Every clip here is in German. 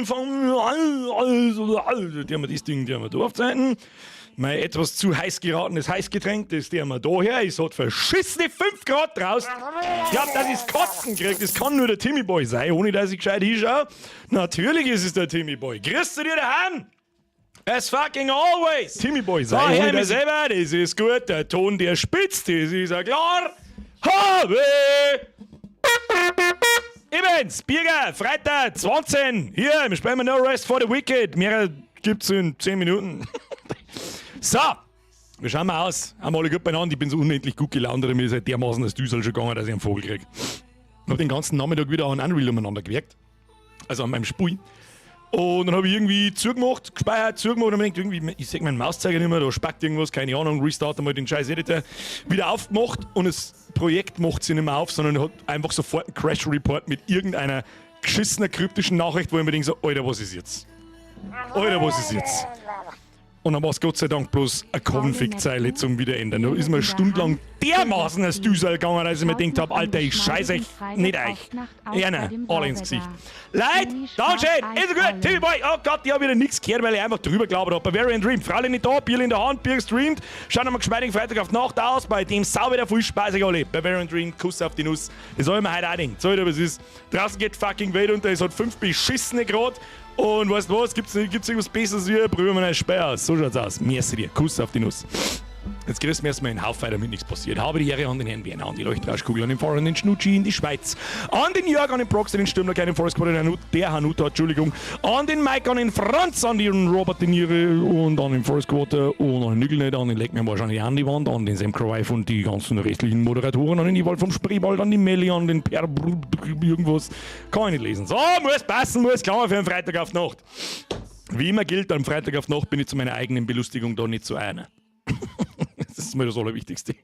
die haben wir das Ding, die haben wir da aufzuhalten. Mein etwas zu heiß geratenes Heißgetränk, das der wir da her. Es hat verschissene 5 Grad draußen. Ich glaube, dass ich's Kotzen krieg. Das kann nur der Timmy Boy sein, ohne dass ich gescheit hinschaue. Natürlich ist es der Timmy Boy. Grüß dir daheim! As fucking always! Timmy Boy sein. So, ohne dass selber, das ist gut. Der Ton, der spitzt, das ist ja klar. Habe! Events, Birger, Freitag, 20. Hier, wir spielen No Rest for the Wicked. Mehr gibt's in 10 Minuten. So, wir schauen mal aus. Haben alle gut beieinander. Ich bin so unendlich gut gelaunt, mir ist halt dermaßen das Düsel schon gegangen, dass ich einen Vogel krieg. Ich hab den ganzen Nachmittag wieder an Unreal umeinander gewirkt. Also an meinem Spiel. Und dann habe ich irgendwie zugemacht, gespeichert, zugemacht und dann irgendwie, ich sehe meinen Mauszeiger nicht mehr, da spackt irgendwas, keine Ahnung, restart einmal den scheiß Editor, wieder aufgemacht und das Projekt macht sich nicht mehr auf, sondern hat einfach sofort einen Crash-Report mit irgendeiner geschissener kryptischen Nachricht, wo ich mir denke so, Alter, was ist jetzt? Alter, was ist jetzt? Und dann war es Gott sei Dank bloß eine Config-Zeile zum Wiederändern. Da ist mir stundenlang dermaßen das Düsel gegangen, als ich mir gedacht habe, Alter, ich scheiße euch nicht euch. Ja, nein, alle ins Gesicht. Leute, Dankeschön, ist gut, Timmy Boy. Oh Gott, ich habe wieder nichts gehört, weil ich einfach drüber gelabert habe. Bavarian Dream, Frau nicht da, Bier in der Hand, Bier streamt. Schauen wir mal geschmeidig Freitag auf die Nacht aus, bei dem sauber viel Spaß euch alle. Bavarian Dream, Kuss auf die Nuss. Das soll ich mir heute auch denken. So, was ist. Draußen geht fucking Welt unter, es hat 5 beschissene Grad. Und weißt du was, gibt's irgendwas Besseres hier? Probieren wir einen Speer aus. So schaut's aus. Merci dir. Kuss auf die Nuss. Jetzt grüßen wir erstmal in Haufen, damit nichts passiert. Habe die Ehre an den Herrn Wiener, an die Leuchtrauschkugel, an den Fahrer, an den Schnutschi in die Schweiz, an den Jörg, an den Prox, an den Stürmler, keinen Forest, der Hanuta, Entschuldigung, an den Mike, an den Franz, an den Robert De Niro und an den Forest Quarter und an den Nügelnet, an den Leck mir wahrscheinlich an die Wand, an den Sam Crowey und die ganzen restlichen Moderatoren, an den Ewald vom Spreewald, an die Melli, an den Per, irgendwas. Kann ich nicht lesen. So, muss passen, muss klar für einen Freitag auf Nacht. Wie immer gilt, am Freitag auf Nacht bin ich zu meiner eigenen Belustigung da nicht so einer. Das ist mir das Allerwichtigste.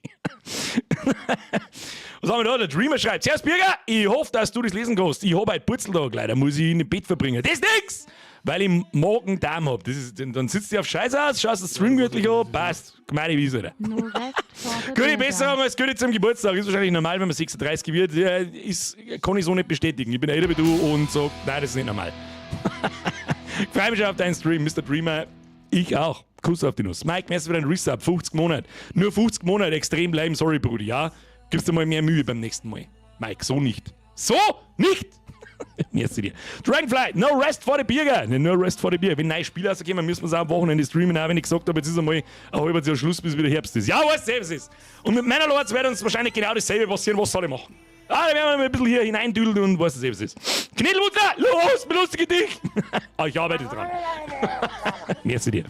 Was haben wir da? Der Dreamer schreibt: Servus Birger, ich hoffe, dass du das lesen kannst. Ich habe heute Purzeltag leider, muss ich in den Bett verbringen. Das ist nix! Weil ich Magen-Darm habe. Dann sitzt du auf Scheiß aus, schaust das Stream gemütlich an, passt. Gemeine Wiese, oder? Gute Besserung als Gute zum Geburtstag. Ist wahrscheinlich normal, wenn man 36 wird. Kann ich so nicht bestätigen. Ich bin älter wie du und sage, nein, das ist nicht normal. Ich freue mich schon auf deinen Stream, Mr. Dreamer. Ich auch. Kuss auf die Nuss. Mike, merci für deinen Resub. 50 Monate. Nur 50 Monate extrem bleiben. Sorry, Brudi, ja? Gibst dir mal mehr Mühe beim nächsten Mal. Mike, so nicht. So nicht! Merci dir. Dragonfly, no rest for the Birger. No rest for the Bier. Wenn neue Spiele rauskommen, müssen wir es auch am Wochenende streamen. Auch wenn ich gesagt habe, jetzt ist einmal ein halbes Jahr Schluss, bis wieder Herbst ist. Ja, was selbst ist. Und mit meiner Lords wird uns wahrscheinlich genau dasselbe passieren. Was soll ich machen? Da werden wir mal ein bisschen hier hineindüdeln und was es selbst ist. Knittelmutter, los, belustige dich! Ich arbeite dran. Merci dir.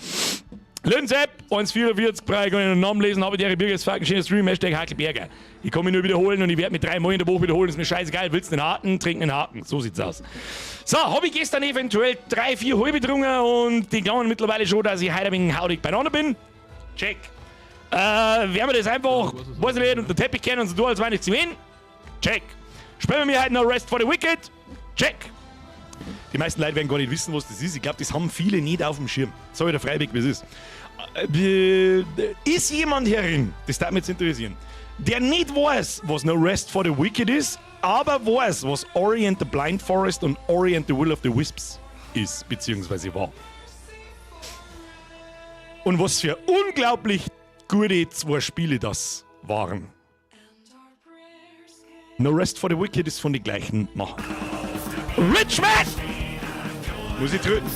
Löwensepp, 1,44, brauche ich gar nicht den Namen lesen, habe die Birger ist fucking schöner Stream, Hashtag Hackelberger. Ich kann mich nur wiederholen und ich werde mit 3 Mal in der Woche wiederholen, ist mir scheißegal, willst du einen Haken, trink einen Haken, so sieht's aus. So, habe ich gestern eventuell 3, 4 halbe getrunken und die glauben mittlerweile schon, dass ich heute ein wenig haudig beieinander bin. Check. Werden wir das einfach, weiß ich nicht, unter den Teppich kennen und so tun, als wenn ich zu gewinnen? Check. Spielen wir mir heute noch Rest for the Wicked? Check. Die meisten Leute werden gar nicht wissen, was das ist. Ich glaube, das haben viele nicht auf dem Schirm. Sag ich der Freiweg, wie es ist. Ist jemand herin, das darf mich jetzt interessieren, der nicht weiß, was No Rest for the Wicked ist, aber weiß, was Orient the Blind Forest und Orient the Will of the Wisps ist, beziehungsweise war. Und was für unglaublich gute 2 Spiele das waren. No Rest for the Wicked ist von den gleichen Machern. Richman! Muss ich töten.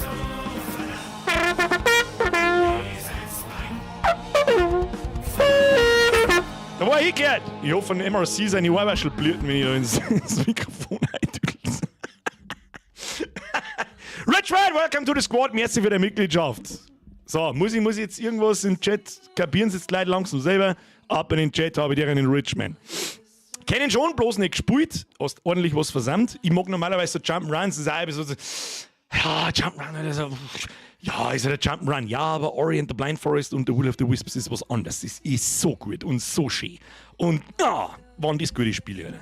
Da war ich gehört. Ich hoffe, von MRC seine Ohrwaschel blühten, wenn ich da ins Mikrofon eintüdel. Richman, welcome to the squad. Merci für deine Mitgliedschaft. So, muss ich jetzt irgendwas im Chat, kapieren Sie jetzt gleich langsam selber. Ab in den Chat habe ich dir einen Richman. Kennen schon, bloß nicht gespielt. Hast ordentlich was versammelt. Ich mag normalerweise so Jump'n'Runs, das ist auch so, ja, Jump'n'Run oder so. Ja, ist ja der Jump'n'Run. Ja, aber Ori and the Blind Forest und The Will of the Wisps ist was anderes. Das ist so gut und so schön. Und waren das gute Spiele, Alter.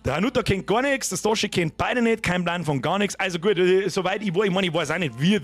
Der Hanuta kennt gar nichts, der Stoshi kennt beide nicht, kein Plan von gar nichts. Also gut, soweit ich weiß auch nicht, wie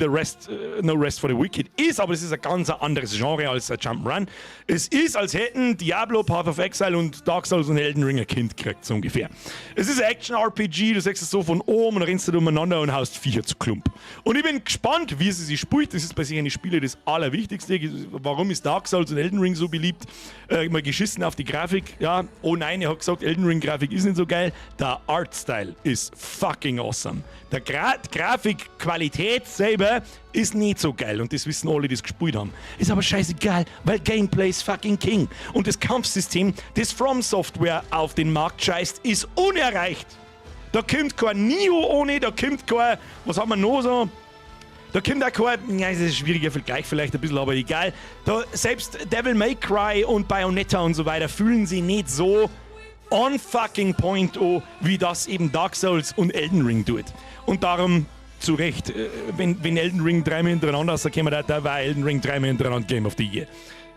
No Rest for the Wicked ist, aber es ist ein ganz anderes Genre als ein Jump'n'Run. Es ist, als hätten Diablo, Path of Exile und Dark Souls und Elden Ring ein Kind gekriegt, so ungefähr. Es ist ein Action-RPG, du sagst es so von oben und rennst du umeinander und haust Viecher zu Klump. Und ich bin gespannt, wie sie sich spielt. Das ist bei solchen Spielen das Allerwichtigste. Warum ist Dark Souls und Elden Ring so beliebt? Mal geschissen auf die Grafik. Ja, oh nein, er hat gesagt, Elden Ring Grafik ist nicht so geil. Der Artstyle ist fucking awesome. Der Grafikqualität selber ist nicht so geil und das wissen alle, die es gespielt haben. Ist aber scheißegal, weil Gameplay ist fucking king. Und das Kampfsystem, das From Software auf den Markt scheißt, ist unerreicht. Da kommt kein Nioh ohne, da kommt kein, was haben wir noch so? Da kommt auch kein, ja, das ist ein schwieriger Vergleich vielleicht ein bisschen, aber egal. Da, selbst Devil May Cry und Bayonetta und so weiter fühlen sich nicht so on fucking point wie das eben Dark Souls und Elden Ring tut. Und darum zu Recht, wenn Elden Ring 3 Mal hintereinander rauskommt, da war Elden Ring 3 Mal hintereinander Game of the Year.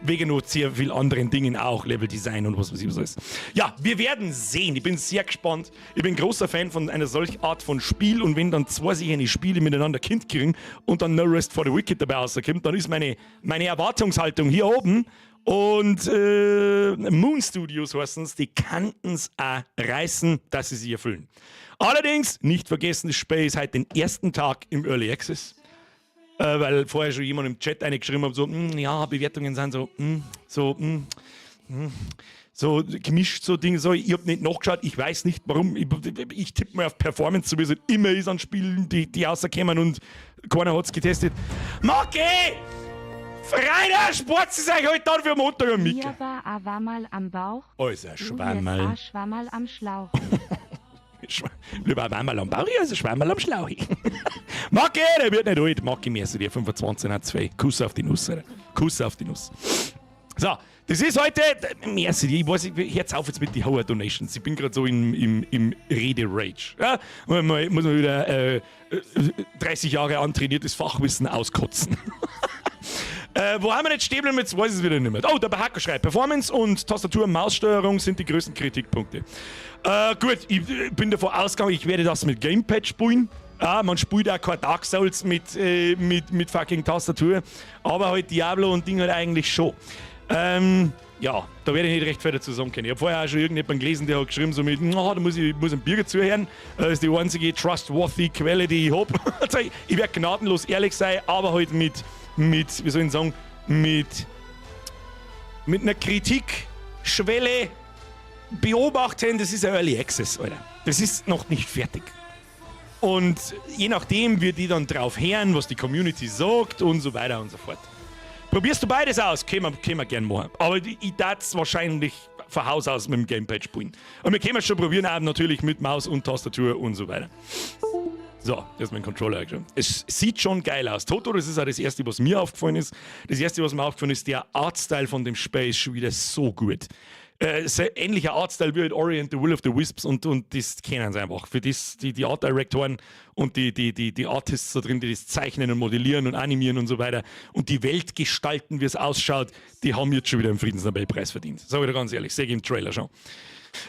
Wegen noch sehr vielen anderen Dingen auch, Level Design und was weiß ich was alles. Ja, wir werden sehen. Ich bin sehr gespannt. Ich bin großer Fan von einer solchen Art von Spiel und wenn dann zwei sich eine Spiele miteinander Kind kriegen und dann No Rest for the Wicked dabei rauskommt, dann ist meine Erwartungshaltung hier oben. Und Moon Studios heißen es, die kannten es auch reißen, dass sie sich erfüllen. Allerdings, nicht vergessen, das Spiel ist heute den ersten Tag im Early Access. Weil vorher schon jemand im Chat eingeschrieben hat, so, ja, Bewertungen sind so gemischt, so Dinge. So, ich habe nicht nachgeschaut, ich weiß nicht warum. Ich tippe mal auf Performance, so wie es halt immer ist an Spielen, die rauskommen und keiner hat es getestet. Maki! Freiner Sport ist euch heute dann für Montag am Mittwoch. Hier war ein Wammerl am Bauch. Also ein Schwammerl. Schwammerl am Schlauch. Lieber ein Wammerl am Bauch, also ein Schwammerl am Schlauch. Maki, der wird nicht alt. Maki, mehr so die 25 hat 2. Kuss auf die Nuss, Alter. Kuss auf die Nuss. So, das ist heute, merci, ich weiß, jetzt auf jetzt mit die Hauer Donations. Ich bin gerade so im Rede-Rage. Ja? Muss man wieder 30 Jahre antrainiertes Fachwissen auskotzen. Wo haben wir jetzt stehen? Jetzt weiß ich es wieder nicht mehr. Oh, der Hacker schreibt, Performance und Tastatur- und Maussteuerung sind die größten Kritikpunkte. Gut, ich bin davon ausgegangen, ich werde das mit Gamepad spielen. Man spielt auch kein Dark Souls mit fucking Tastatur, aber halt Diablo und Ding halt eigentlich schon. Ja, da werde ich nicht recht viel dazu sagen können. Ich habe vorher auch schon irgendjemanden gelesen, der hat geschrieben, so mit, da muss ein Bürger zuhören. Das ist die einzige trustworthy Quelle, die ich habe. Ich werde gnadenlos ehrlich sein, aber halt mit wie soll ich sagen, mit einer Kritikschwelle beobachten, das ist ein Early Access, Alter. Das ist noch nicht fertig. Und je nachdem, wie die dann drauf hören, was die Community sagt und so weiter und so fort. Probierst du beides aus? Können wir gerne machen. Aber ich darf es wahrscheinlich von Haus aus mit dem Gamepad spielen. Und wir können es schon probieren, auch natürlich mit Maus und Tastatur und so weiter. So, das ist mein Controller eingeschrieben. Es sieht schon geil aus. Totoro, das ist auch das Erste, was mir aufgefallen ist. Das Erste, was mir aufgefallen ist, der Artstyle von dem Spiel ist schon wieder so gut. Ähnlicher Artstyle wie halt Ori and the Will of the Wisps und das kennen sie einfach. Für das, die Art Directoren und die Artists da drin, die das zeichnen und modellieren und animieren und so weiter und die Welt gestalten, wie es ausschaut, die haben jetzt schon wieder einen Friedensnobelpreis verdient. Sag ich dir ganz ehrlich, sehe ich im Trailer schon.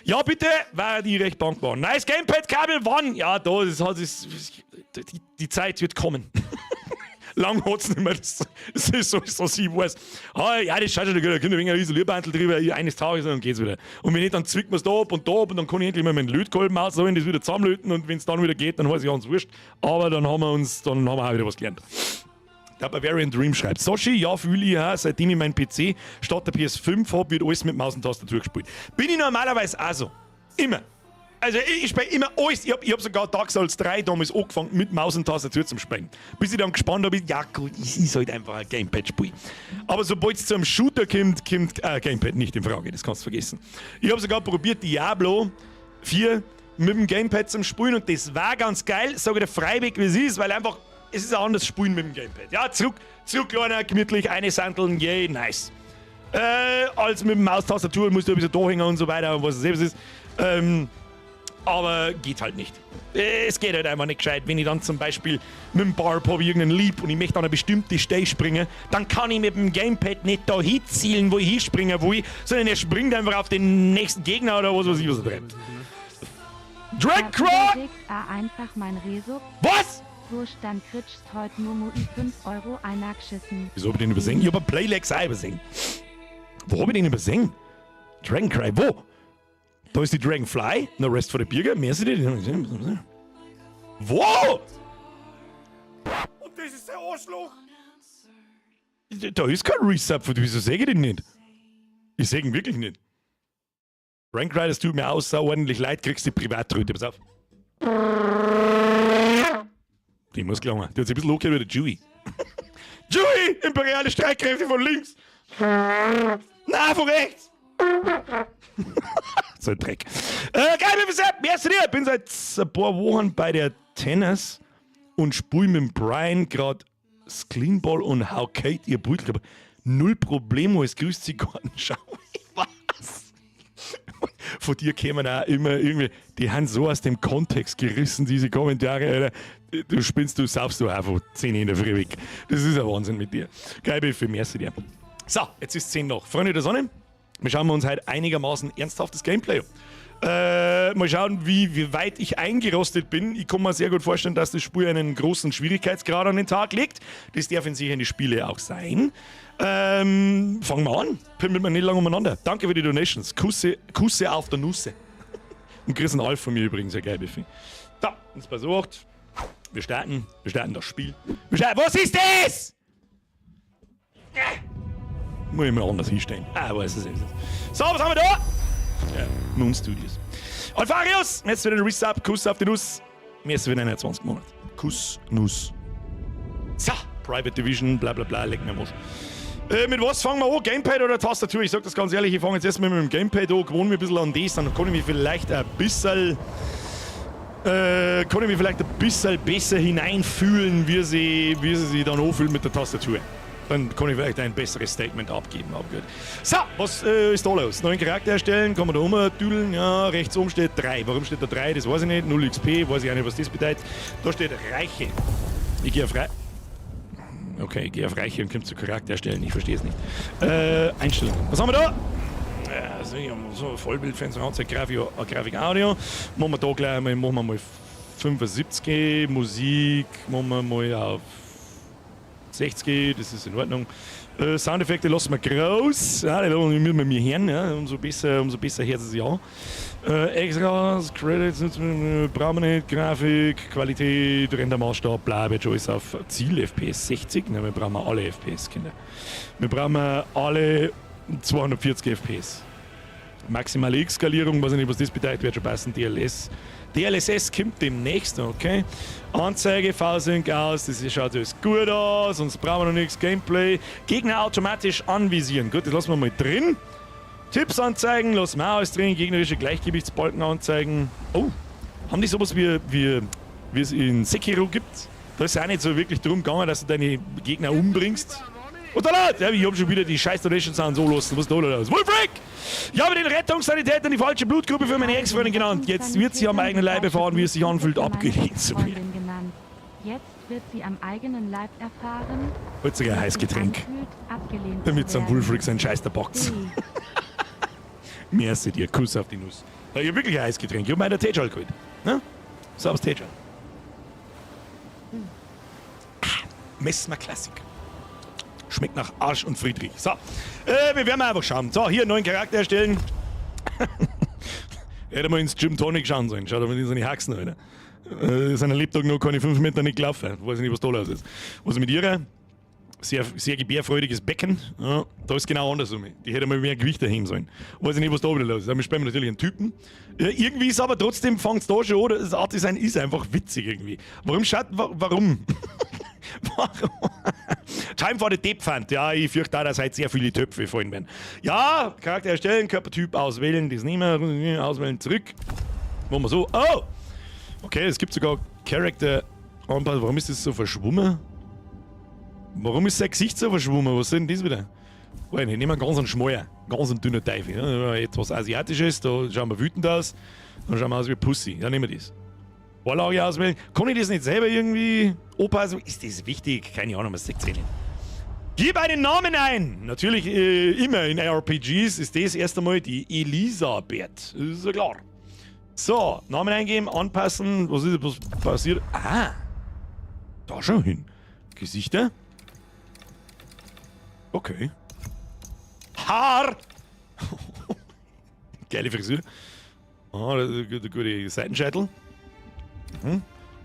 Ja, bitte, war die recht dankbar. Nice Gamepad-Kabel, wann? Ja, da, die Zeit wird kommen. Lang hat es nicht mehr, das ist so, was ich weiß. Ja, das schaut schon gut, da kommt ein wenig ein Isolierbandel drüber, eines Tages und dann geht's wieder. Und wenn nicht, dann zwickt man es da ab und dann kann ich endlich mal meinen Lötkolben ausholen, das wieder zusammenlöten und wenn es dann wieder geht, dann weiß ich ganz wurscht. Aber dann haben wir auch wieder was gelernt. Der Bavarian Dream schreibt, Soshi, ja, fühle ich ja, seitdem ich meinen PC statt der PS5 habe, wird alles mit Maus und Tastatur gespielt. Bin ich normalerweise auch so. Immer. Also ich spiele immer alles. Ich hab sogar Dark Souls 3 damals angefangen mit Maus und Tastatur zum Spielen. Bis ich dann gespannt habe, ja gut, es ist halt einfach ein Gamepad-Spiel. Aber sobald es zu einem Shooter kommt Gamepad nicht in Frage, das kannst du vergessen. Ich habe sogar probiert, Diablo 4 mit dem Gamepad zum Spielen und das war ganz geil, sage ich dir freiweg, wie es ist, weil einfach, es ist ein anderes Spielen mit dem Gamepad. Ja, zurück kleiner, gemütlich, eine Sandeln, yay, nice. Als mit dem Maustastatur musst du ein bisschen da hängen und so weiter und was es ist. aber geht halt nicht. Es geht halt einfach nicht gescheit. Wenn ich dann zum Beispiel mit dem Barb habe irgendeinen Lieb und ich möchte an eine bestimmte Stelle springen, dann kann ich mit dem Gamepad nicht da hinzielen, wo ich hinspringen will, sondern er springt einfach auf den nächsten Gegner oder was weiß ich, was er treibt. Dragcrawl! Einfach mein Reso. Was? Wurscht, dann kriegst heute nur Mutti 5 Euro einer geschissen. Wieso hab ich den übersehen? Ich hab ein Playlegs auch übersehen. Wo hab ich den übersehen? Dragoncry, wo? Da ist die Dragonfly, der Rest for the Bürger. Mehr sind die. Wo? Und das ist der Arschloch. Da ist kein Resub. Wieso sehe ich den nicht? Ich sehe ihn wirklich nicht. Dragoncry, das tut mir außerordentlich leid. Kriegst du die Privattröte. Pass auf. Die muss gelungen. Die hat sich ein bisschen hochgehört wie der Dewey. Dewey! Imperiale Streitkräfte von links! Na, von rechts! So ein Dreck. Geil, wer ist dir? Ich bin seit ein paar Wochen bei der Tennis und spiele mit dem Brian gerade Cleanball und How Kate ihr Brüder. Aber null Problemo, es grüßt sie Gartenschau. Was? Von dir kämen auch immer irgendwie, die haben so aus dem Kontext gerissen, diese Kommentare, Alter. Du spinnst, du saufst du einfach 10 in der Früh weg. Das ist ein Wahnsinn mit dir. Geil, für mehr dir. So, jetzt ist 10 noch. Freunde der Sonne, wir schauen uns heute einigermaßen ernsthaftes Gameplay an. Mal schauen, wie weit ich eingerostet bin. Ich kann mir sehr gut vorstellen, dass das Spiel einen großen Schwierigkeitsgrad an den Tag legt. Das darf in sich in die Spiele auch sein. Fangen wir an. Pimmelt wir nicht lange umeinander. Danke für die Donations. Kusse auf der Nusse. Und Chris und Alf von mir übrigens, ein geil Befehl. So, jetzt bei so 8. Wir starten das Spiel. Was ist das? Muss ich mal anders hinstellen. Was ist das? So, was haben wir da? Ja, Moon Studios. Alfarius, jetzt wieder ein Resub, Kuss auf die Nuss. Mir ist wieder 21 Monate. Kuss, Nuss. So, Private Division, bla bla bla, leck mir was. Mit was fangen wir an? Gamepad oder Tastatur? Ich sag das ganz ehrlich, ich fange jetzt erstmal mit dem Gamepad an, gewohne mich ein bisschen an das, dann kann ich mich vielleicht ein bisschen besser hineinfühlen, wie sie sich dann anfühlt mit der Tastatur. Dann kann ich vielleicht ein besseres Statement abgeben. So, was ist da los? Neuen Charakter erstellen, kann man da rumdüdeln. Ja, rechts oben steht 3. Warum steht da 3? Das weiß ich nicht. 0 XP, weiß ich auch nicht, was das bedeutet. Da steht Reiche. Ich gehe auf Reiche. Okay, ich gehe auf Reiche und komme zu Charakter erstellen. Ich verstehe es nicht. Einstellungen. Was haben wir da? So Vollbildfenster, Grafik, Audio. Machen wir da gleich mal 75, Musik machen wir mal auf 60, das ist in Ordnung. Soundeffekte lassen wir groß. Ja, die müssen wir mir hören, ja. Umso besser hört es sich an. Extras, Credits, brauchen wir nicht. Grafik, Qualität, Rendermaßstab, bleibt schon alles auf Ziel FPS 60. Ne, wir brauchen alle FPS, Kinder. Wir brauchen alle 240 FPS. Maximale X-Skalierung, weiß ich nicht, was das bedeutet, wird schon passen. DLSS kommt demnächst, okay. Anzeige, V-Sync aus, das schaut alles gut aus, sonst brauchen wir noch nichts. Gameplay. Gegner automatisch anvisieren. Gut, das lassen wir mal drin. Tipps anzeigen, lassen wir auch alles drin. Gegnerische Gleichgewichtsbalken anzeigen. Oh, haben die sowas wie es in Sekiro gibt? Da ist ja auch nicht so wirklich darum gegangen, dass du deine Gegner umbringst. Und dann, ja, ich hab schon wieder die scheiß Donations an so los. Was ist da los? Wolfrick! Ich habe den Rettungssanitäter die falsche Blutgruppe für meine Ex-Freundin genannt. Jetzt wird sie am eigenen Leib erfahren, wie es sich anfühlt, abgelehnt zu werden. Jetzt wird sie am eigenen Leib erfahren, Heute sogar ein Heißgetränk. Damit so ein Wolfrick sein Scheiß der Box. Merci dir, Kuss auf die Nuss. Ja, ich hab wirklich ein Heißgetränk. Ich hab meiner Tejal geholt. Ne? So aus Tejal. Messmer Klassik. Schmeckt nach Arsch und Friedrich. So, wir werden einfach schauen. So, hier einen neuen Charakter erstellen. Hätte mal ins Gym Tonic schauen sollen. Schaut aber nicht so eine Haxen, Alter. Seinen Lebtag noch keine 5 Meter nicht gelaufen. Weiß nicht, was da los ist. Was mit ihrer? Sehr gebärfreudiges Becken. Ja, da ist genau andersrum. Die hätte mal mehr Gewicht erheben sollen. Weiß ich nicht, was da wieder los ist. Aber wir spielen natürlich einen Typen. Ja, irgendwie ist aber trotzdem, fängt es da schon an. Das Art-Design ist einfach witzig irgendwie. Warum? Warum? Time for the Dip-Fund. Ja, ich fürchte auch, dass heute sehr viele Töpfe fallen werden. Ja, Charakter erstellen, Körpertyp auswählen, das nicht mehr, auswählen, zurück. Machen wir so. Oh! Okay, es gibt sogar Character anpassen. Warum ist das so verschwommen? Warum ist sein Gesicht so verschwommen? Was soll denn das wieder? Nehmen wir einen ganz schmalen, ganz dünner Teufel. Ja? Etwas Asiatisches, da schauen wir wütend aus. Dann schauen wir aus wie Pussy. Ja, nehmen wir das. Vorlage auswählen. Kann ich das nicht selber irgendwie anpassen? Ist das wichtig? Keine Ahnung, was sagt nicht. Gib einen Namen ein! Natürlich immer in RPGs ist das erst einmal die Elisabeth. Das ist ja klar. So, Namen eingeben, anpassen. Was passiert? Ah! Da schon hin. Gesichter. Okay. Haar! Geile Frisur. Ah, der gute Seitenscheitel. Mhm.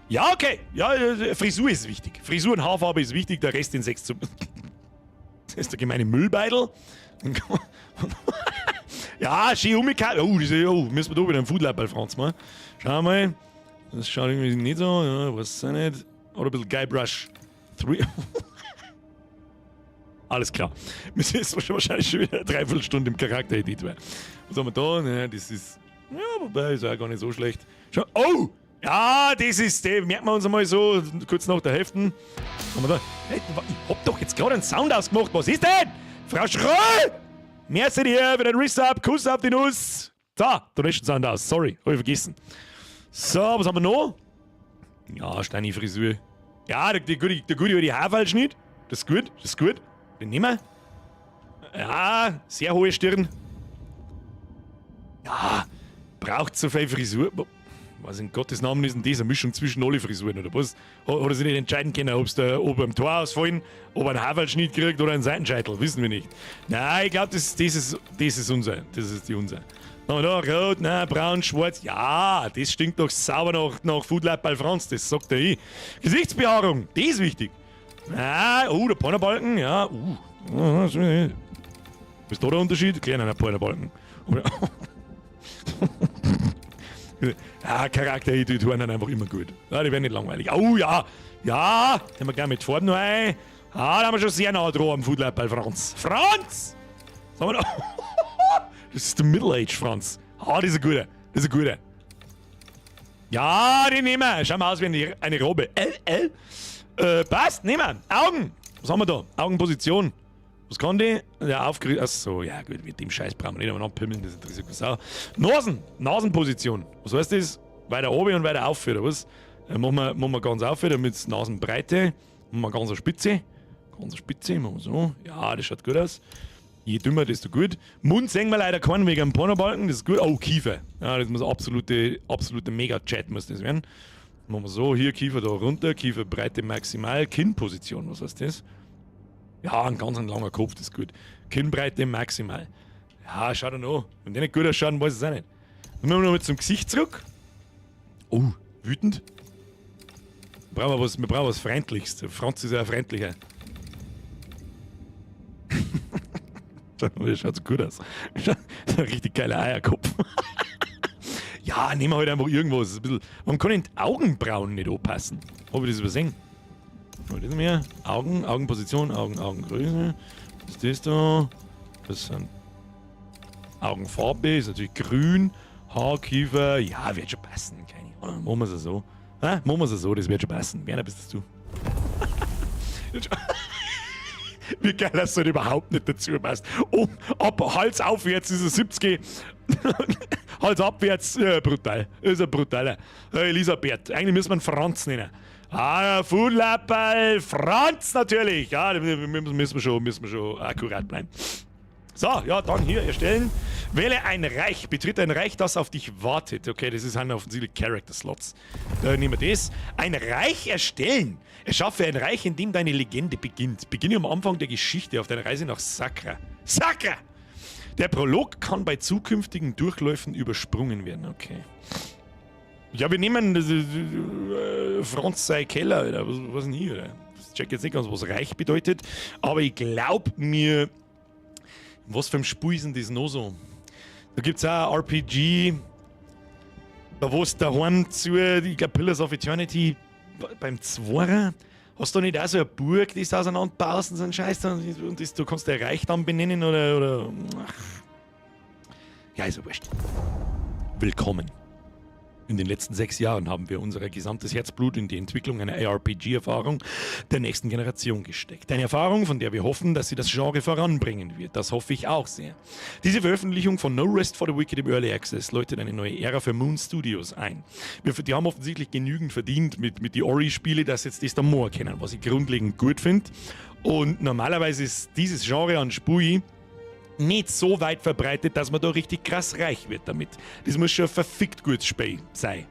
Ja, okay. Ja, Frisur ist wichtig. Frisur und Haarfarbe ist wichtig, der Rest in 6 zu. Das ist der gemeine Müllbeutel. Ja, schön umgekehrt. Oh, müssen wir da wieder einen Foodlab bei Franz machen. Schau mal. Das schaut irgendwie nicht so. Ja, weiß ich nicht. Oder ein bisschen Guybrush 3. Alles klar. Wir sind jetzt wahrscheinlich schon wieder eine Dreiviertelstunde im Charakter-Edit. Was haben wir da? Ja, das ist. Ja, wobei, ist auch gar nicht so schlecht. Schau. Oh! Ja, das ist der. Merken wir uns einmal so kurz nach der Hälfte. Haben wir da. Hey, ich hab doch jetzt gerade einen Sound ausgemacht. Was ist denn? Frau Schröll! Merci dir für den Resub. Kuss auf die Nuss. So, der Rest Sound aus. Sorry, hab ich vergessen. So, was haben wir noch? Ja, Steini Frisur. Ja, der gute über die Haarfallschnitt. Das ist gut, das ist gut. Den nehmen wir. Ja, sehr hohe Stirn. Ja, braucht so viel Frisur. Was in Gottes Namen ist denn das? Eine Mischung zwischen alle Frisuren oder was? Hat er sich nicht entscheiden können, ob beim Tor ausfallen, ob er einen Haarfallschnitt kriegt oder einen Seitenscheitel. Wissen wir nicht. Nein, ich glaube, das ist unser. Das ist die unser. Na, da, rot, nein, braun, schwarz. Ja, das stinkt doch sauber nach Foodlab bei Franz. Das sagt er eh. Gesichtsbehaarung, die ist wichtig. Nein, der Pornobalken, ja. Was ist da der Unterschied? Kleiner Pornobalken. Ja, Charakter-Editoren sind einfach immer gut. Ja, die werden nicht langweilig. Oh ja, ja, den haben wir gerne mit Farben noch ein. Ah, da haben wir schon sehr nah dran am Foodlab bei Franz. Franz! Was haben wir da? Das ist der Middle-Age Franz. Ah, das ist ein guter. Das ist ein guter. Ja, den nehmen wir. Schauen wir aus wie eine Robbe. Passt, nehmen wir. Augen. Was haben wir da? Augenposition. Was kann die? Ja, aufgerührt. Achso, ja gut, mit dem Scheiß brauchen wir nicht einmal anpimmeln, das interessiert keine Sau. Nasenposition. Was heißt das? Weiter oben und weiter auf, oder was? Machen wir ganz auf, damit es Nasenbreite. Machen wir ganz eine Spitze. Ganz eine Spitze, machen wir so. Ja, das schaut gut aus. Je dümmer, desto gut. Mund sehen wir leider keinen wegen dem Pornobalken, das ist gut. Oh, Kiefer. Ja, das muss absolute Mega-Chat muss das werden. Machen wir so, hier Kiefer da runter, Kieferbreite maximal, Kinnposition, was heißt das? Ja, ein ganz langer Kopf, das ist gut. Kinnbreite maximal. Ja, schau dir noch. Wenn der nicht gut ausschaut, weiß ich es auch nicht. Dann müssen wir noch mit zum Gesicht zurück. Oh, wütend. Wir brauchen was Freundliches. Der Franz ist ja ein Freundlicher. Das schaut so gut aus. Ein richtig geiler Eierkopf. Ja, nehmen wir halt einfach irgendwas. Ein bisschen, man kann in die Augenbrauen nicht anpassen. Habe ich das übersehen? Was ist mehr? Augenposition, Augengröße. Was ist das da? Das sind Augenfarbe, ist natürlich grün. Haarkiefer, ja, wird schon passen. Keine Ahnung, machen wir es so. Machen wir es so, das wird schon passen. Werner, bist das du? Wie geil, dass du überhaupt nicht dazu passt. Ab Hals aufwärts ist er 70. Hals abwärts, brutal. Das ist ein brutaler. Elisabeth, eigentlich müssen wir ihn Franz nennen. Ah, Foodlab Franz natürlich. Ja, müssen wir schon akkurat bleiben. So, ja, dann hier erstellen. Wähle ein Reich. Betritt ein Reich, das auf dich wartet. Okay, das sind offensichtlich Character Slots. Nehmen wir das. Ein Reich erstellen. Erschaffe ein Reich, in dem deine Legende beginnt. Beginne am Anfang der Geschichte auf deiner Reise nach Sakra. Sakra! Der Prolog kann bei zukünftigen Durchläufen übersprungen werden. Okay. Ja, wir nehmen Franz sei Keller, oder was denn hier? Oder? Ich check jetzt nicht ganz, was Reich bedeutet, aber ich glaube mir, was für ein Spiel ist denn das noch so? Da gibt es auch ein RPG, da wo es daheim zu, ich glaube Pillars of Eternity beim Zwarer, hast du nicht auch so eine Burg, die du auseinanderbaust und so einen Scheiß, und du kannst dein Reich dann benennen oder ach. Ja, ist ja wurscht. Willkommen In den letzten 6 Jahren haben wir unser gesamtes Herzblut in die Entwicklung einer ARPG-Erfahrung der nächsten Generation gesteckt. Eine Erfahrung, von der wir hoffen, dass sie das Genre voranbringen wird. Das hoffe ich auch sehr. Diese Veröffentlichung von No Rest for the Wicked im Early Access läutet eine neue Ära für Moon Studios ein. Die haben offensichtlich genügend verdient mit die Ori-Spiele, dass jetzt das da mehr kennen, was ich grundlegend gut finde. Und normalerweise ist dieses Genre an Spui nicht so weit verbreitet, dass man da richtig krass reich wird damit. Das muss schon ein verfickt gutes Spiel sein.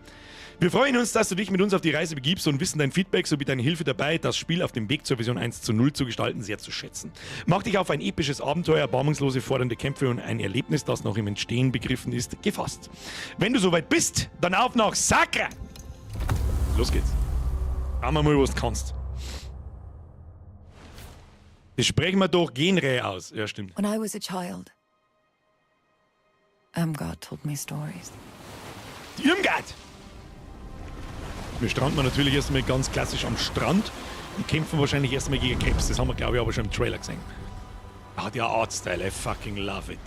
Wir freuen uns, dass du dich mit uns auf die Reise begibst und wissen dein Feedback sowie deine Hilfe dabei, das Spiel auf dem Weg zur Version 1.0 zu gestalten, sehr zu schätzen. Mach dich auf ein episches Abenteuer, erbarmungslose, fordernde Kämpfe und ein Erlebnis, das noch im Entstehen begriffen ist, gefasst. Wenn du soweit bist, dann auf nach Sakra! Los geht's. Schauen wir mal, was du kannst. Das sprechen wir doch Genre aus. Ja, stimmt. When I was a child, Irmgard told me stories. Irmgard! Wir stranden natürlich erstmal ganz klassisch am Strand und kämpfen wahrscheinlich erstmal gegen Krebs. Das haben wir, glaube ich, aber schon im Trailer gesehen. Hat ja Artstyle, I fucking love it.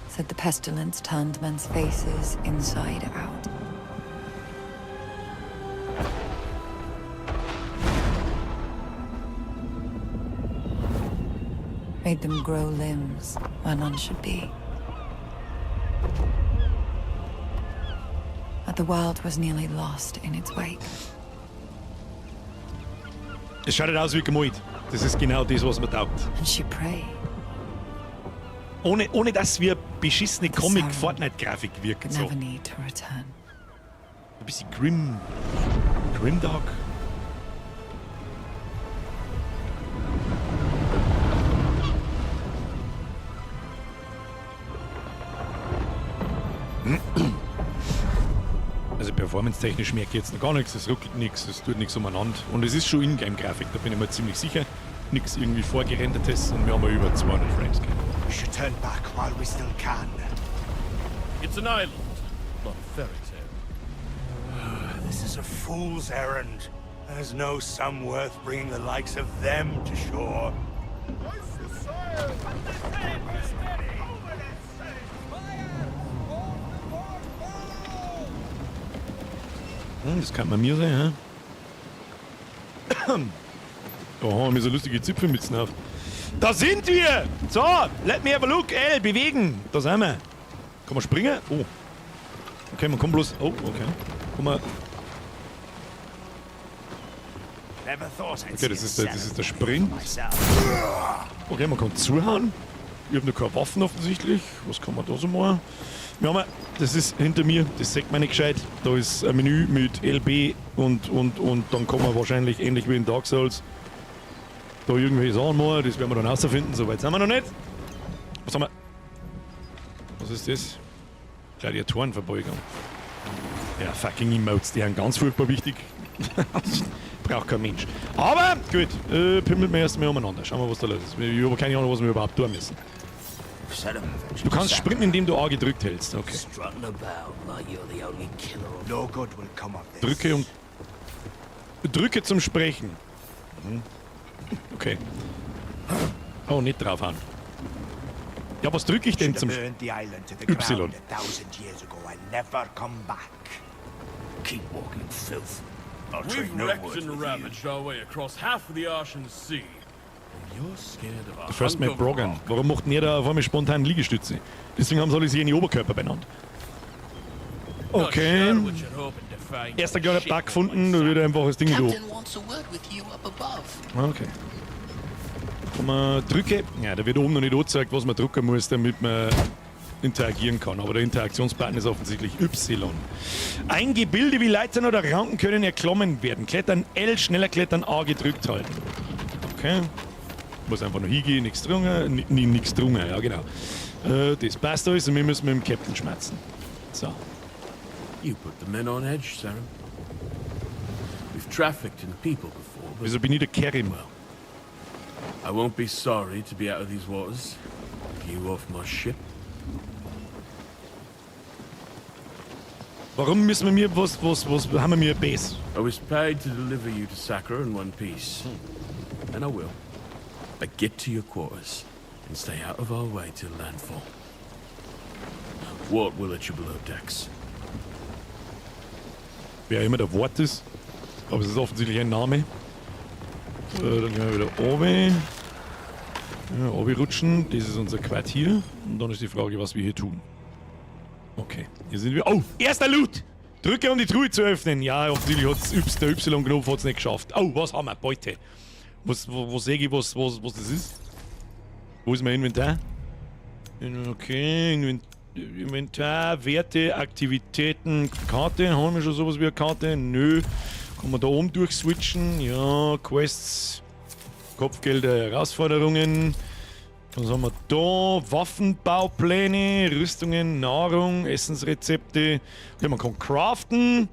Said the pestilence turned men's faces inside out. Made them grow limbs where none should be. But the world was nearly lost in its wake. Es schaut aus wie gemalt. Das ist genau das, was man taugt. And she prayed. Ohne dass wir beschissene Comic-Fortnite-Grafik wirken. Could So. never need to return. Ein bisschen Grimdark. Also performance-technisch merke ich jetzt noch gar nichts, es ruckelt nichts, es tut nichts umeinander. Und es ist schon Ingame-Grafik, da bin ich mir ziemlich sicher. Nichts irgendwie vorgerendertes und wir haben ja über 200 Frames gehabt. We should turn back while we still can. It's an island, not a fairy tale. This is a fool's errand. There's no sum worth bringing the likes of them to shore. Das kann man mir sein, hä? Oh, haben wir so lustige Zipfelmützen auf. Da sind wir! So, let me have a look. Bewegen. Da sind wir. Kann man springen? Oh. Okay, man kommt bloß... Oh, okay. Kann man... Never thought I'd Okay, das ist der Sprint. myself. Okay, man kann zuhauen. Ich habe noch keine Waffen offensichtlich. Was kann man da so machen? Wir haben, das ist hinter mir, das sagt man nicht gescheit. Da ist ein Menü mit LB und dann kann man wahrscheinlich ähnlich wie in Dark Souls da irgendwelche Sachen machen. Das werden wir dann herausfinden. So weit sind wir noch nicht. Was haben wir? Was ist das? Gladiatorenverbeugung. Ja, fucking Emotes, die sind ganz furchtbar wichtig. Braucht kein Mensch. Aber gut, pimmelt mir erstmal umeinander. Schauen wir, was da los ist. Ich habe keine Ahnung, was wir überhaupt tun müssen. Du kannst sprinten, indem du A gedrückt hältst. Okay. Strutting about like you're the only killer. No good will come of this. Drücke zum Sprechen. Okay. Oh, nicht draufhauen. Ja, was drücke ich denn zum Should have burned the island to the Y. ground 1,000 years ago and never come back. Keep walking, filth. I'll We've trade no wrecked words and with you. ravaged our way across half of the Archan Sea. And you're scared of a First hunk Mate of Brogan? rock. Warum macht jeder auf einmal spontan Liegestütze? Deswegen haben sie alle sich in die Oberkörper benannt. Not Okay. sure what you're hoping to find. Erster kleiner Shit Bug gefunden, da like wird einfach das Ding da. Captain wants a word with you up above. Okay. Kann man drücke? Ja, da wird oben noch nicht angezeigt, was man drücken muss, damit man interagieren kann. Aber der Interaktionsbutton ist offensichtlich Y. Ein Gebilde wie Leitern oder Ranken können erklommen werden. Klettern L, schneller klettern A gedrückt halten. Okay. Muss einfach noch hingehen, nichts drungen. Nichts drungen, ja genau. Das passt alles und wir müssen mit dem Captain schmerzen. So. You put the men on edge, Sarah. We've trafficked in people before, but Wieso bin ich der Kerim? I won't be sorry to be out of these waters. You off my ship. Warum müssen wir mir was haben wir mir Base? I was paid to deliver you to Sakura in one piece. And I will. But get to your quarters and stay out of our way till landfall. Walt will let you below decks. wer immer der Wort ist. Aber es ist offensichtlich ein Name. Dann gehen wir wieder oben. Ja, oben rutschen. Das ist unser Quartier. Und dann ist die Frage, was wir hier tun. Okay, hier sind wir. Oh, erster Loot! Drücke, um die Truhe zu öffnen. Ja, offensichtlich hat der Y-Knopf hat's nicht geschafft. Oh, was haben wir? Beute. Wo sehe ich, was das ist? Wo ist mein Inventar? Okay, Inventar, Werte, Aktivitäten, Karte. Haben wir schon sowas wie eine Karte? Nö. Kann man da oben durchswitchen? Ja, Quests, Kopfgelder, Herausforderungen. Was haben wir da? Waffenbaupläne, Rüstungen, Nahrung, Essensrezepte. Ja, man kann craften.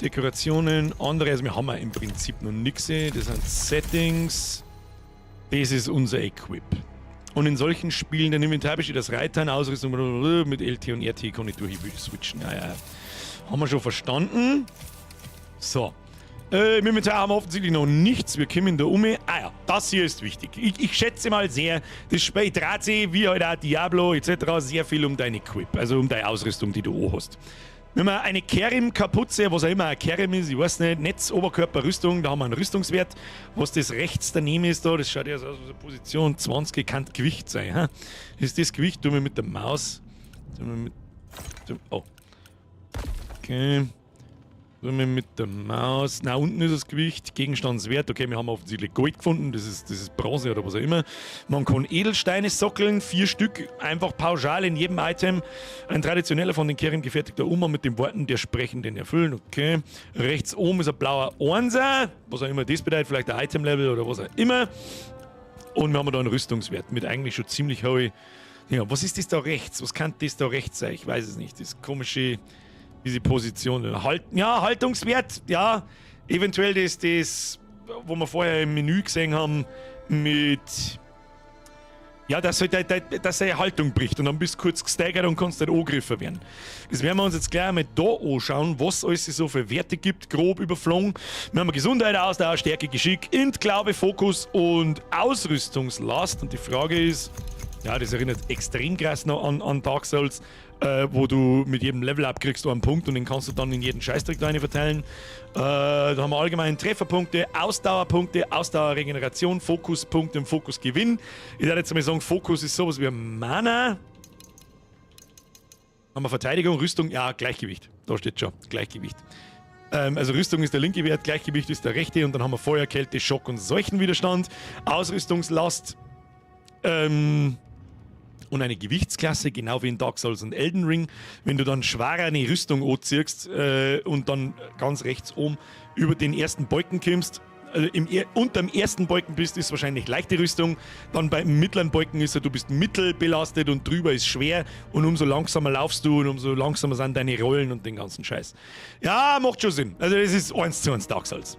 Dekorationen, andere. Also wir haben im Prinzip noch nichts. Das sind Settings. Das ist unser Equip. Und in solchen Spielen, der Inventar besteht aus Reitern, Ausrüstung mit LT und RT kann ich durchswitchen. Ja. Haben wir schon verstanden. So. Im Inventar haben wir offensichtlich noch nichts. Wir kommen da um. Ah ja, das hier ist wichtig. Ich schätze mal sehr, das Spiel dreht sich, wie halt auch Diablo etc. sehr viel um dein Equip, also um deine Ausrüstung, die du auch hast. Wenn man eine Kerim-Kapuze, was auch immer ein Kerim ist, ich weiß nicht, Netz, Oberkörper, Rüstung, da haben wir einen Rüstungswert. Was das rechts daneben ist da, das schaut ja so aus wie Position 20, kann Gewicht sein. Ha? Das ist das Gewicht, tun wir mit der Maus. Oh. Okay. Tun wir mit der Maus. Na, unten ist das Gewicht, Gegenstandswert. Okay, wir haben offensichtlich Gold gefunden, das ist Bronze oder was auch immer. Man kann Edelsteine sockeln, 4 Stück, einfach pauschal in jedem Item. Ein traditioneller von den Kerim gefertigter Umhang mit den Worten der Sprechenden erfüllen. Okay. Rechts oben ist ein blauer Einser, was auch immer das bedeutet, vielleicht ein Item-Level oder was auch immer. Und wir haben da einen Rüstungswert mit eigentlich schon ziemlich hohe. Ja, was ist das da rechts? Was kann das da rechts sein? Ich weiß es nicht. Das komische. Diese Position. Haltungswert, ja. Eventuell das, wo wir vorher im Menü gesehen haben, mit. Ja, dass seine Haltung bricht und dann bist du kurz gesteigert und kannst dann angegriffen werden. Das werden wir uns jetzt gleich einmal da anschauen, was alles so für Werte gibt, grob überflogen. Wir haben Gesundheit, Ausdauer, Stärke, Geschick, Int, Glaube, Fokus und Ausrüstungslast. Und die Frage ist, ja, das erinnert extrem krass noch an Dark Souls, wo du mit jedem Level-Up kriegst du einen Punkt und den kannst du dann in jeden Scheißdreck rein verteilen. Da haben wir allgemein Trefferpunkte, Ausdauerpunkte, Ausdauerregeneration, Fokuspunkte und Fokusgewinn. Ich würde jetzt mal sagen, Fokus ist sowas wie Mana. Haben wir Verteidigung, Rüstung, ja, Gleichgewicht. Da steht schon, Gleichgewicht. Also Rüstung ist der linke Wert, Gleichgewicht ist der rechte und dann haben wir Feuer, Kälte, Schock und Seuchenwiderstand. Ausrüstungslast, und eine Gewichtsklasse, genau wie in Dark Souls und Elden Ring. Wenn du dann schwerer eine Rüstung anziehst und dann ganz rechts oben über den ersten Balken kommst, unterm ersten Balken bist, ist wahrscheinlich leichte Rüstung. Dann beim mittleren Balken ist du bist mittelbelastet und drüber ist schwer. Und umso langsamer laufst du und umso langsamer sind deine Rollen und den ganzen Scheiß. Ja, macht schon Sinn. Also das ist 1:1 Dark Souls.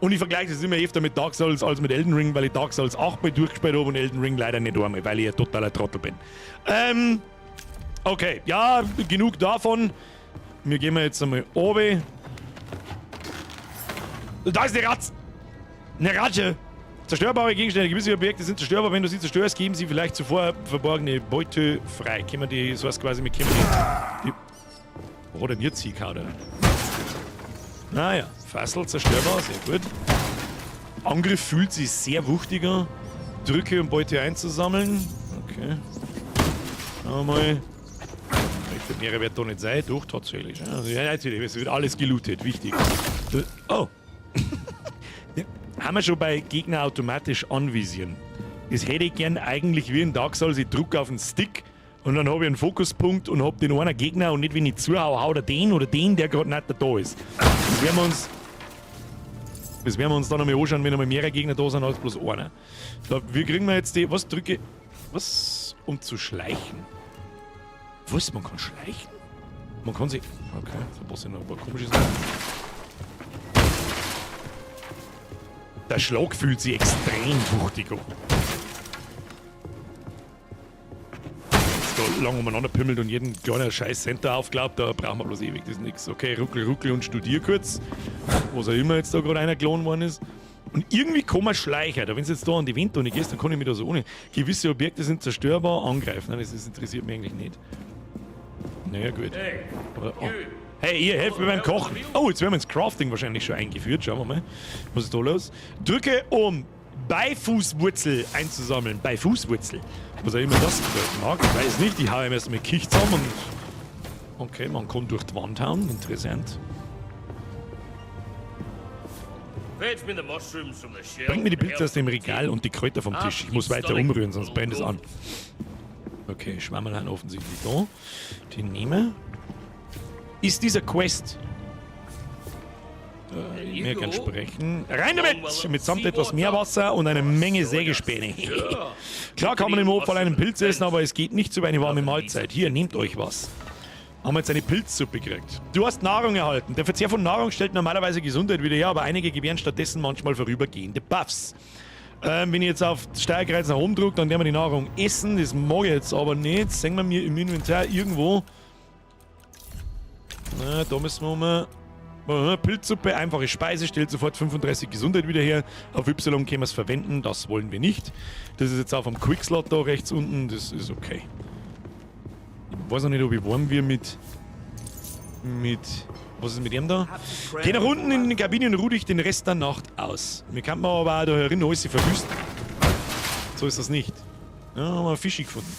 Und ich vergleiche das immer öfter mit Dark Souls als mit Elden Ring, weil ich Dark Souls 8 mal durchgespielt habe und Elden Ring leider nicht einmal, weil ich ein totaler Trottel bin. Okay, ja, genug davon. Wir gehen jetzt einmal oben. Da ist eine Ratz! Eine Ratsche! Zerstörbare Gegenstände, gewisse Objekte sind zerstörbar. Wenn du sie zerstörst, geben sie vielleicht zuvor verborgene Beute frei. Können wir die, so was quasi mit die wo hat denn jetzt sie oder? Naja, Fassel zerstörbar, sehr gut. Angriff fühlt sich sehr wuchtiger. Drücke, um Beute einzusammeln. Okay. Schauen wir mal. Der Meere wird da nicht sein. Doch, tatsächlich. Ja, natürlich. Es wird alles gelootet. Wichtig. Oh. Haben wir schon bei Gegner automatisch anvisieren. Das hätte ich gern eigentlich wie in Dark Souls. Ich drücke auf den Stick und dann habe ich einen Fokuspunkt und habe den einen Gegner und nicht, wenn ich zuhaue, haut er den oder den, der gerade nicht da ist. Das werden wir uns dann einmal anschauen, wenn einmal mehrere Gegner da sind als bloß einer. So, wie kriegen wir jetzt die. Was drücke. Was? Um zu schleichen. Was? Man kann schleichen? Man kann sich. Okay, da passieren noch ein paar komische Sachen. Der Schlag fühlt sich extrem wuchtig an. Da lang umeinander pimmelt und jeden kleinen scheiß Center aufklappt, da brauchen wir bloß ewig, das ist nix. Okay, ruckel und studier kurz, was auch immer jetzt da gerade einer gelohnt worden ist. Und irgendwie kann man schleichen, wenn es jetzt da an die Wand nicht gehst, dann kann ich mich da so ohne. Gewisse Objekte sind zerstörbar, angreifen. Nein, das interessiert mich eigentlich nicht. Naja, gut. Hey, aber, you. Hey, ihr helft mir beim Kochen. Oh, jetzt werden wir ins Crafting wahrscheinlich schon eingeführt. Schauen wir mal. Was ist da los? Drücke, um Beifußwurzel einzusammeln. Beifußwurzel. Was auch immer das bedeuten mag. Ich weiß nicht. Ich hau ihm erst mal Kich zusammen und... Okay, man kann durch die Wand hauen. Interessant. Bring mir die Pilze aus dem Regal und die Kräuter vom Tisch. Ich muss weiter umrühren, sonst brennt es an. Okay, Schwammerlein offensichtlich da. Die nehmen. Ist dieser Quest... mehr kann sprechen. Rein damit! Mitsamt etwas Meerwasser und eine Menge Sägespäne. Klar kann man im Notfall einen Pilz essen, aber es geht nicht über eine warme Mahlzeit. Hier, nehmt euch was. Haben wir jetzt eine Pilzsuppe gekriegt. Du hast Nahrung erhalten. Der Verzehr von Nahrung stellt normalerweise Gesundheit wieder her, aber einige gewähren stattdessen manchmal vorübergehende Buffs. Wenn ich jetzt auf Steuerkreuz nach oben drücke, dann werden wir die Nahrung essen. Das mag ich jetzt aber nicht. Sehen wir mir im Inventar irgendwo. Na, da müssen wir mal. Pilzsuppe, einfache Speise, stellt sofort 35 Gesundheit wieder her. Auf Y können wir es verwenden, das wollen wir nicht. Das ist jetzt auf dem Quickslot da rechts unten, das ist okay. Ich weiß noch nicht, ob ich warm wir mit... Was ist mit dem da? Geh nach unten in die Kabine und ruh dich den Rest der Nacht aus. Wir kann man aber auch da herin alles verwüsten. So ist das nicht. Ja, haben wir einen Fisch gefunden.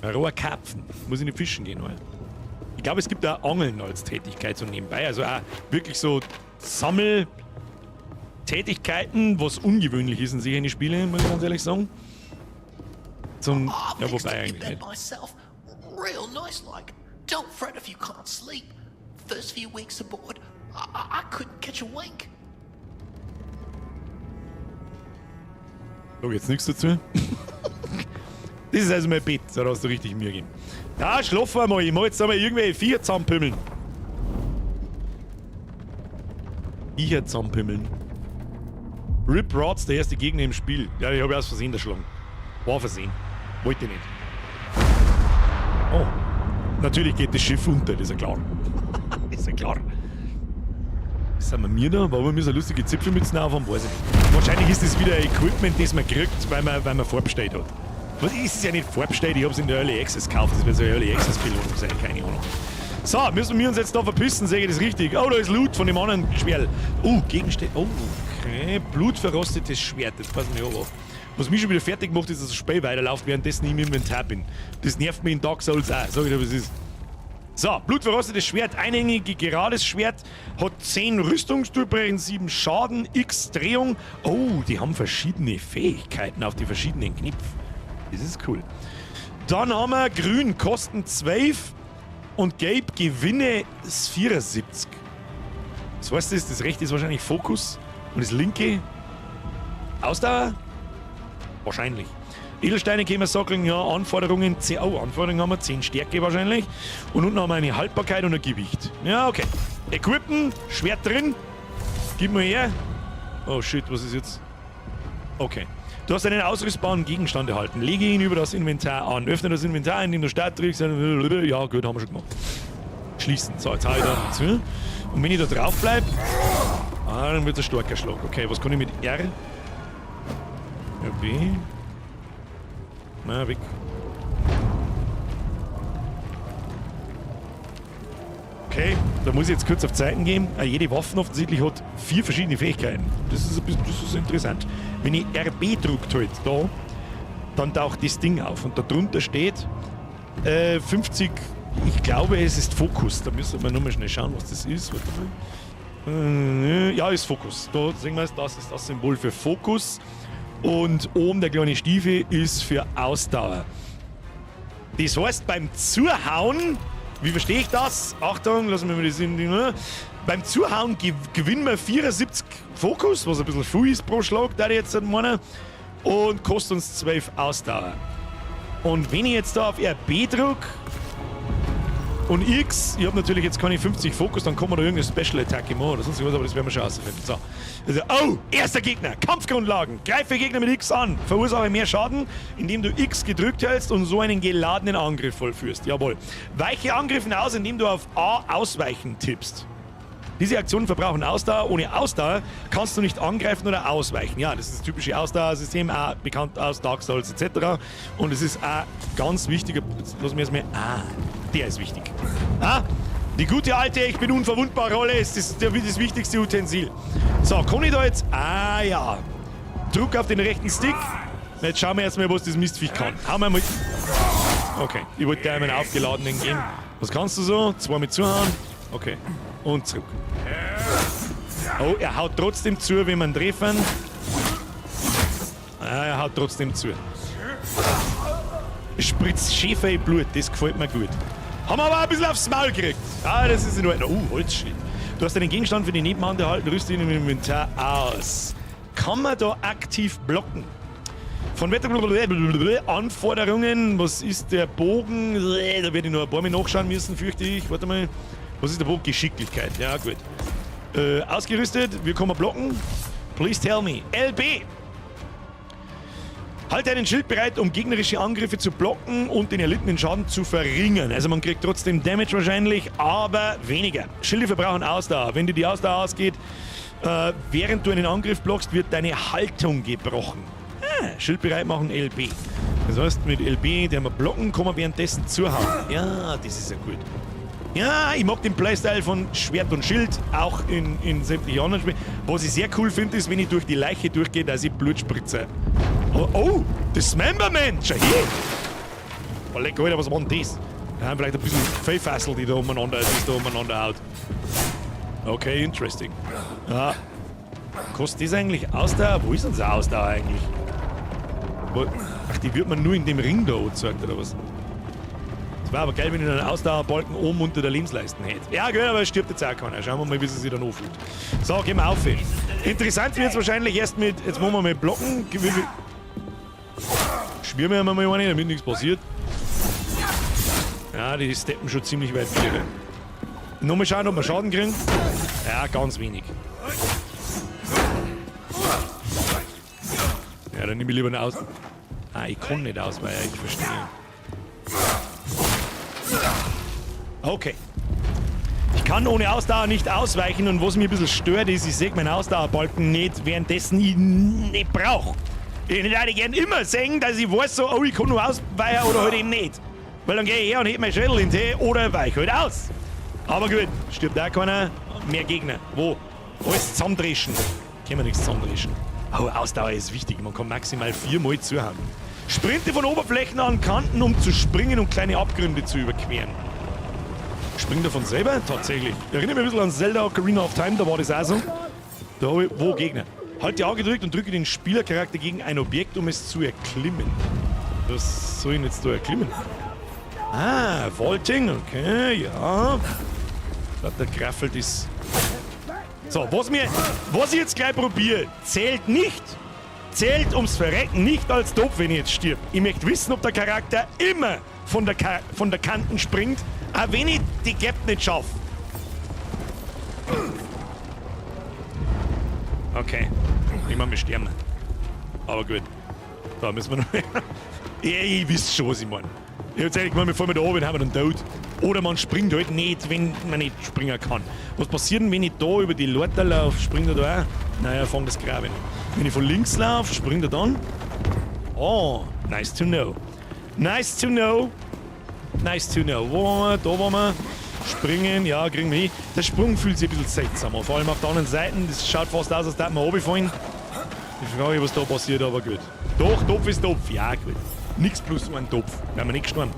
Ein roher Karpfen. Muss ich nicht fischen gehen, oder? Ich glaube, es gibt auch Angeln als Tätigkeit so nebenbei. Also auch wirklich so Sammeltätigkeiten, was ungewöhnlich ist in solchen Spielen, muss ich ganz ehrlich sagen. Zum... Ja, wobei eigentlich nicht. Real nice like. Don't fret if you can't sleep. First few weeks aboard, I couldn't catch a wink. So, jetzt nichts dazu. Das ist also mein Bett, da hast du richtig mir gegeben. Da schlafen wir mal, ich mach jetzt einmal irgendwelche Viecher zusammenpimmeln. Viecher zusammenpimmeln. Rip Rods, der erste Gegner im Spiel. Ja, ich habe aus Versehen erschlagen. War Versehen. Wollte nicht. Oh. Natürlich geht das Schiff unter, das ist ja klar. Das ist ja klar. Sind wir da? Warum wir so lustige Zipfelmützen aufhaben, weiß ich nicht. Wahrscheinlich ist das wieder Equipment, das man kriegt, weil man vorbestellt hat. Was ist es ja nicht vorbestellt, ich habe es in der Early Access gekauft. Das wird so eine Early Access Belohnung sein, keine Ahnung. So, müssen wir uns jetzt da verpissen, sehe ich das richtig? Oh, da ist Loot von dem anderen Schwert. Oh, Gegenstände. Oh, okay. Blutverrostetes Schwert, das passen wir auch auf. Was mich schon wieder fertig macht, ist, dass das Spiel weiterläuft, währenddessen ich im Inventar bin. Das nervt mich in Dark Souls auch, sag ich dir, was es ist. So, blutverrostetes Schwert, einhängige gerades Schwert, hat 10 Rüstungsdurchbrechen, 7 Schaden, X Drehung. Oh, die haben verschiedene Fähigkeiten auf die verschiedenen Knöpfe. Das ist cool. Dann haben wir grün, Kosten 12 und gelb, Gewinne 74. Das heißt, das rechte ist wahrscheinlich Fokus und das linke Ausdauer? Wahrscheinlich. Edelsteine können wir sagen, ja, Anforderungen, Anforderungen haben wir, 10 Stärke wahrscheinlich. Und unten haben wir eine Haltbarkeit und ein Gewicht. Ja, okay. Equippen, Schwert drin. Gib mir her. Oh shit, was ist jetzt? Okay. Du hast einen ausrüstbaren Gegenstand erhalten. Lege ihn über das Inventar an. Öffne das Inventar, indem du Start drückst. Ja, gut, haben wir schon gemacht. Schließen. So, jetzt hau ich da zu. Und wenn ich da drauf bleibe, dann wird es ein starker Schlag. Okay, was kann ich mit R? Ja, B. Na, weg. Okay, da muss ich jetzt kurz auf Zeiten gehen. Jede Waffe offensichtlich hat 4 verschiedene Fähigkeiten. Das ist interessant. Wenn ich RB drückt halt da, dann taucht das Ding auf und da drunter steht 50, ich glaube es ist Fokus. Da müssen wir nochmal schnell schauen, was das ist. Warte mal. Ja, ist Fokus. Da sehen wir es, das ist das Symbol für Fokus. Und oben der kleine Stiefel ist für Ausdauer. Das heißt, beim Zuhauen, wie verstehe ich das? Achtung, lassen wir mal das in die. Beim Zuhauen gewinnen wir 74 Fokus, was ein bisschen viel ist pro Schlag, da jetzt meinen. Und kostet uns 12 Ausdauer. Und wenn ich jetzt da auf RB drücke und X, ich habe natürlich jetzt keine 50 Fokus, dann kann man da irgendeine Special Attack machen oder sonst was, aber das werden wir schon herausfinden. So. Also, oh, erster Gegner, Kampfgrundlagen. Greife Gegner mit X an, verursache mehr Schaden, indem du X gedrückt hältst und so einen geladenen Angriff vollführst. Jawohl. Weiche Angriffen aus, indem du auf A ausweichen tippst. Diese Aktionen verbrauchen Ausdauer. Ohne Ausdauer kannst du nicht angreifen oder ausweichen. Ja, das ist das typische Ausdauersystem, auch bekannt aus Dark Souls etc. Und es ist auch ganz wichtig, lass mir jetzt mal, der ist wichtig. Die gute alte Ich bin unverwundbar Rolle ist das wichtigste Utensil. So, kann ich da jetzt... Ah ja. Druck auf den rechten Stick. Jetzt schauen wir erstmal, was das Mistviech kann. Hauen wir mal... Okay, ich wollte dir einen aufgeladenen geben. Was kannst du so? 2 mit zuhauen. Okay. Und zurück. Oh, er haut trotzdem zu, wenn man treffen. Ah, er haut trotzdem zu. Spritzt Schäfer in Blut, das gefällt mir gut. Haben wir aber ein bisschen aufs Maul gekriegt. Ah, das ist in Ordnung. Holzschild. Du hast einen Gegenstand für die Nebenhand erhalten, rüste ihn im Inventar aus. Kann man da aktiv blocken? Von Wetter... Anforderungen, was ist der Bogen? Da werde ich noch ein paar Mal nachschauen müssen, fürchte ich. Warte mal. Was ist der Bogen? Geschicklichkeit. Ja, gut. Ausgerüstet, wir können blocken. Please tell me. LB. Halte einen Schild bereit, um gegnerische Angriffe zu blocken und den erlittenen Schaden zu verringern. Also man kriegt trotzdem Damage wahrscheinlich, aber weniger. Schilde verbrauchen Ausdauer. Wenn dir die Ausdauer ausgeht, während du einen Angriff blockst, wird deine Haltung gebrochen. Schild bereit machen, LB. Das heißt, mit LB, den wir blocken, kann man währenddessen zuhauen. Ja, das ist ja gut. Ja, ich mag den Playstyle von Schwert und Schild, auch in sämtlichen anderen Spielen. Was ich sehr cool finde, ist, wenn ich durch die Leiche durchgehe, dass ich Blut spritze. Oh, das Memberman! Schau hier! Oh, leck, Alter, was war denn das? Ja, vielleicht ein bisschen Fellfassel, die da umeinander haut. Okay, interesting. Ja. Kostet das eigentlich Ausdauer? Wo ist unsere Ausdauer eigentlich? Ach, die wird man nur in dem Ring da angezeigt, oder was? Es wäre aber geil, wenn ich einen Ausdauerbalken oben unter der Lebensleisten hätte. Ja, gut, aber es stirbt jetzt auch keiner. Schauen wir mal, wie sie sich dann anfühlt. So, gehen wir auf. Interessant wird es wahrscheinlich erst mit... Jetzt wollen wir mal blocken. Schwirren wir mal eine, damit nichts passiert. Ja, die steppen schon ziemlich weit wieder. Nochmal schauen, ob wir Schaden kriegen. Ja, ganz wenig. Ja, dann nehme ich lieber eine Aus... Ah, ich kann nicht ausweichen, ich verstehe. Okay. Ich kann ohne Ausdauer nicht ausweichen und was mich ein bisschen stört ist, ich sehe meinen Ausdauerbalken nicht, währenddessen ich nicht brauche. Ich würde gerne immer sehen, dass ich weiß, so, oh, ich kann nur ausweichen oder halt eben nicht. Weil dann gehe ich her und heb meinen Schädel in den Tee oder weiche halt aus. Aber gut, stirbt auch keiner. Mehr Gegner. Wo? Alles zusammendreschen. Können wir nichts zusammendreschen. Oh, Ausdauer ist wichtig. Man kann maximal 4 Mal zuhauen. Sprinte von Oberflächen an Kanten, um zu springen und kleine Abgründe zu überqueren. Springt er von selber? Tatsächlich. Erinnert mich ein bisschen an Zelda Ocarina of Time, da war das auch so. Da habe ich... Wo Gegner? Halt die A gedrückt und drücke den Spielercharakter gegen ein Objekt, um es zu erklimmen. Was soll ich denn jetzt da erklimmen? Ah, Vaulting, okay, ja. Der graffelt ist... So, was ich jetzt gleich probiere, zählt nicht. Zählt ums Verrecken nicht als Top, wenn ich jetzt stirb. Ich möchte wissen, ob der Charakter immer von der Kanten springt, auch wenn ich die Gap nicht schaffe. Okay, ich meine, wir sterben. Aber gut. Da müssen wir noch... Ja, ich wisst schon, was ich meine. Ich hab's ehrlich gemeint, bevor wir da oben haben wir dann tot. Oder man springt halt nicht, wenn man nicht springen kann. Was passiert denn, wenn ich da über die Leiter laufe? Springt er da auch? Naja, fang das Graben. Wenn ich von links laufe, springt er dann? Oh, nice to know. Nice to know. Nice to know. Wo waren wir? Da waren wir. Springen, ja, kriegen wir hin. Der Sprung fühlt sich ein bisschen seltsam an. Vor allem auf der anderen Seite. Das schaut fast aus, als würde man runterfallen. Ich frage mich, was da passiert, aber gut. Doch, Topf ist Topf. Ja, gut. Nix plus ein Topf. Werden wir nicht gestorben.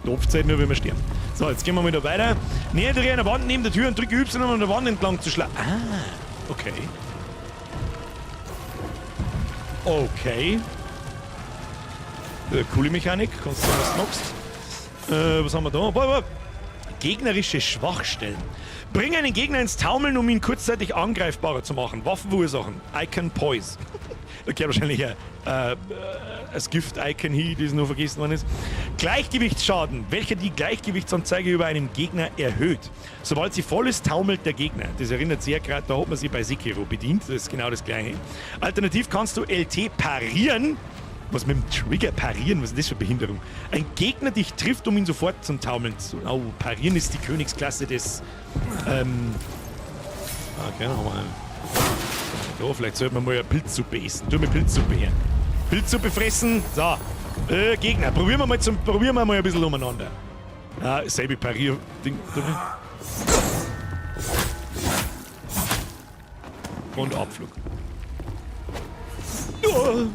Topf zählt nur, wenn wir sterben. So, jetzt gehen wir wieder weiter. Näher dir an der Wand neben der Tür und drücke Y, um an der Wand entlang zu schlagen. Ah, okay. Okay. Coole Mechanik. Kannst du sagen, was du magst. Was haben wir da? Gegnerische Schwachstellen. Bring einen Gegner ins Taumeln, um ihn kurzzeitig angreifbarer zu machen. Waffenursachen. Icon Poise. Da gehört wahrscheinlich das Gift-Icon hier, das nur vergessen worden ist. Gleichgewichtsschaden, welcher die Gleichgewichtsanzeige über einen Gegner erhöht. Sobald sie voll ist, taumelt der Gegner. Das erinnert sehr gerade, da hat man sie bei Sekiro bedient. Das ist genau das Gleiche. Alternativ kannst du LT parieren. Was mit dem Trigger parieren? Was ist das für Behinderung? Ein Gegner dich trifft, um ihn sofort zum Taumeln zu... Oh, parieren ist die Königsklasse des... Okay, dann haben wir... Ja, vielleicht sollten wir mal eine Pilzsuppe essen. Tu mir Pilzsuppe her. Pilzsuppe fressen. So. Gegner. Probieren wir mal ein bisschen umeinander. Ja, selbe Parier-Ding. Und Abflug. Oh.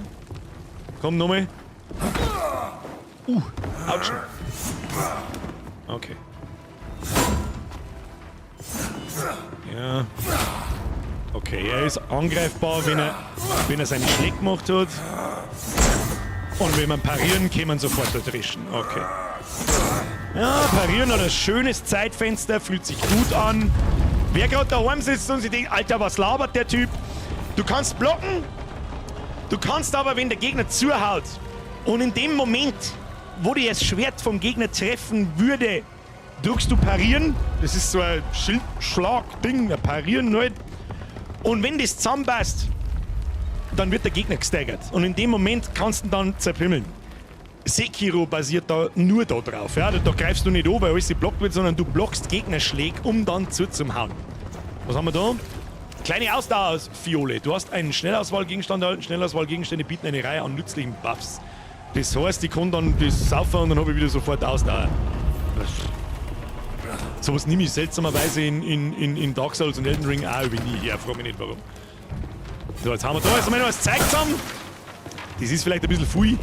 Komm, nochmal. Autsch. Okay. Ja. Okay, er ist angreifbar, wenn er seine Schläge gemacht hat. Und wenn man parieren, kann man sofort ertrischen. Okay. Ja, parieren hat ein schönes Zeitfenster, fühlt sich gut an. Wer gerade daheim sitzt und sich denkt, Alter, was labert der Typ? Du kannst blocken, du kannst aber, wenn der Gegner zuhaut und in dem Moment, wo dir das Schwert vom Gegner treffen würde, drückst du parieren. Das ist so ein Schildschlag-Ding, ein Parieren halt. Und wenn das zusammenpasst, dann wird der Gegner gestaggert. Und in dem Moment kannst du ihn dann zerpimmeln. Sekiro basiert da nur da drauf. Ja? Da greifst du nicht an, weil alles geblockt wird, sondern du blockst Gegnerschläge, um dann zuzumhauen. Was haben wir da? Kleine Ausdauer-Fiole. Du hast einen Schnellauswahlgegenstand erhalten. Schnellauswahlgegenstände bieten eine Reihe an nützlichen Buffs. Das heißt, ich kann dann das saufen und dann habe ich wieder sofort Ausdauer. Sowas nehme ich seltsamerweise in Dark Souls und Elden Ring auch über nie her. Frage mich nicht warum. So, jetzt haben wir da noch was Zeug zusammen. Das ist vielleicht ein bisschen viel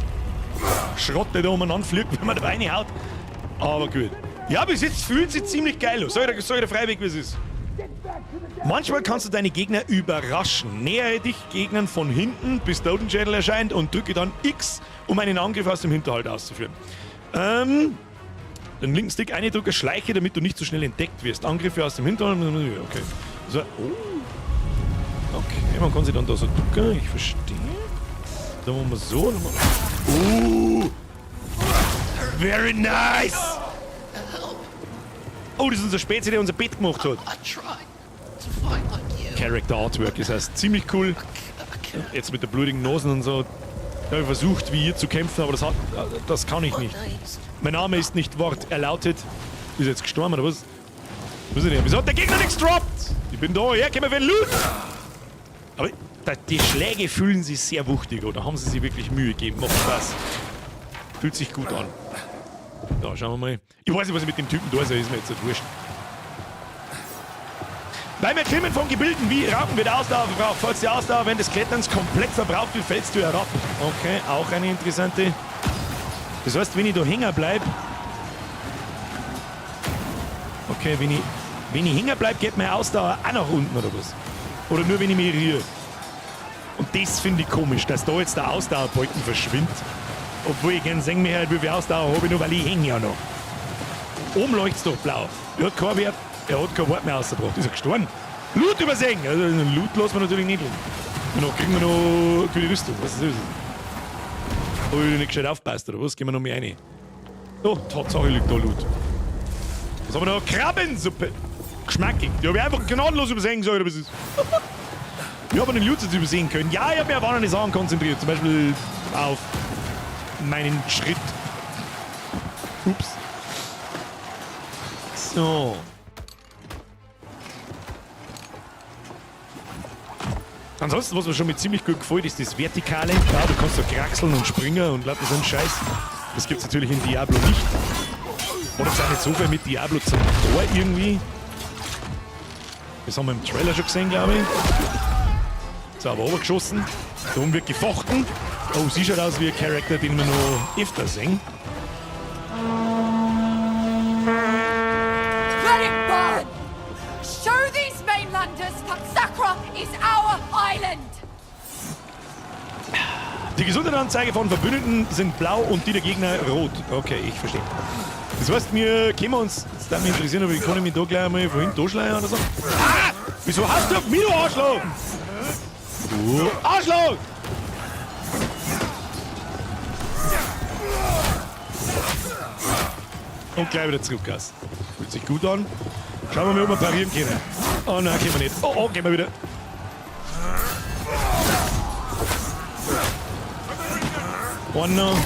Schrott, der da umeinander fliegt, wenn man da reinhaut. Aber gut. Ja, bis jetzt fühlt sich ziemlich geil aus. Sag ich dir freiweg, wie es ist. Manchmal kannst du deine Gegner überraschen. Nähere dich Gegnern von hinten, bis Totenschädel erscheint und drücke dann X, um einen Angriff aus dem Hinterhalt auszuführen. Den linken Stick eindrücke, schleiche, damit du nicht so schnell entdeckt wirst. Angriffe aus dem Hinterhalt. Okay. So. Oh. Okay, man kann sich dann da so ducken, ich verstehe. Dann machen wir so. Very nice! Oh, das ist unser Spezi, der unser Bett gemacht hat. I tried to fight like you. Character Artwork, das heißt ziemlich cool. Jetzt mit der blutigen Nase und so. Ich habe versucht, wie ihr zu kämpfen, aber das kann ich nicht. Mein Name ist nicht Wort. Er lautet. Ist er jetzt gestorben oder was? Was ist denn? Wieso hat der Gegner nichts gedroppt? Ich bin da, ja, können wir Loot! Aber die Schläge fühlen sich sehr wuchtig, oder? Haben sie sich wirklich Mühe gegeben? Macht Spaß. Fühlt sich gut an. Ja, schauen wir mal. Ich weiß nicht, was ich mit dem Typen da ist, ist mir jetzt nicht wurscht. Beim Erklimmen von Gebilden wie Rampen wird Ausdauer verbraucht. Falls die Ausdauer während des Kletterns komplett verbraucht wird, fällst du herab. Okay, auch eine interessante. Das heißt, wenn ich da hängen bleibe. Okay, wenn ich hängen bleibe, geht meine Ausdauer auch nach unten oder was? Oder nur wenn ich mich rühre. Und das finde ich komisch, dass da jetzt der Ausdauerbalken verschwindet. Obwohl ich gerne sehen möchte, wie viel Ausdauer habe ich noch, weil ich hänge ja noch. Oben leuchtet es doch blau. Er hat keinen Wert, er hat kein Wort mehr rausgebracht. Ist er gestorben? Loot übersehen! Also Loot lassen wir natürlich nicht. Und dann kriegen wir noch für die Rüstung. Was ist das? Habe ich nicht gescheit aufpasst oder was? Gehen wir noch mehr rein. Oh, Tatsache liegt da Loot. Was haben wir noch? Krabbensuppe! Geschmackig. Die habe ich einfach gnadenlos übersehen, gesagt, was ist. Ich habe den Loot jetzt übersehen können. Ja, ich habe mich auf andere Sachen konzentriert. Zum Beispiel auf meinen Schritt. Ups. So. Ansonsten, was mir schon mit ziemlich gut gefällt, ist das Vertikale. Ja, du kannst da kraxeln und springen und lauter so einen Scheiß. Das gibt es natürlich in Diablo nicht. Oder es ist auch nicht so viel mit Diablo zum Tor irgendwie. Das haben wir im Trailer schon gesehen, glaube ich. So, aber runtergeschossen. Da oben wird gefochten. Oh, sie schaut aus wie ein Charakter, den wir noch öfter sehen. Let it burn! Show these mainlanders that Sakra is our island! Die Gesundheitsanzeige von Verbündeten sind blau und die der Gegner rot. Okay, ich verstehe. Das heißt, wir können uns, das darf mich interessieren, aber ich kann mich da gleich mal vorhin durchschleiern oder so. Ah! Wieso hast du auf mich, du Arschloch? Du Arschloch! Und gleich wieder zurück, Gas. Fühlt sich gut an. Schauen wir mal, ob wir parieren können. Oh nein, können wir nicht. Oh, gehen wir wieder. One noch.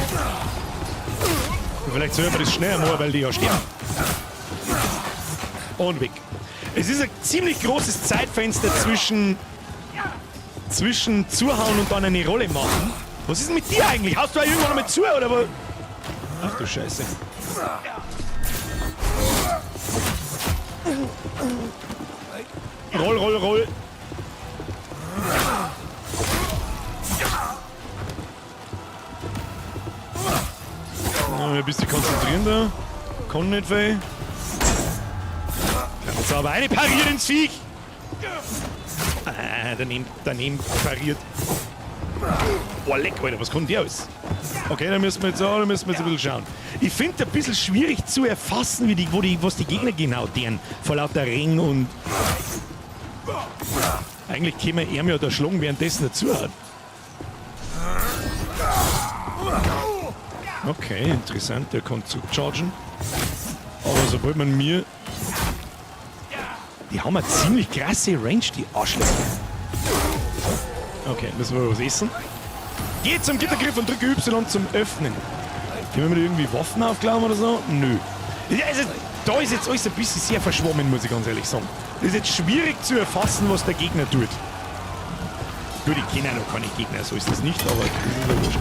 Vielleicht sollten wir das schneller machen, weil die ja sterben. Und weg. Es ist ein ziemlich großes Zeitfenster zwischen zuhauen und dann eine Rolle machen. Was ist denn mit dir eigentlich? Haust du auch irgendwann mal zu, oder was? Ach du Scheiße. Roll, roll, roll. Ein bisschen konzentrieren da. Kann nicht viel. Jetzt aber eine pariert ins Viech. Daneben pariert. Oh, leck, Alter, was kommt der aus? Okay, da müssen wir jetzt ein bisschen schauen. Ich finde ein bisschen schwierig zu erfassen, was die Gegner genau deren vor lauter Ring und. Eigentlich käme er mir da schlagen, währenddessen dazu hat. Okay, interessant, der kann zurückchargen. Aber sobald man mir. Die haben eine ziemlich krasse Range, die Arschlöcher. Okay, müssen wir was essen. Geh zum Gittergriff und drücke Y zum Öffnen. Können wir mir irgendwie Waffen aufklauen oder so? Nö. Also, da ist jetzt alles ein bisschen sehr verschwommen, muss ich ganz ehrlich sagen. Das ist jetzt schwierig zu erfassen, was der Gegner tut. Gut, ich kenne ja noch keine Gegner, so ist das nicht, aber das ist ja wurscht.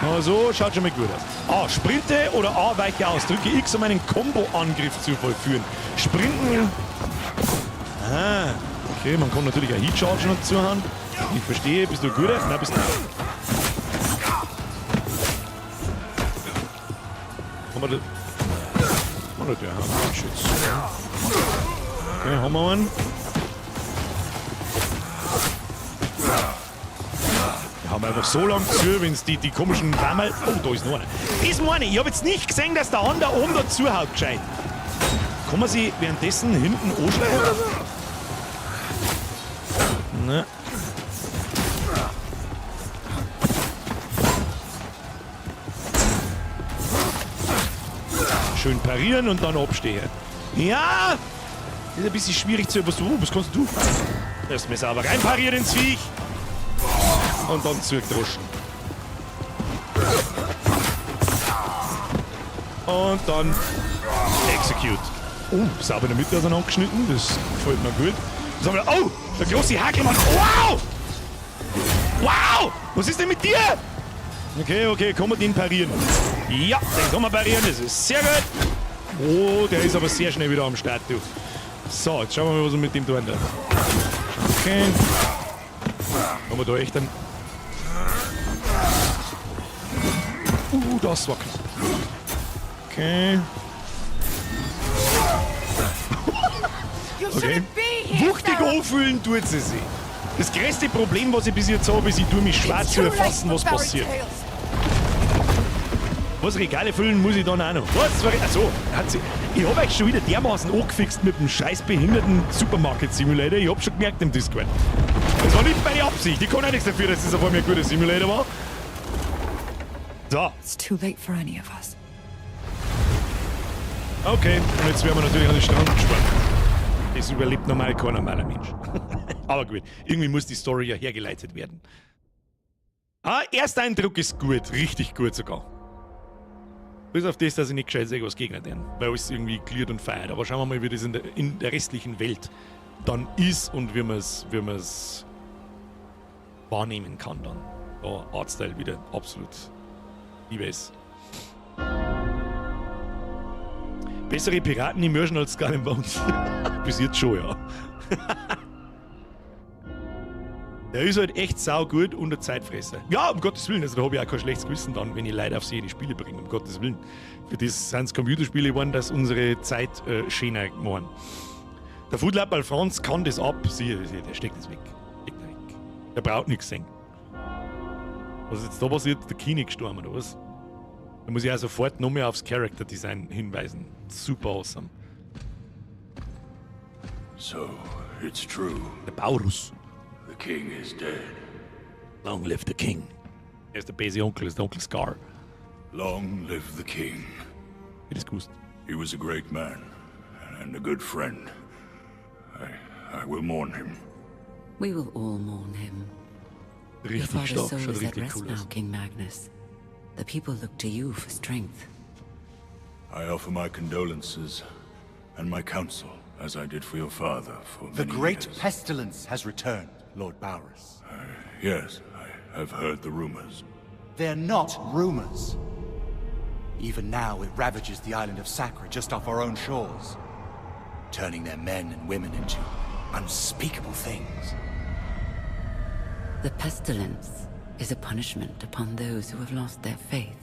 Aber so schaut schon mal gut aus. A, sprinte oder A, weiche aus. Drücke X, um einen Combo-Angriff zu vollführen. Sprinten. Ah, okay, man kann natürlich auch Heat-Chargen dazu haben. Ich verstehe, bist du gut? Nein, bist du nicht. Haben wir da... Oder der Handschütz. Okay, haben wir einen. Wir haben einfach so lang zu, wenn es die komischen Dammel... Oh, da ist noch einer. Das meine ich. Ich habe jetzt nicht gesehen, dass der andere oben da zuhaut gescheit. Kann man sie währenddessen hinten anschleichen oder so? Ne. Schön parieren und dann abstehen. Ja! Das ist ein bisschen schwierig zu übersuchen. Was kannst du? Erstmal sauber reinparieren ins Viech. Und dann zurückdroschen. Und dann execute. Oh, sauber in der Mitte auseinandergeschnitten. Das gefällt mir gut. Dann sagen wir, oh, der große Hakelmann. Wow! Wow! Was ist denn mit dir? Okay, kann man den parieren? Ja, den kann man parieren, das ist sehr gut. Oh, der ist aber sehr schnell wieder am Start, du. So, jetzt schauen wir mal, was wir mit dem tun. Okay. Haben wir da echt einen... das war knapp. Okay. Okay. Wuchtig anfühlen tut sie sich. Das größte Problem, was ich bis jetzt habe, ist, ich tue mich schwer zu erfassen, was passiert. Was Regale füllen muss ich dann auch noch. Was? Achso, ich habe euch schon wieder dermaßen angefixt mit dem scheiß behinderten Supermarket-Simulator. Ich hab schon gemerkt im Discord. Das war nicht meine Absicht. Ich kann auch nichts dafür, dass das auf einmal ein guter Simulator war. So. It's too late for any of us. Okay, und jetzt werden wir natürlich an den Strand gespannt. Das überlebt normal kein normaler Mensch. Aber gut, irgendwie muss die Story ja hergeleitet werden. Ah, Ersteindruck ist gut, richtig gut sogar. Bis auf das, dass ich nicht gescheit sehe, was Gegner denn. Weil alles irgendwie cleared und feiert. Aber schauen wir mal, wie das in der restlichen Welt dann ist und wie man es wahrnehmen kann dann. Ja, Artstyle wieder absolut liebe es. Bessere Piraten-Immersion als Skull and Bones. Bis jetzt schon, ja. Der ist halt echt saugut und ein Zeitfresser. Ja, um Gottes Willen, also da habe ich auch kein schlechtes Gewissen dann, wenn ich Leute auf jede Spiele bringe, um Gottes Willen. Für das sind es Computerspiele geworden, dass unsere Zeit schöner machen. Der Foodlab Franz kann das ab. Siehe, der steckt das weg. Der braucht nichts sehen. Was ist jetzt da passiert? Der Kini gestorben, oder was? Da muss ich auch sofort noch mehr aufs Character Design hinweisen. Super awesome. So, it's true. Der Baurus. The king is dead. Long live the king. Er ist der böse Onkel, ist der Onkel Scar. Long live the king. Wie das gewusst. He was a great man and a good friend. I will mourn him. We will all mourn him. Your Richtig father's stark, soul schaut is at richtig rest cool now, aus. King Magnus. The people look to you for strength. I offer my condolences and my counsel, as I did for your father for The many great years. pestilence has returned, Lord Baurus. Yes, I have heard the rumors. They're not rumors. Even now, it ravages the island of Sacra just off our own shores. turning their men and women into unspeakable things. The pestilence is a punishment upon those who have lost their faith.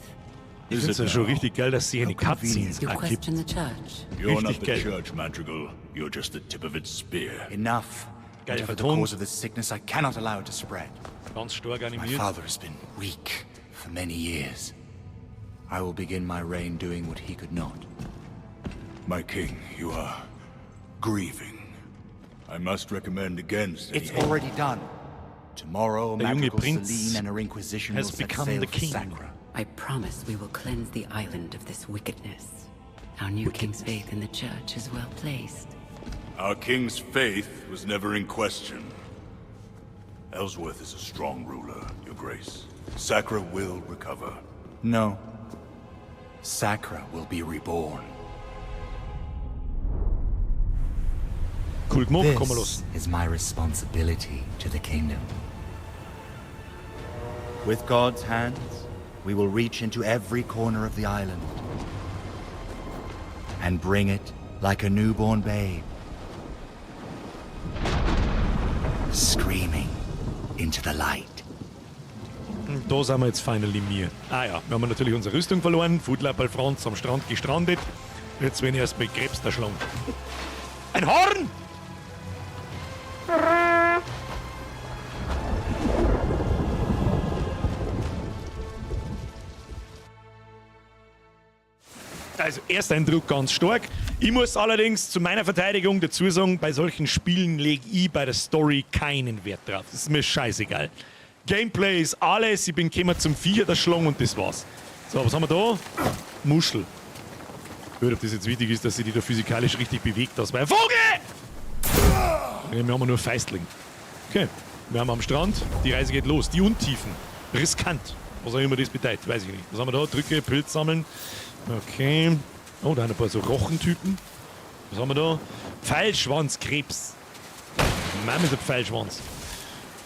Ich finde es ja schon richtig geil, dass sie eine Cutscenes You gibt. question the church? You're not Richtig the geil. church, Madrigal. You're just the tip of its spear. Enough. Geil Whatever the vertont. cause of this sickness, I cannot allow it to spread. Ganz stark My animiert. father has been weak for many years. I will begin my reign doing what he could not. My king, you are grieving. I must recommend against It's any- already done. Tomorrow, Der junge Madrigal Prinz Celine and her Inquisition will has set become sail the for king. Sacra. I promise we will cleanse the island of this wickedness. Our new king's faith in the church is well placed. Our king's faith was never in question. Ellsworth is a strong ruler, Your Grace. Sacra will recover. No. Sacra will be reborn. Cool gemacht, komm mal This los. is my responsibility to the kingdom. With God's hands, we will reach into every corner of the island and bring it like a newborn babe, screaming into the light. Da sind wir jetzt finally mir. Ah ja, wir haben natürlich unsere Rüstung verloren. Foodlapper Franz am Strand gestrandet. Jetzt bin ich erst bei Krebs der Schlange. Ein Horn! Also, Ersteindruck ganz stark. Ich muss allerdings zu meiner Verteidigung dazu sagen, bei solchen Spielen lege ich bei der Story keinen Wert drauf. Das ist mir scheißegal. Gameplay ist alles, ich bin gekommen zum Viecher der Schlange und das war's. So, was haben wir da? Muschel. Ich weiß nicht, ob das jetzt wichtig ist, dass sich die da physikalisch richtig bewegt, das war ein Vogel! Ja, wir haben nur Feistling. Okay, wir haben am Strand, die Reise geht los. Die Untiefen. Riskant. Was auch immer das bedeutet, weiß ich nicht. Was haben wir da? Drücke, Pilz sammeln. Okay. Oh, da haben ein paar so Rochentypen. Was haben wir da? Pfeilschwanzkrebs. Mann, ist ein Pfeilschwanz.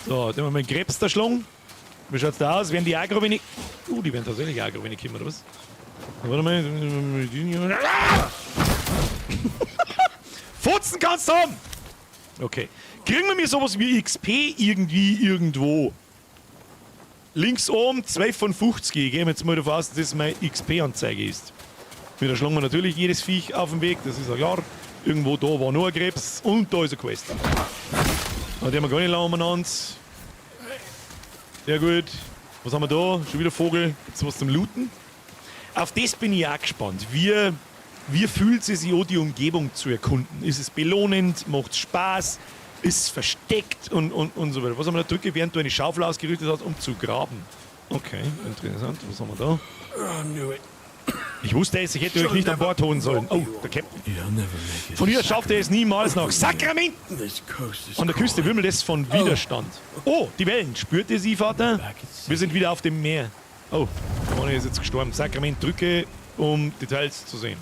So, dann haben wir mal einen Krebs der Schlange. Wie schaut's da aus? Werden die aggro, wenn ich... die werden tatsächlich aggro, wenn ich komme, oder was? Warte mal. Futzen kannst du haben! Okay. Kriegen wir mir sowas wie XP irgendwie irgendwo? Links oben 12 von 50. Ich gehe jetzt mal davon aus, dass das meine XP-Anzeige ist. Wieder schlagen wir natürlich jedes Viech auf den Weg, das ist ja klar. Irgendwo da war noch ein Krebs und da ist eine Quest. Die haben wir gar nicht lange umeinander. Sehr gut. Was haben wir da? Schon wieder Vogel. Gibt's was zum Looten? Auf das bin ich auch gespannt. Wie fühlt es sich an, die Umgebung zu erkunden? Ist es belohnend? Macht es Spaß? Ist es versteckt? Und so weiter. Was haben wir da drücke, während du eine Schaufel ausgerüstet hast, um zu graben? Okay, interessant. Was haben wir da? Ich wusste es, ich hätte euch nicht an Bord holen sollen. Oh, der Captain. You'll never make it. Von hier schafft er es niemals nach Sakrament. This coast is An der Küste wimmelt es von Widerstand. Oh, die Wellen. Spürt ihr sie, Vater? Wir sind wieder auf dem Meer. Oh, der Mann ist jetzt gestorben. Sakrament drücke, um Details zu sehen.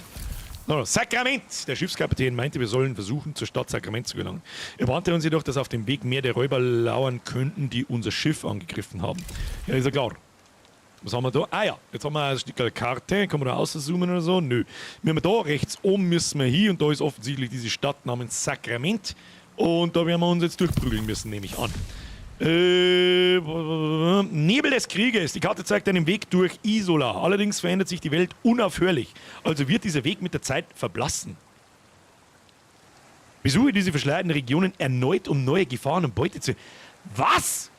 No, Sakrament! Der Schiffskapitän meinte, wir sollen versuchen, zur Stadt Sakrament zu gelangen. Er warnte uns jedoch, dass auf dem Weg mehr der Räuber lauern könnten, die unser Schiff angegriffen haben. Ja, ist ja klar. Was haben wir da? Ah ja, jetzt haben wir ein Stück Karte. Kann man da auszoomen oder so? Nö. Wir haben da rechts oben müssen wir hin und da ist offensichtlich diese Stadt namens Sakrament. Und da werden wir uns jetzt durchprügeln müssen, nehme ich an. Nebel des Krieges. Die Karte zeigt einen Weg durch Isola. Allerdings verändert sich die Welt unaufhörlich. Also wird dieser Weg mit der Zeit verblassen. Besuche diese verschleierten Regionen erneut, um neue Gefahren und Beute zu... Was?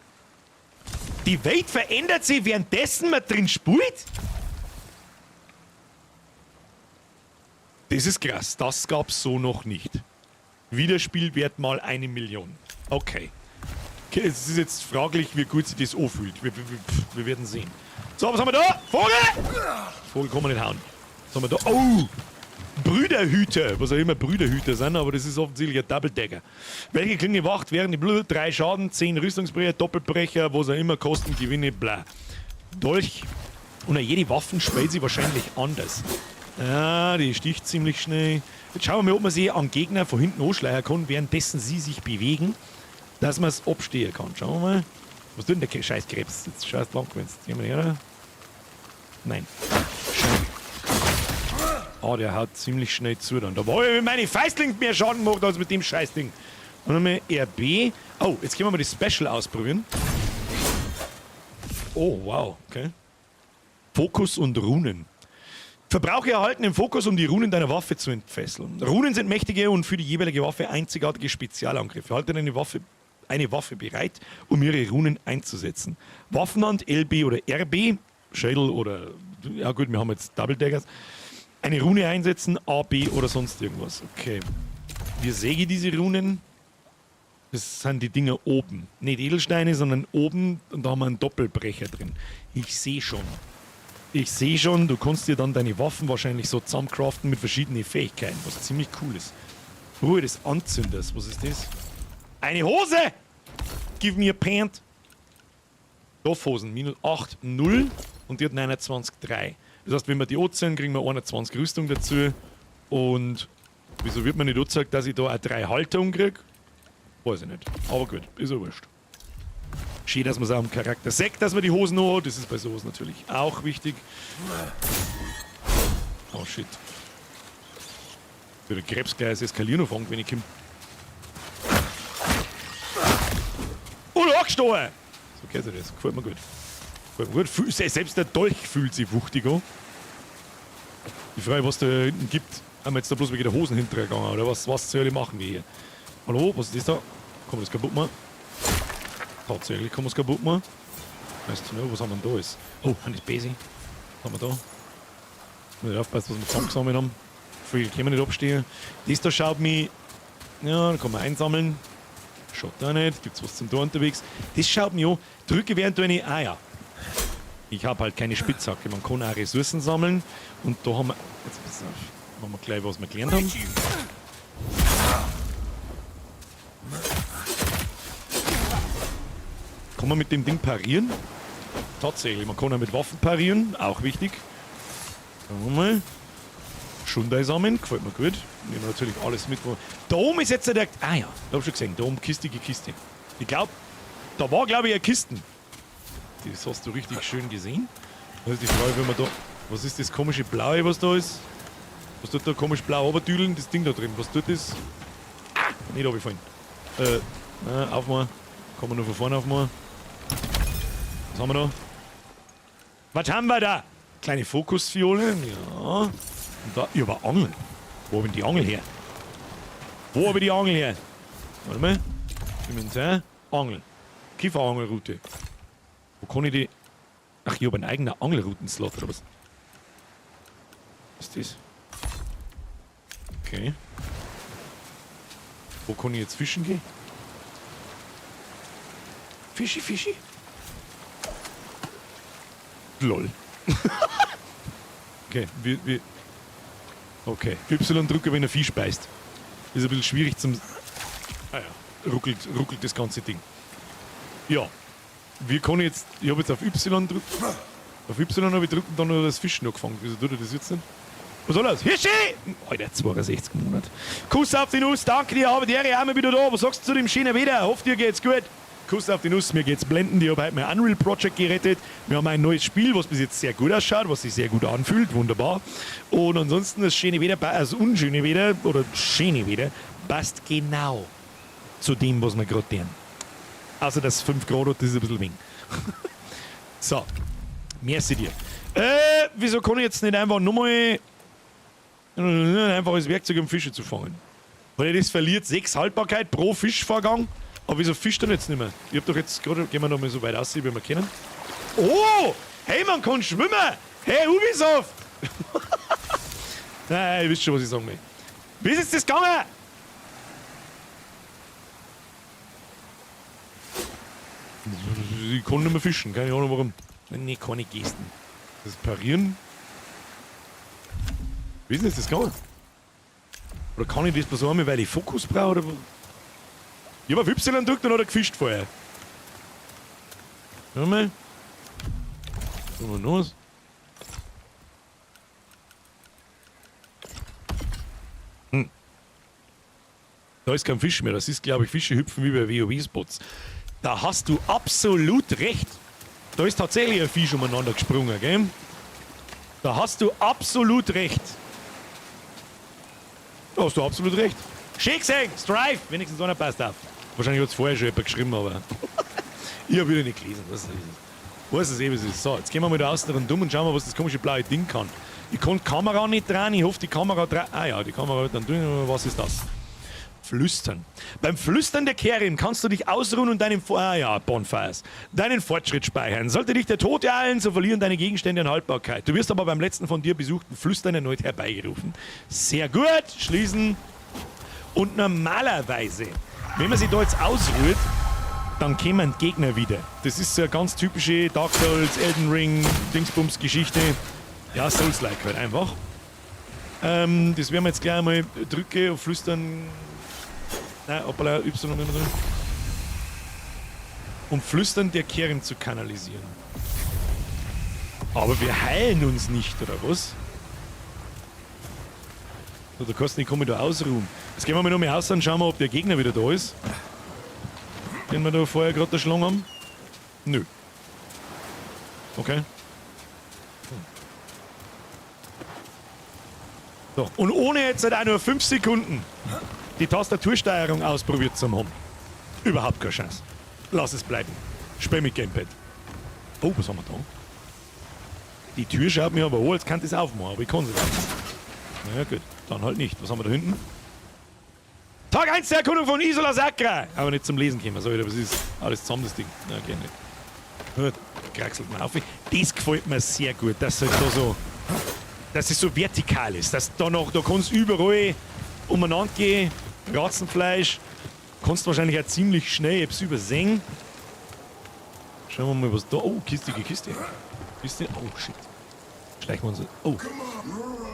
Die Welt verändert sich, währenddessen man drin spielt? Das ist krass. Das gab's so noch nicht. Wiederspielwert mal 1 Million. Okay. Okay, es ist jetzt fraglich, wie gut sich das anfühlt. Wir werden sehen. So, was haben wir da? Vogel! Vogel kann man nicht hauen. Was haben wir da? Oh! Brüderhüter, was auch immer Brüderhüter sind, aber das ist offensichtlich ein Double-Decker. Welche Klinge wacht während die Blut? 3 Schaden, 10 Rüstungsbrecher, Doppelbrecher, was auch immer, Kosten, Gewinne, bla. Dolch. Und jede Waffen spielt sie wahrscheinlich anders. Ja, die sticht ziemlich schnell. Jetzt schauen wir mal, ob man sie an Gegner von hinten anschleichen kann, währenddessen sie sich bewegen, dass man es abstehen kann. Schauen wir mal. Was tut denn der Scheißkrebs? Jetzt scheiß lang gewinnt. Gehen wir her. Nein. Schön. Ah, der haut ziemlich schnell zu dann. Da war ich mit meinen Fäustlingen mehr Schaden gemacht als mit dem Scheißding. Und dann mal RB. Oh, jetzt können wir mal das Special ausprobieren. Oh, wow, okay. Fokus und Runen. Verbrauche erhaltenen Fokus, um die Runen deiner Waffe zu entfesseln. Runen sind mächtige und für die jeweilige Waffe einzigartige Spezialangriffe. Halte eine Waffe bereit, um ihre Runen einzusetzen. Waffenhand, LB oder RB, Schädel oder, ja gut, wir haben jetzt Double Daggers. Eine Rune einsetzen, A, B oder sonst irgendwas. Okay. Wir sägen diese Runen. Das sind die Dinger oben. Nicht Edelsteine, sondern oben und da haben wir einen Doppelbrecher drin. Ich sehe schon. Du kannst dir dann deine Waffen wahrscheinlich so zusammencraften mit verschiedenen Fähigkeiten, was ziemlich cool ist. Ruhe des Anzünders, was ist das? Eine Hose! Give me a pant. Stoffhosen, minus 8, 0 und die hat 29, 3. Das heißt, wenn wir die anziehen, kriegen wir 21 Rüstung dazu. Und wieso wird mir nicht angezeigt, dass ich da auch 3 Halterungen kriege? Weiß ich nicht. Aber gut, ist ja wurscht. Schön, dass man es auch im Charakter sagt, dass man die Hosen noch hat. Das ist bei sowas natürlich auch wichtig. Oh shit. Für den Krebs gleich das Eskalieren anfangen, wenn ich komme. Oh, angestoßen! So geht das. Gefällt mir gut. Gefällt mir gut. Selbst der Dolch fühlt sich wuchtig an. Die Frage, was da hinten gibt. Haben wir jetzt da bloß wegen der Hosen hintergegangen oder was soll ich machen wir hier? Hallo, was ist das da? Kann man das kaputt machen? Tatsächlich kann man es kaputt machen. Weißt du noch, was haben wir denn da ist? Oh, eine Besi. Was haben wir da? Muss ich aufpassen, was wir zusammengesammelt haben. Viel können wir nicht abstehen. Das da schaut mich. Ja, da kann man einsammeln. Schaut da nicht. Gibt's was zum Tor unterwegs? Das schaut mich an. Drücke während du eine Eier. Ich habe halt keine Spitzhacke. Man kann auch Ressourcen sammeln. Und da haben wir. Jetzt pass auf. Machen wir gleich, was wir gelernt haben. Kann man mit dem Ding parieren? Tatsächlich, man kann auch mit Waffen parieren, auch wichtig. Schauen wir mal. Schundei sammeln, gefällt mir gut. Nehmen wir natürlich alles mit. Da oben ist jetzt der... Ah ja, da hab ich schon gesehen, da oben kistige Kiste. Ich glaube, da war glaube ich eine Kisten. Das hast du richtig schön gesehen. Das ist die Frage, wenn man da... Was ist das komische Blaue, was da ist? Was tut da komisch blau runtertüdeln? Das Ding da drin, was tut das? Ah, nicht runtergefallen. Aufmachen. Kann man nur von vorne aufmachen. Was haben wir da? Was haben wir da? Kleine Fokusfiole. Ja. Und da. Ja, aber Angeln. Wo habe ich die Angel her? Wo habe ich die Angel her? Warte mal. Inventar. Angel. Kieferangelroute. Wo kann ich die. Ach, ich habe einen eigenen Angelroutenslot oder was? Was ist das? Okay. Wo kann ich jetzt fischen gehen? Fischi, Fischi? Lol. Okay, okay, Y drücke, wenn er Fisch beißt. Ist ein bisschen schwierig zum... Ah ja, ruckelt das ganze Ding. Ja. Wie kann ich jetzt... Ich habe jetzt auf Y drückt. Auf Y habe ich drückt und dann hat das Fischen noch gefangen. Wieso tut er das jetzt nicht? Was soll das? Hirschi! Alter, 62 Monate. Kuss auf die Nuss, danke dir, aber die Ehre, einmal wieder da. Was sagst du zu dem schönen Wetter? Hofft dir geht's gut. Kuss auf die Nuss, mir geht's blendend. Ich habe heute mein Unreal Project gerettet. Wir haben ein neues Spiel, was bis jetzt sehr gut ausschaut, was sich sehr gut anfühlt. Wunderbar. Und ansonsten das schöne Wetter, also unschöne Wetter oder schöne Wetter, passt genau zu dem, was wir gerade tun. Also das 5 Grad, das ist ein bisschen wenig. So, merci dir. Wieso kann ich jetzt nicht einfach nochmal einfach als Werkzeug, um Fische zu fangen? Weil das verliert 6 Haltbarkeit pro Fischvorgang. Aber wieso fischt er jetzt nicht mehr? Ich hab doch jetzt gerade, gehen wir noch mal so weit aus, wie wir können. Oh! Hey, man kann schwimmen! Hey, Ubisoft! Nein, ihr wisst schon, was ich sagen will. Wie ist das gegangen? Ich kann nicht mehr fischen, keine Ahnung warum. Nee, keine Gesten. Das Parieren. Wie ist das gegangen? Oder kann ich das bloß einmal, weil ich Fokus brauche? Oder? Ich habe auf Y gedrückt und hat er gefischt vorher. Schau mal. Schauen wir noch was. Da ist kein Fisch mehr. Das ist, glaube ich, Fische hüpfen wie bei WoW-Spots. Da hast du absolut recht. Da ist tatsächlich ein Fisch umeinander gesprungen, gell? Da hast du absolut recht. Da hast du absolut recht. Schön gesehen, Strife. Wenigstens einer passt auf. Wahrscheinlich hat es vorher schon jemand geschrieben, aber ich habe wieder nicht gelesen. Was es ist. So, jetzt gehen wir mal da außen rundum und schauen wir, was das komische blaue Ding kann. Ich kann die Kamera nicht drehen, ich hoffe die Kamera dreht. Ah ja, die Kamera wird dann tun. Was ist das? Flüstern. Beim Flüstern der Kerim kannst du dich ausruhen und deinen Bonfires, deinen Fortschritt speichern. Sollte dich der Tod ereilen, so verlieren deine Gegenstände an Haltbarkeit. Du wirst aber beim letzten von dir besuchten Flüstern erneut herbeigerufen. Sehr gut, schließen. Und normalerweise, wenn man sich da jetzt ausruht, dann kämen Gegner wieder. Das ist so eine ganz typische Dark Souls, Elden Ring, Dingsbums-Geschichte. Ja, Souls-like halt einfach. Das werden wir jetzt gleich mal drücken und flüstern. Nein, hoppala, Y nicht mehr drin. Um Flüstern der Kerim zu kanalisieren. Aber wir heilen uns nicht, oder was? So, der Kosten, ich kann mich da ausruhen. Jetzt gehen wir mal noch mal aus und schauen wir, ob der Gegner wieder da ist. Den wir da vorher gerade erschlagen haben. Nö. Okay. So, und ohne jetzt halt auch nur 5 Sekunden die Tastatursteuerung ausprobiert zu haben. Überhaupt keine Chance. Lass es bleiben. Spiel mit Gamepad. Oh, was haben wir da? Die Tür schaut mir aber an, als kann ich das aufmachen, aber ich kann sie nicht. Na ja, gut, dann halt nicht. Was haben wir da hinten? Tag 1 der Erkundung von Isola Sacra! Aber nicht zum Lesen kommen, sorry, aber es ist alles zusammen, das Ding. Na, okay, nicht. Gut, kraxelt mal auf. Das gefällt mir sehr gut, dass halt da so, dass es so vertikal ist, dass da noch, da kannst du überall umeinander gehen, Ratzenfleisch, kannst wahrscheinlich auch ziemlich schnell etwas übersehen. Schauen wir mal, was da, oh, Kiste. Kiste, oh, shit. Schleichen wir uns, oh.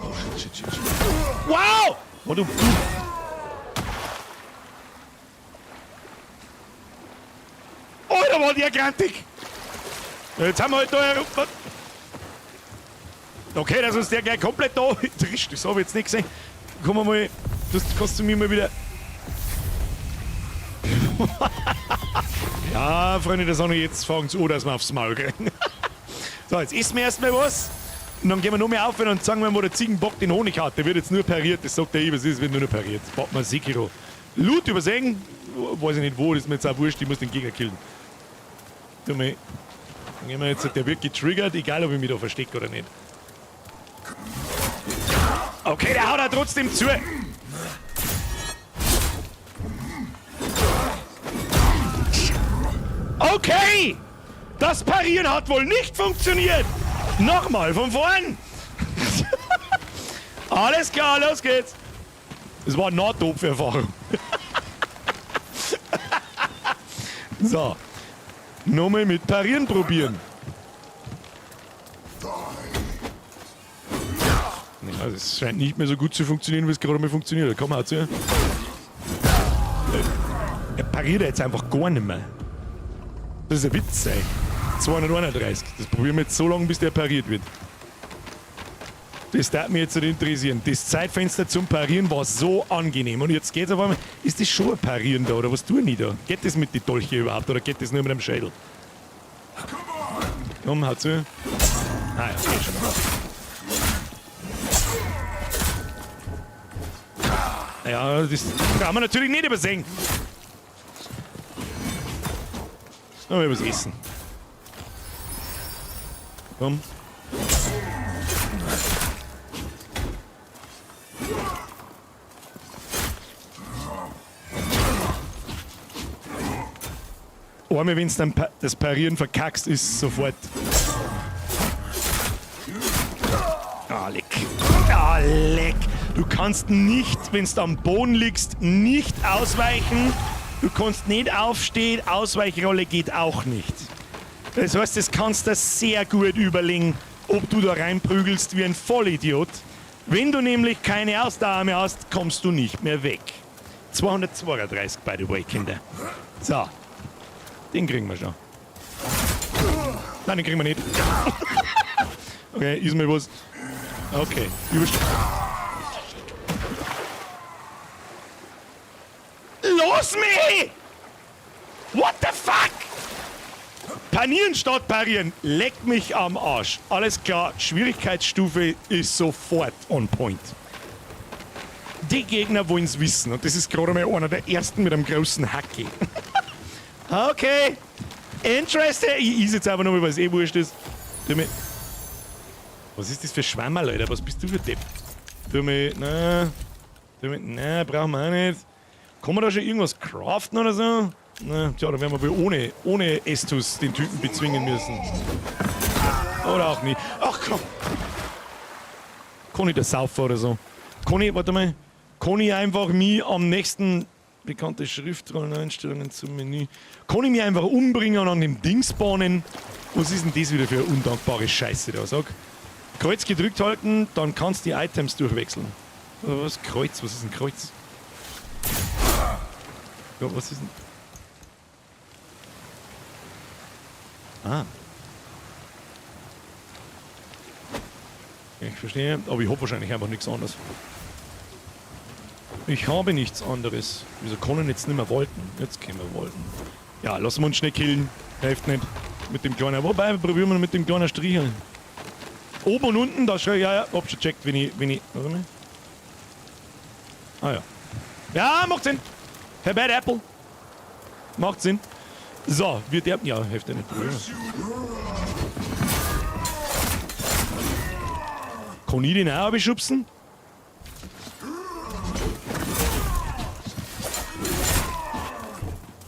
Oh, shit. Wow! Oh, du. Oh, da war die grantig. Jetzt haben wir halt da herum. Okay, dass uns der gleich komplett da trischt. Das habe ich jetzt nicht gesehen. Komm mal, das kannst du mir mal wieder. Ja, Freunde der Sonne, jetzt fangen sie an, dass wir aufs Maul kriegen. So, jetzt essen wir erstmal was. Und dann gehen wir noch mehr auf und sagen wir, wo der Ziegenbock den Honig hat. Der wird jetzt nur pariert. Das sagt der was ist, wird nur pariert. Baut mal Sekiro. Loot übersehen. Weiß ich nicht wo, das ist mir jetzt auch wurscht. Ich muss den Gegner killen. Dann gehen wir jetzt, der wird getriggert, egal ob ich mich da verstecke oder nicht. Okay, der haut da trotzdem zu. Okay! Das Parieren hat wohl nicht funktioniert! Nochmal von vorn! Alles klar, los geht's! Das war eine Nahtoderfahrung. So. Nochmal mit Parieren probieren. Ja, das scheint nicht mehr so gut zu funktionieren, wie es gerade mal funktioniert. Da kann man auch zu. Er pariert jetzt einfach gar nicht mehr. Das ist ein Witz, ey. 231. Das probieren wir jetzt so lange, bis der pariert wird. Das darf mich jetzt nicht interessieren. Das Zeitfenster zum Parieren war so angenehm. Und jetzt geht's auf einmal. Ist das schon ein Parieren da oder was tue ich da? Geht das mit den Dolchen überhaupt oder geht das nur mit dem Schädel? Komm, hau zu. Ah ja, geht schon. Ja, das kann man natürlich nicht übersehen. Aber was essen. Komm. Einmal, wenn es dann das Parieren verkackst, ist sofort. Ah, leck. Ah, leck. Du kannst nicht, wenn du am Boden liegst, nicht ausweichen. Du kannst nicht aufstehen. Ausweichrolle geht auch nicht. Das heißt, das kannst du sehr gut überlegen, ob du da reinprügelst wie ein Vollidiot. Wenn du nämlich keine Ausdauer mehr hast, kommst du nicht mehr weg. 232, by the way, Kinder. So. Den kriegen wir schon. Nein, den kriegen wir nicht. Okay, ist mir was. Okay, Los mich! What the fuck? Panieren statt parieren. Leck mich am Arsch. Alles klar, Schwierigkeitsstufe ist sofort on point. Die Gegner wollen es wissen. Und das ist gerade mal einer der ersten mit einem großen Hacke. Okay. Interesting. Ich is jetzt einfach nur, weil es eh wurscht ist. Was ist das für Schwammerl, Alter? Was bist du für Depp? Nein, brauchen wir auch nicht. Kann man da schon irgendwas craften oder so? Na, tja, da werden wir wohl ohne Estus den Typen bezwingen müssen. Oder auch nicht. Ach komm. Kann ich das saufen oder so? Kann ich einfach mich am nächsten bekannte Schriftrolleneinstellungen zum Menü. Kann ich mich einfach umbringen und an dem Dings bahnen? Was ist denn das wieder für eine undankbare Scheiße da? Sag. Kreuz gedrückt halten, dann kannst du die Items durchwechseln. Was? Kreuz? Was ist ein Kreuz? Ja, was ist denn? Ah. Ich verstehe, aber ich habe wahrscheinlich einfach nichts anderes. Ich habe nichts anderes. Wieso kann ich jetzt nicht mehr wolten? Jetzt können wir wolten. Ja, lassen wir uns schnell killen. Hilft nicht. Mit dem kleinen. Wobei, probieren wir mit dem kleinen Stricheln. Oben und unten, da schreibe ich, ja, hab schon checkt, wenn ich. Warte mal. Ah ja. Ja, macht Sinn. Herr Bad Apple. Macht Sinn. So, wird der. Ja, hilft ja nicht. Kann ich den auch beschubsen?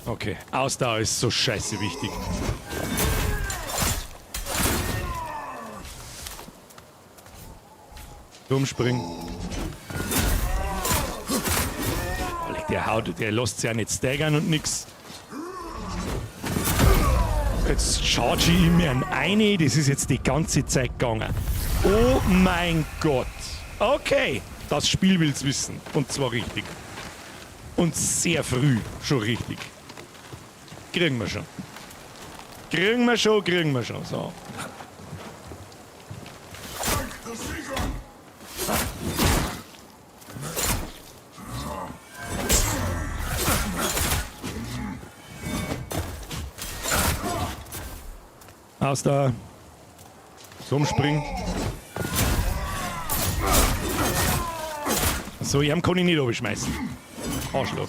Okay, Ausdauer ist so scheiße wichtig. Umspringen. Der lässt sich ja nicht staggern und nix. Jetzt charge ich ihm eine, das ist jetzt die ganze Zeit gegangen. Oh mein Gott. Okay, das Spiel will's wissen. Und zwar richtig. Und sehr früh schon richtig. Kriegen wir schon. Kriegen wir schon. So. Aus da. Zum Springen. So, ihm kann ich nicht abschmeißen. Arschloch.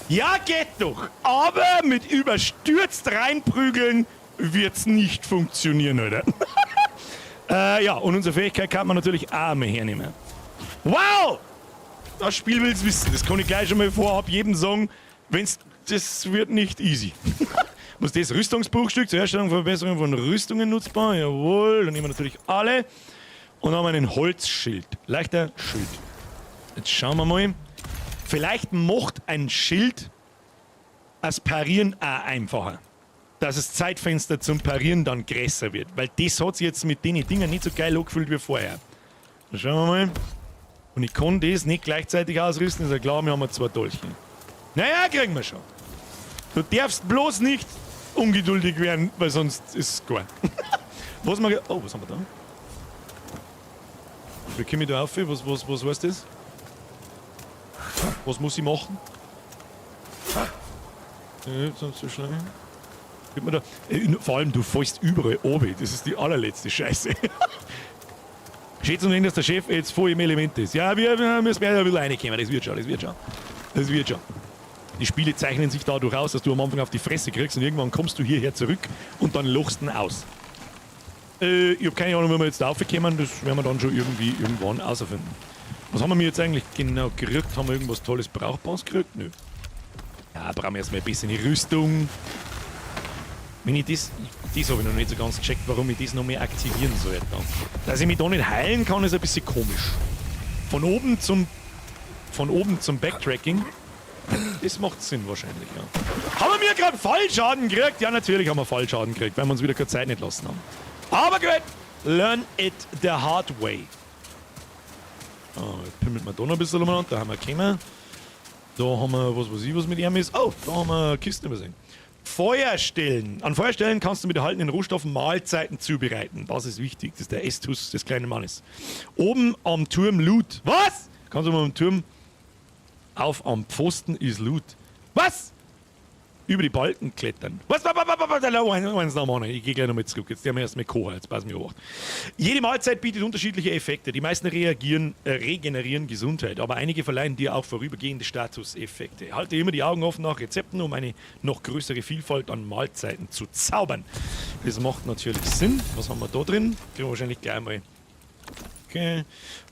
Ja, geht doch. Aber mit überstürzt reinprügeln wird's nicht funktionieren, oder? Ja, und unsere Fähigkeit kann man natürlich auch mal hernehmen. Wow! Das Spiel will's wissen. Das kann ich gleich schon mal vorab jedem sagen. Das wird nicht easy. Was das Rüstungsbuchstück zur Herstellung und Verbesserung von Rüstungen nutzbar. Jawohl, dann nehmen wir natürlich alle. Und dann haben wir einen Holzschild. Leichter Schild. Jetzt schauen wir mal. Vielleicht macht ein Schild das Parieren auch einfacher. Dass das Zeitfenster zum Parieren dann größer wird. Weil das hat sich jetzt mit den Dingen nicht so geil angefühlt wie vorher. Dann schauen wir mal. Und ich kann das nicht gleichzeitig ausrüsten. Ist ja klar, wir haben 2 Dolche. Naja, kriegen wir schon. Du darfst bloß nicht ungeduldig werden, weil sonst ist es gar. Was haben wir da? Wie komme ich da auf? Was heißt das? Was muss ich machen? Sonst so schlimm. Vor allem, du fällst überall oben. Das ist die allerletzte Scheiße. Schätzen wir, dass der Chef jetzt voll im Element ist. Ja, wir müssen ein bisschen reinkommen. Das wird schon. Die Spiele zeichnen sich dadurch aus, dass du am Anfang auf die Fresse kriegst und irgendwann kommst du hierher zurück und dann lochst du aus. Ich habe keine Ahnung, wie wir jetzt da raufkommen. Das werden wir dann schon irgendwann herausfinden. Was haben wir jetzt eigentlich genau gekriegt? Haben wir irgendwas Tolles Brauchbares gekriegt? Nö. Ja, brauchen wir erstmal ein bisschen Rüstung. Wenn ich das habe ich noch nicht so ganz gecheckt, warum ich das noch mehr aktivieren soll. Dass ich mich da nicht heilen kann, ist ein bisschen komisch. Von oben zum Backtracking, das macht Sinn wahrscheinlich, ja. Haben wir gerade Fallschaden gekriegt? Ja, natürlich haben wir Fallschaden gekriegt, weil wir uns wieder keine Zeit nicht lassen haben. Aber gut, learn it the hard way. Jetzt pimmelt man da noch ein bisschen umeinander, da haben wir gekommen. Da haben wir was mit ihm ist. Oh, da haben wir Kisten übersehen. Feuerstellen. An Feuerstellen kannst du mit erhaltenen Rohstoffen Mahlzeiten zubereiten. Das ist wichtig. Das ist der Estus des kleinen Mannes. Oben am Turm Loot. Was? Kannst du mal am Turm auf am Pfosten ist Loot. Was? Über die Balken klettern. Was? Eins noch machen. Ich gehe gleich noch mit zurück. Jetzt haben wir erst mit kochen. Jetzt passen wir auf. Jede Mahlzeit bietet unterschiedliche Effekte. Die meisten regenerieren Gesundheit, aber einige verleihen dir auch vorübergehende Statuseffekte. Halte immer die Augen offen nach Rezepten, um eine noch größere Vielfalt an Mahlzeiten zu zaubern. Das macht natürlich Sinn. Was haben wir da drin? Kriegen wir wahrscheinlich gleich mal. Okay.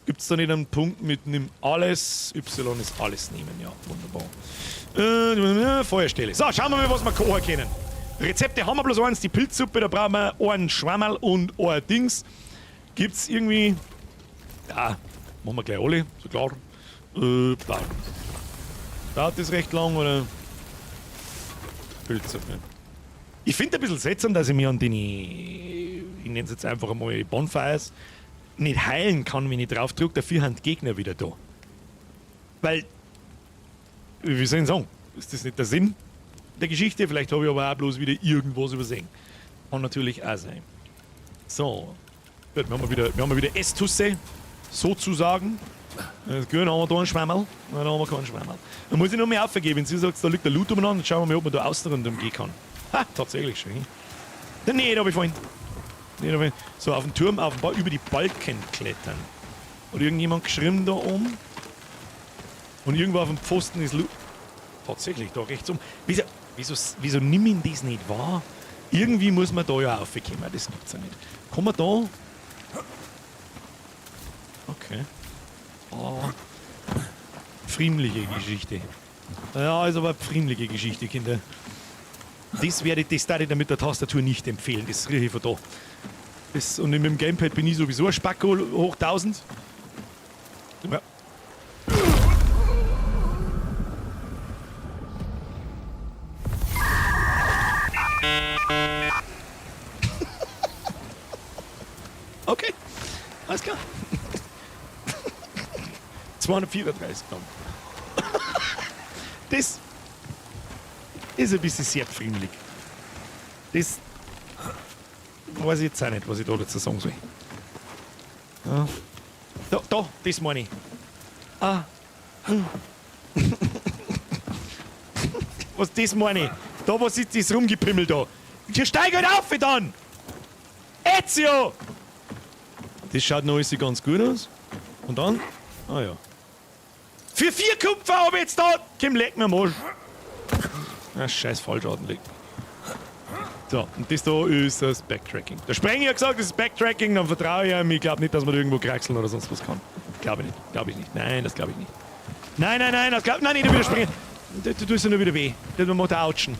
Gibt es da nicht einen Punkt mit nimm alles? Y ist alles nehmen. Ja, wunderbar. Feuerstelle. So, schauen wir mal, was wir kochen können. Rezepte haben wir bloß eins. Die Pilzsuppe, da brauchen wir einen Schwammerl und ein Dings. Gibt es irgendwie... Ja, machen wir gleich alle, so klar. Dauert das recht lang, oder? Pilzsuppe. Ich finde ein bisschen seltsam, dass ich mir an den... Ich nenne es jetzt einfach einmal Bonfires... nicht heilen kann, wenn ich drauf drücke, dafür haben die Gegner wieder da. Weil, wie soll ich sagen, ist das nicht der Sinn der Geschichte? Vielleicht habe ich aber auch bloß wieder irgendwas übersehen. Kann natürlich auch sein. So, gut, wir haben wieder Esstusse, sozusagen. Das ist gut, dann haben wir da einen Schwammerl. Nein, dann haben wir keinen Schwammerl. Dann muss ich noch mehr aufgeben. Wenn sie sagt, da liegt der Loot umeinander, dann schauen wir mal, ob man da außen rundum gehen kann. Ha, tatsächlich schon. Nee, da habe ich vorhin. So, auf den Turm, über die Balken klettern. Hat irgendjemand geschrieben da oben? Und irgendwo auf dem Pfosten ist tatsächlich da rechts um. Wieso nimm ich das nicht wahr? Irgendwie muss man da ja raufkommen, das gibt's ja nicht. Kommen wir da? Okay. Oh. Friemliche Geschichte. Ja, ist aber eine friemliche Geschichte, Kinder. Das darf ich mit der Tastatur nicht empfehlen, das rieche ich von da. Und mit dem Gamepad bin ich sowieso ein Spacko hoch 1000. Ja. Okay, alles klar. 234 Gramm. Das ist ein bisschen sehr friemelig. Das weiß ich jetzt auch nicht, was ich da dazu sagen soll. Ja. Da, das meine ich. Ah. Was das meine ich? Da, was ist das rumgepimmelt da? Steig halt auf dann! Ezio! Das schaut noch alles ganz gut aus. Und dann? Ah ja. Für 4 Kupfer habe ich jetzt da! Komm, leck mir mal. Ah, scheiß Fallschaden liegt. So, und das da ist das Backtracking. Der Sprenger hat gesagt, das ist Backtracking, dann vertraue ich ihm. Ich glaube nicht, dass man da irgendwo kraxeln oder sonst was kann. Glaube ich nicht. Glaube ich nicht. Nein, das glaube ich nicht. Nein, nicht wieder springen. Du tust ja nur wieder weh. Das macht ein Autschen.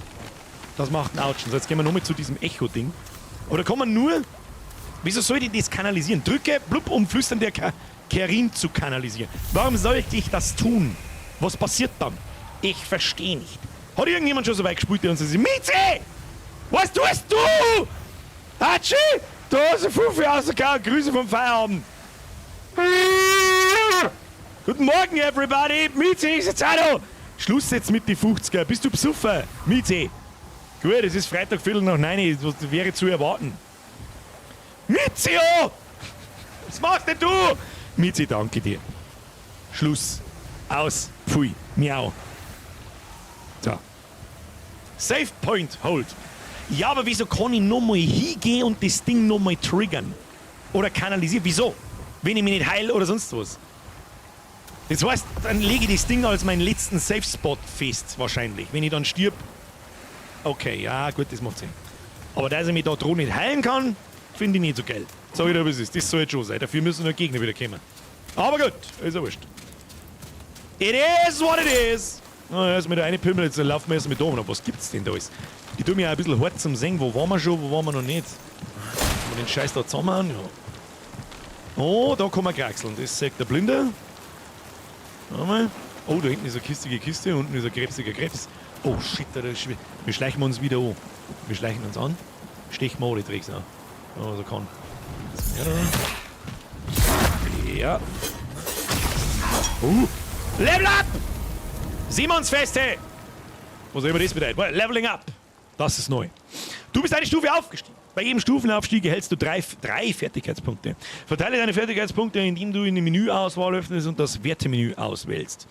Das macht ein Autschen. So, jetzt gehen wir nochmal zu diesem Echo-Ding. Oder kann man nur... Wieso soll ich das kanalisieren? Drücke, blub, um Flüstern der Kerin zu kanalisieren. Warum sollte ich das tun? Was passiert dann? Ich verstehe nicht. Hat irgendjemand schon so weit gespielt, der uns sagt, Mieze! Was tust du? Hatschi! Du hast eine Fuffe rausgehauen. Grüße vom Feierabend. Guten Morgen, everybody. Mieze ist jetzt auch da. Schluss jetzt mit die 50er. Bist du besoffen? Mieze. Gut, es ist Freitag, Viertel nach 9. Das wäre zu erwarten. Mizio! Was machst denn du? Mieze, danke dir. Schluss. Aus. Pfui. Miau. So. Save Point Hold. Ja, aber wieso kann ich nochmal hingehen und das Ding nochmal triggern? Oder kanalisieren? Wieso? Wenn ich mich nicht heile oder sonst was. Das heißt, dann lege ich das Ding als meinen letzten Safe-Spot fest, wahrscheinlich. Wenn ich dann stirb. Okay, ja, gut, das macht Sinn. Aber dass ich mich da drohen nicht heilen kann, finde ich nicht so geil. Sag ich dir, was ist. Das soll jetzt schon sein. Dafür müssen noch Gegner wieder kommen. Aber gut, ist ja wurscht. It is what it is. Na, erst mit der eine Pimmel, jetzt laufen wir erst mit da. Was gibt's denn da alles? Ich tue mir auch ein bisschen hart zum Singen. Wo waren wir schon, wo waren wir noch nicht? Wenn wir den Scheiß da zusammen, ja. Oh, da kann man kraxeln. Das sagt der Blinde. Einmal. Oh, da hinten ist eine kistige Kiste, unten ist ein krebsiger Krebs. Oh shit, da ist schwer. Wir schleichen uns wieder an. Wir schleichen uns an. Stechen wir alle Tricks an. Also kann. Ja. Level up! Simonsfeste! Was auch immer das bedeutet. Leveling up. Das ist neu. Du bist eine Stufe aufgestiegen. Bei jedem Stufenaufstieg erhältst du drei Fertigkeitspunkte. Verteile deine Fertigkeitspunkte, indem du in die Menüauswahl öffnest und das Wertemenü auswählst.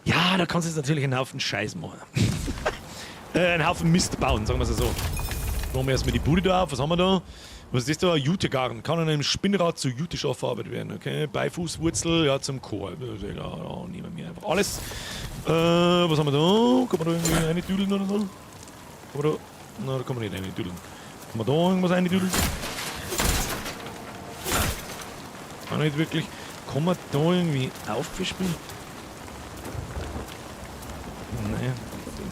Ja, da kannst du jetzt natürlich einen Haufen Scheiß machen. einen Haufen Mist bauen, sagen wir es so. Machen wir erstmal die Bude da auf. Was haben wir da? Was ist das da? Jutegarn. Kann an einem Spinnrad zu Jute verarbeitet werden. Okay. Beifußwurzel, ja, zum Chor. Ja, nehmen wir einfach alles. Was haben wir da? Kann man da irgendwie reindüdeln oder so? Kann man da? Na, da kann man nicht reindüdeln. Kann man da irgendwas reindüdeln? Auch nicht wirklich. Kann man da irgendwie aufspielen? Nein.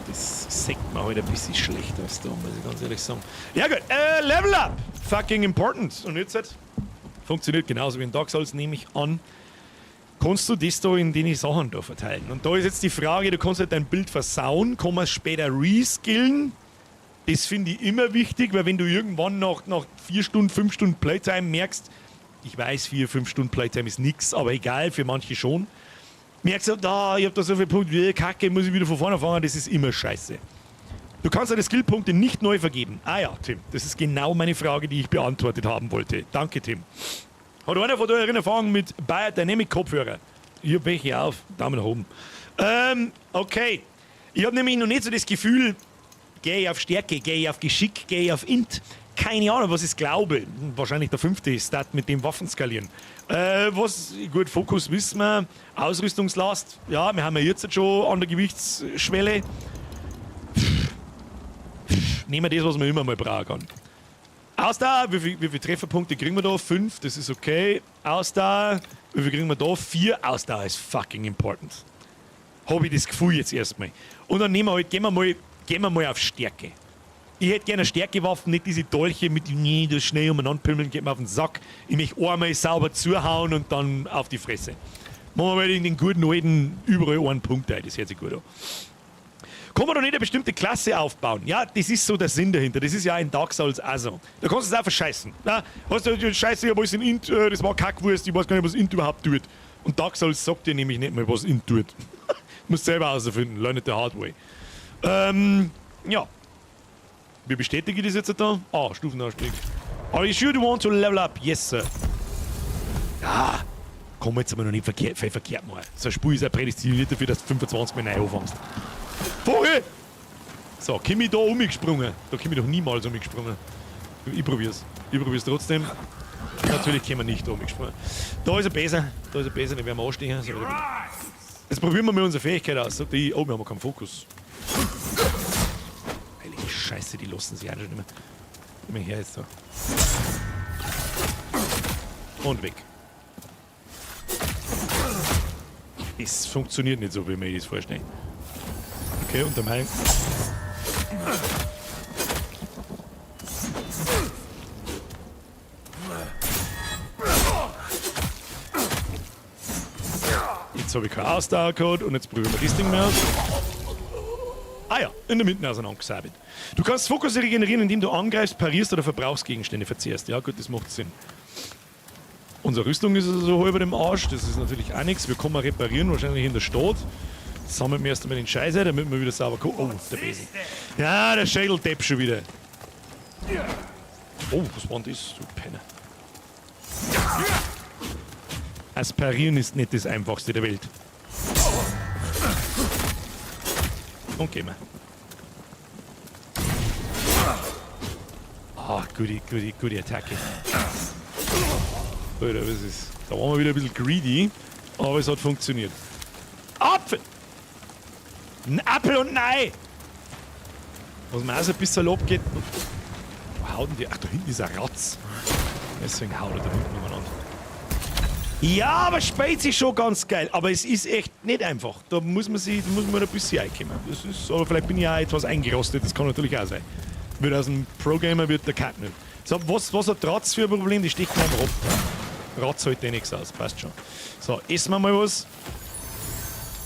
Das sagt mir halt ein bisschen schlecht aus da, muss ich ganz ehrlich sagen. Ja gut, Level Up! Fucking important. Und jetzt funktioniert genauso wie in Dark Souls, nehme ich an. Kannst du das da in die Sachen da verteilen? Und da ist jetzt die Frage, du kannst halt dein Bild versauen, kann man es später reskillen. Das finde ich immer wichtig, weil wenn du irgendwann nach 4 Stunden, 5 Stunden Playtime merkst, ich weiß, 4, 5 Stunden Playtime ist nix, aber egal, für manche schon. Merkst du, ich hab da so viele Punkte, Kacke, muss ich wieder von vorne fangen, das ist immer scheiße. Du kannst deine Skillpunkte nicht neu vergeben. Ah ja, Tim, das ist genau meine Frage, die ich beantwortet haben wollte. Danke, Tim. Hat einer von euch Erfahrung mit Bayer Dynamic Kopfhörer? Ich hab welche auf, Daumen nach oben. Okay. Ich habe nämlich noch nicht so das Gefühl, gehe ich auf Stärke, gehe ich auf Geschick, gehe ich auf Int. Keine Ahnung, was ich glaube. Wahrscheinlich der 5. Stat mit dem Waffen skalieren. Gut, Fokus wissen wir. Ausrüstungslast, ja, wir haben ja jetzt schon an der Gewichtsschwelle. Nehmen wir das, was man immer mal brauchen kann. Ausdauer, wie viele Trefferpunkte kriegen wir da? 5, das ist okay. Ausdauer, wie viel kriegen wir da? 4. Ausdauer ist fucking important. Habe ich das Gefühl jetzt erstmal. Und dann gehen wir mal auf Stärke. Ich hätte gerne Stärkewaffen, nicht diese Dolche mit das schnell umeinander pimmeln, geht mir auf den Sack. Ich möchte einmal sauber zuhauen und dann auf die Fresse. Machen wir mal in den guten alten überall einen Punkt ein, das hört sich gut an. Kann man doch nicht eine bestimmte Klasse aufbauen? Ja, das ist so der Sinn dahinter. Das ist ja in Dark Souls auch so. Da kannst du es auch verscheißen. Na, hast du Scheiße, ich hab alles in Int, das war Kackwurst, ich weiß gar nicht, was Int überhaupt tut. Und Dark Souls sagt dir nämlich nicht mal, was Int tut. Du musst selber herausfinden, learn it the hard way. Ja. Wie bestätige ich das jetzt da? Ah, Stufenanstieg. Are you sure you want to level up? Yes, sir. Ja, komm jetzt aber noch nicht verkehrt machen. So ein Spiel ist ja prädestiniert dafür, dass du 25 Mal neu anfängst. Vogel! So, komm ich da umgesprungen. Da komm ich doch niemals umgesprungen. Ich probier's. Ich probier's trotzdem. Natürlich können wir nicht da umgesprungen. Da ist er besser. Den werden wir anstehen. So, jetzt probieren wir mal unsere Fähigkeit aus. Sagt die, oh, wir haben keinen Fokus. Scheiße, die lassen sich auch nicht mehr. Komm her jetzt da. Und weg. Es funktioniert nicht so, wie man das vorstellt. Okay, unter meinem. Jetzt habe ich keine Ausdauer gehabt und jetzt probieren wir das Ding mehr aus. Ah ja, in der Mitte auseinandergesabelt. Du kannst Fokus regenerieren, indem du angreifst, parierst oder Verbrauchsgegenstände verzehrst. Ja gut, das macht Sinn. Unsere Rüstung ist also so halb im Arsch, das ist natürlich auch nichts. Wir können mal reparieren, wahrscheinlich in der Stadt. Sammeln wir erst einmal den Scheiße, damit wir wieder sauber gucken. Oh, der Besen. Ja, der Schädeldepp schon wieder. Oh, was war denn das? Du Penner. Das Parieren ist nicht das Einfachste der Welt. Und gehen wir. Ah, gute Attacke. Alter, was ist? Da waren wir wieder ein bisschen greedy, aber es hat funktioniert. Apfel! Ein Apfel und ein Ei! Was mir auch so ein bisschen abgeht. Wo haut denn die? Ach, da hinten ist ein Ratz. Deswegen haut er da hinten umeinander. Ja, aber Speiz ist schon ganz geil. Aber es ist echt nicht einfach. Da muss man ein bisschen reinkommen. Das ist, aber vielleicht bin ich auch etwas eingerostet. Das kann natürlich auch sein. Wird aus dem Pro-Gamer wird der Cut nicht. So, was hat Ratz für ein Problem? Die stecht mir am Rob. Ratz hält eh nichts aus. Passt schon. So, essen wir mal was.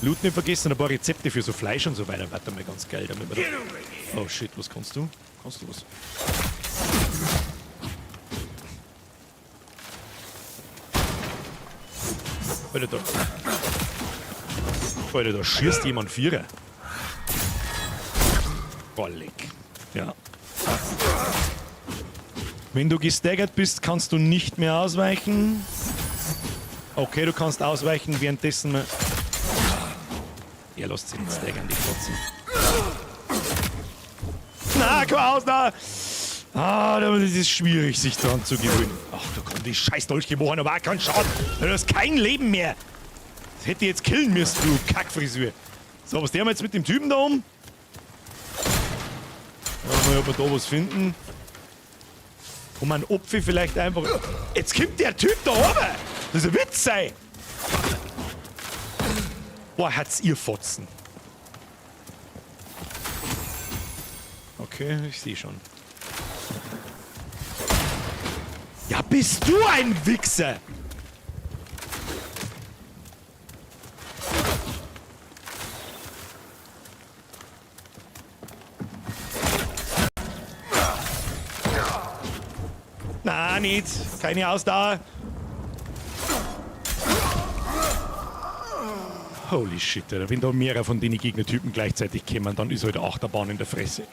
Loot nicht vergessen. Ein paar Rezepte für so Fleisch und so weiter. Warte mal, ganz geil. Damit wir da oh shit, was kannst du? Kannst du was? Alter, da schießt jemand Vierer. Boah, leck. Ja. Wenn du gestaggert bist, kannst du nicht mehr ausweichen. Okay, du kannst ausweichen, währenddessen... Ja, lasst sie nicht staggern, die Fotzen. kein Ausdauer. Das ist schwierig, sich dran zu gewöhnen. Ach, da kommt die scheiß Dolche machen, aber auch keinen Schaden. Du hast kein Leben mehr. Das hätte ich jetzt killen müssen, du Kackfrisur. So, was der wir jetzt mit dem Typen da um? Mal, ob wir da was finden. Um ein Opfer vielleicht einfach... Jetzt kommt der Typ da oben! Das ist ein Witz sein! Boah, hat's ihr Fotzen. Okay, ich sehe schon. Ja, bist du ein Wichser! Na, nicht. Keine Ausdauer. Holy shit, Alter. Wenn da mehrere von den Gegnertypen gleichzeitig kommen, dann ist halt eine Achterbahn in der Fresse.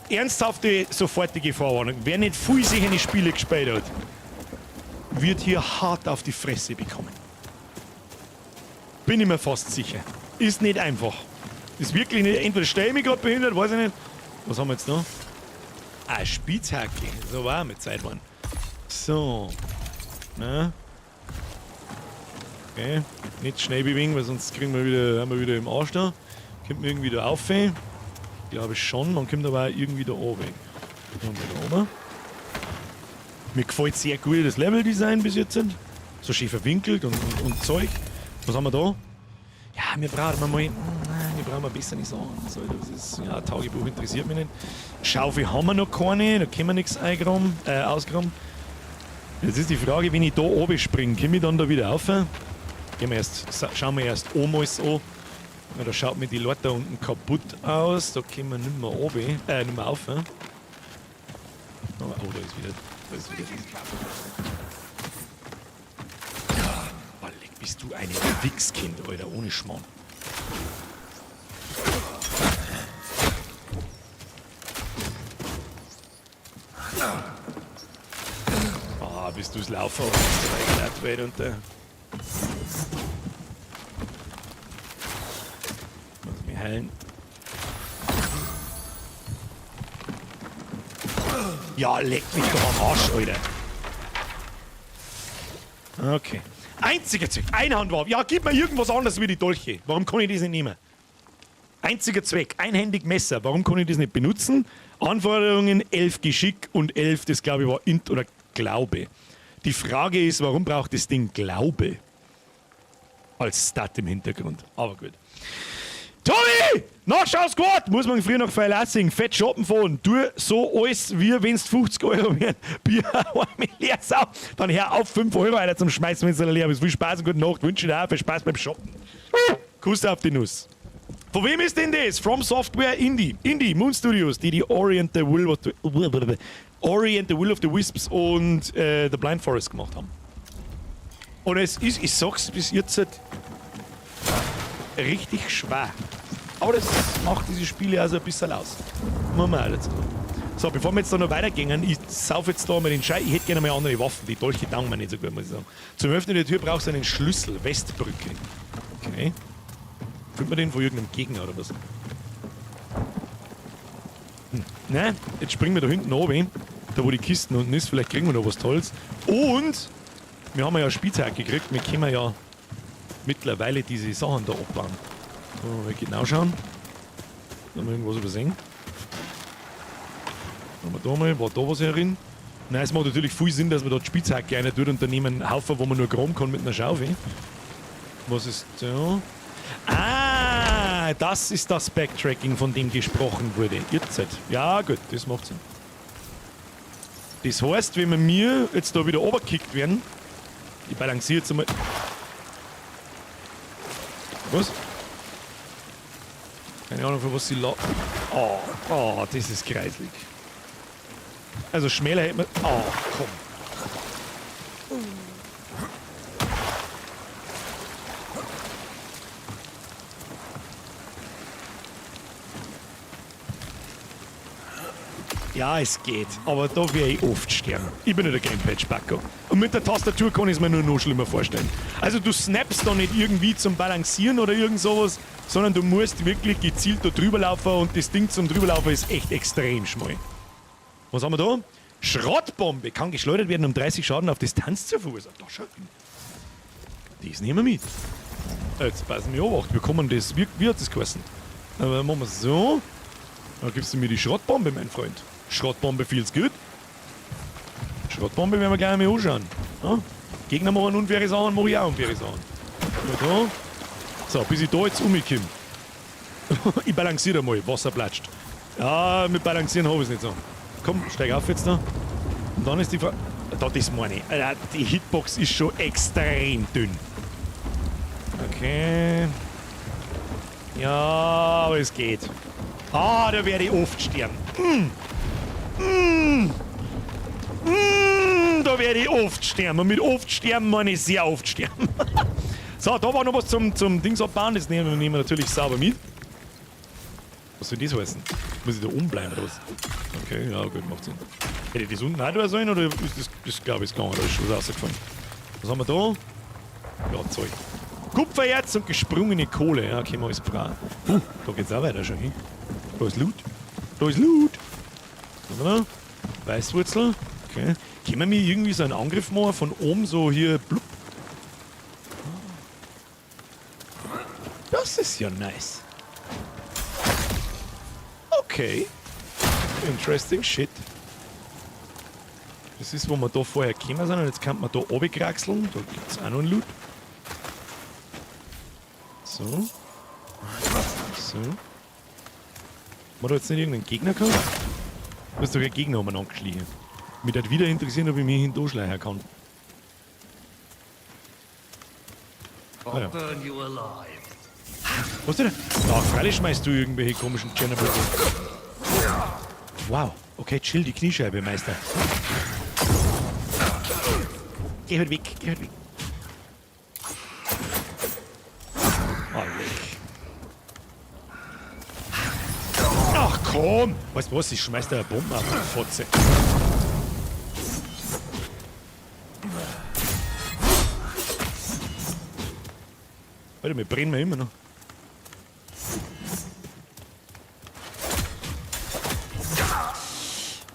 Ernsthafte, sofortige Vorwarnung. Wer nicht viel solche Spiele gespielt hat, wird hier hart auf die Fresse bekommen. Bin ich mir fast sicher. Ist nicht einfach. Ist wirklich nicht. Entweder stelle ich mich gerade behindert, weiß ich nicht. Was haben wir jetzt noch? Ah, Spitzhacke. So war mit Zeit, Mann. So. Na. Okay. Nicht schnell bewegen, weil sonst kriegen wir wieder, haben wir wieder im Arsch da. Kommt man irgendwie da auf. Glaube ich schon. Man kommt aber auch irgendwie da oben. Da oben. Mir gefällt sehr gut das Leveldesign bis jetzt. So schön verwinkelt und Zeug. Was haben wir da? Ja, wir brauchen mal. Wir brauchen ein bisschen nicht sagen. So, das ist, ja, Tagebuch interessiert mich nicht. Schaufel haben wir noch keine, da können wir nichts ausgraben. Jetzt ist die Frage, wenn ich da oben springe, komme ich dann da wieder rauf? Schauen wir erst oben alles an. Ja, da schaut mir die Leute da unten kaputt aus. Da können wir nicht mehr oben, nicht mehr rauf. Oh, da ist wieder. Oh, leck, bist du ein Wichskind, Alter, ohne Schmarrn. Ah, bist du's Laufer und der. Muss mich heilen. Ja, leck mich doch am Arsch, Alter. Okay. Einziger Zweck. Einhandwaffe. Ja, gib mir irgendwas anderes wie die Dolche. Warum kann ich das nicht nehmen? Einziger Zweck. Einhändig Messer. Warum kann ich das nicht benutzen? Anforderungen 11 Geschick und 11, das glaube ich war Int oder Glaube. Die Frage ist, warum braucht das Ding Glaube? Als Stat im Hintergrund. Aber gut. Tobi! Nachschau-Squad! Muss man früher noch verlassen. Fett shoppen fahren. Tu so alles, wie wenn es 50 Euro wären. Bier, leer sau. Dann hör auf 5 Euro Alter, zum Schmeißen, wenn es leer ist. Viel Spaß und gute Nacht. Wünsche dir auch viel Spaß beim Shoppen. Kuss auf die Nuss. Von wem ist denn das? From Software Indie. Indie, Moon Studios, die Orient the Will of the Wisps und The Blind Forest gemacht haben. Und es ist, ich sag's bis jetzt, richtig schwer. Aber das macht diese Spiele also ein bisschen aus. Muss man auch dazu sagen. So, bevor wir jetzt da noch weitergehen, ich sauf jetzt da mal den Scheiß. Ich hätte gerne mal andere Waffen. Die Dolche taugen mir nicht so gut, muss ich sagen. Zum Öffnen der Tür brauchst du einen Schlüssel. Westbrücke. Okay. Findet man den von irgendeinem Gegner oder was? Nein, jetzt springen wir da hinten oben. Da wo die Kisten unten ist. Vielleicht kriegen wir noch was Tolles. Und wir haben ja eine Spitzhacke gekriegt. Wir können ja mittlerweile diese Sachen da abbauen. So, mal genau schauen. Haben wir irgendwas übersehen? Haben wir da mal, war da was herin? Nein, es macht natürlich viel Sinn, dass man da die Spitzhacke rein tut und dann nehmen einen Haufen, wo man nur graben kann mit einer Schaufel. Was ist da? Ah, das ist das Backtracking, von dem gesprochen wurde. Jetzt. Ja, gut, das macht Sinn. Das heißt, wenn wir mir jetzt da wieder runtergekickt werden, ich balanciere jetzt einmal. Was? Keine Ahnung, für was sie Oh, das ist kreislig. Also schmäler hätte man. Oh, komm. Ja, es geht, aber da werde ich oft sterben. Ich bin nicht der Gamepad-Spacker. Und mit der Tastatur kann ich es mir nur noch schlimmer vorstellen. Also du snappst da nicht irgendwie zum Balancieren oder irgend sowas, sondern du musst wirklich gezielt da drüber laufen und das Ding zum drüberlaufen ist echt extrem schmal. Was haben wir da? Schrottbombe kann geschleudert werden, um 30 Schaden auf Distanz zu verursachen. Da schau. Das nehmen wir mit. Jetzt passen wir auf, wie kann man das, wie hat das geheißen? Aber machen wir es so. Dann gibst du mir die Schrottbombe, mein Freund. Schrottbombe feels good. Schrottbombe werden wir gleich mal anschauen. Ja? Gegner machen unfaire Sachen, mache ich auch unfaire Sachen. Da. So, bis ich da jetzt umkomme. Ich balanciere mal, Wasser platscht. Ja, mit Balancieren habe ich es nicht so. Komm, steig auf jetzt da. Und dann ist die Frage. Da, das meine ich. Alter, die Hitbox ist schon extrem dünn. Okay. Ja, aber es geht. Ah, da werde ich oft sterben. Da werde ich oft sterben. Und mit oft sterben meine ich sehr oft sterben. So, da war noch was zum Dings abbauen. Das nehmen wir natürlich sauber mit. Was soll das heißen? Muss ich da oben bleiben oder was? Okay, ja gut, macht Sinn. Hätte ich das unten auch da sein oder ist das glaube ich, gegangen? Da ist schon was rausgefallen. Was haben wir da? Ja, Zeug. Kupfererz und gesprungene Kohle. Ja, okay, mal ist Frau. Da geht's auch weiter schon hin. Da ist Loot. Da ist Loot. Was haben wir da? Weißwurzel. Okay. Können wir irgendwie so einen Angriff machen von oben so hier. Blub. Das ist ja nice. Okay. Interesting shit. Das ist, wo wir da vorher gekommen sind und jetzt kann man da runterkraxeln. Da gibt es auch noch einen Loot. So. So. Haben wir da jetzt nicht irgendeinen Gegner gehabt? Du hast doch einen Gegner umeinander geschlichen. Mich würde wieder interessieren, ob ich mich hindurchschleichen kann. Ah, ja. Was denn? Ach, freilich schmeißt du irgendwelche komischen Chernobyl. Wow, okay, chill die Kniescheibe, Meister. Geh halt weg, geh halt weg. Ah, weg. Ach komm! Weißt du was, ich schmeiß da eine Bombe auf die Fotze. Warte, wir brennen wir immer noch.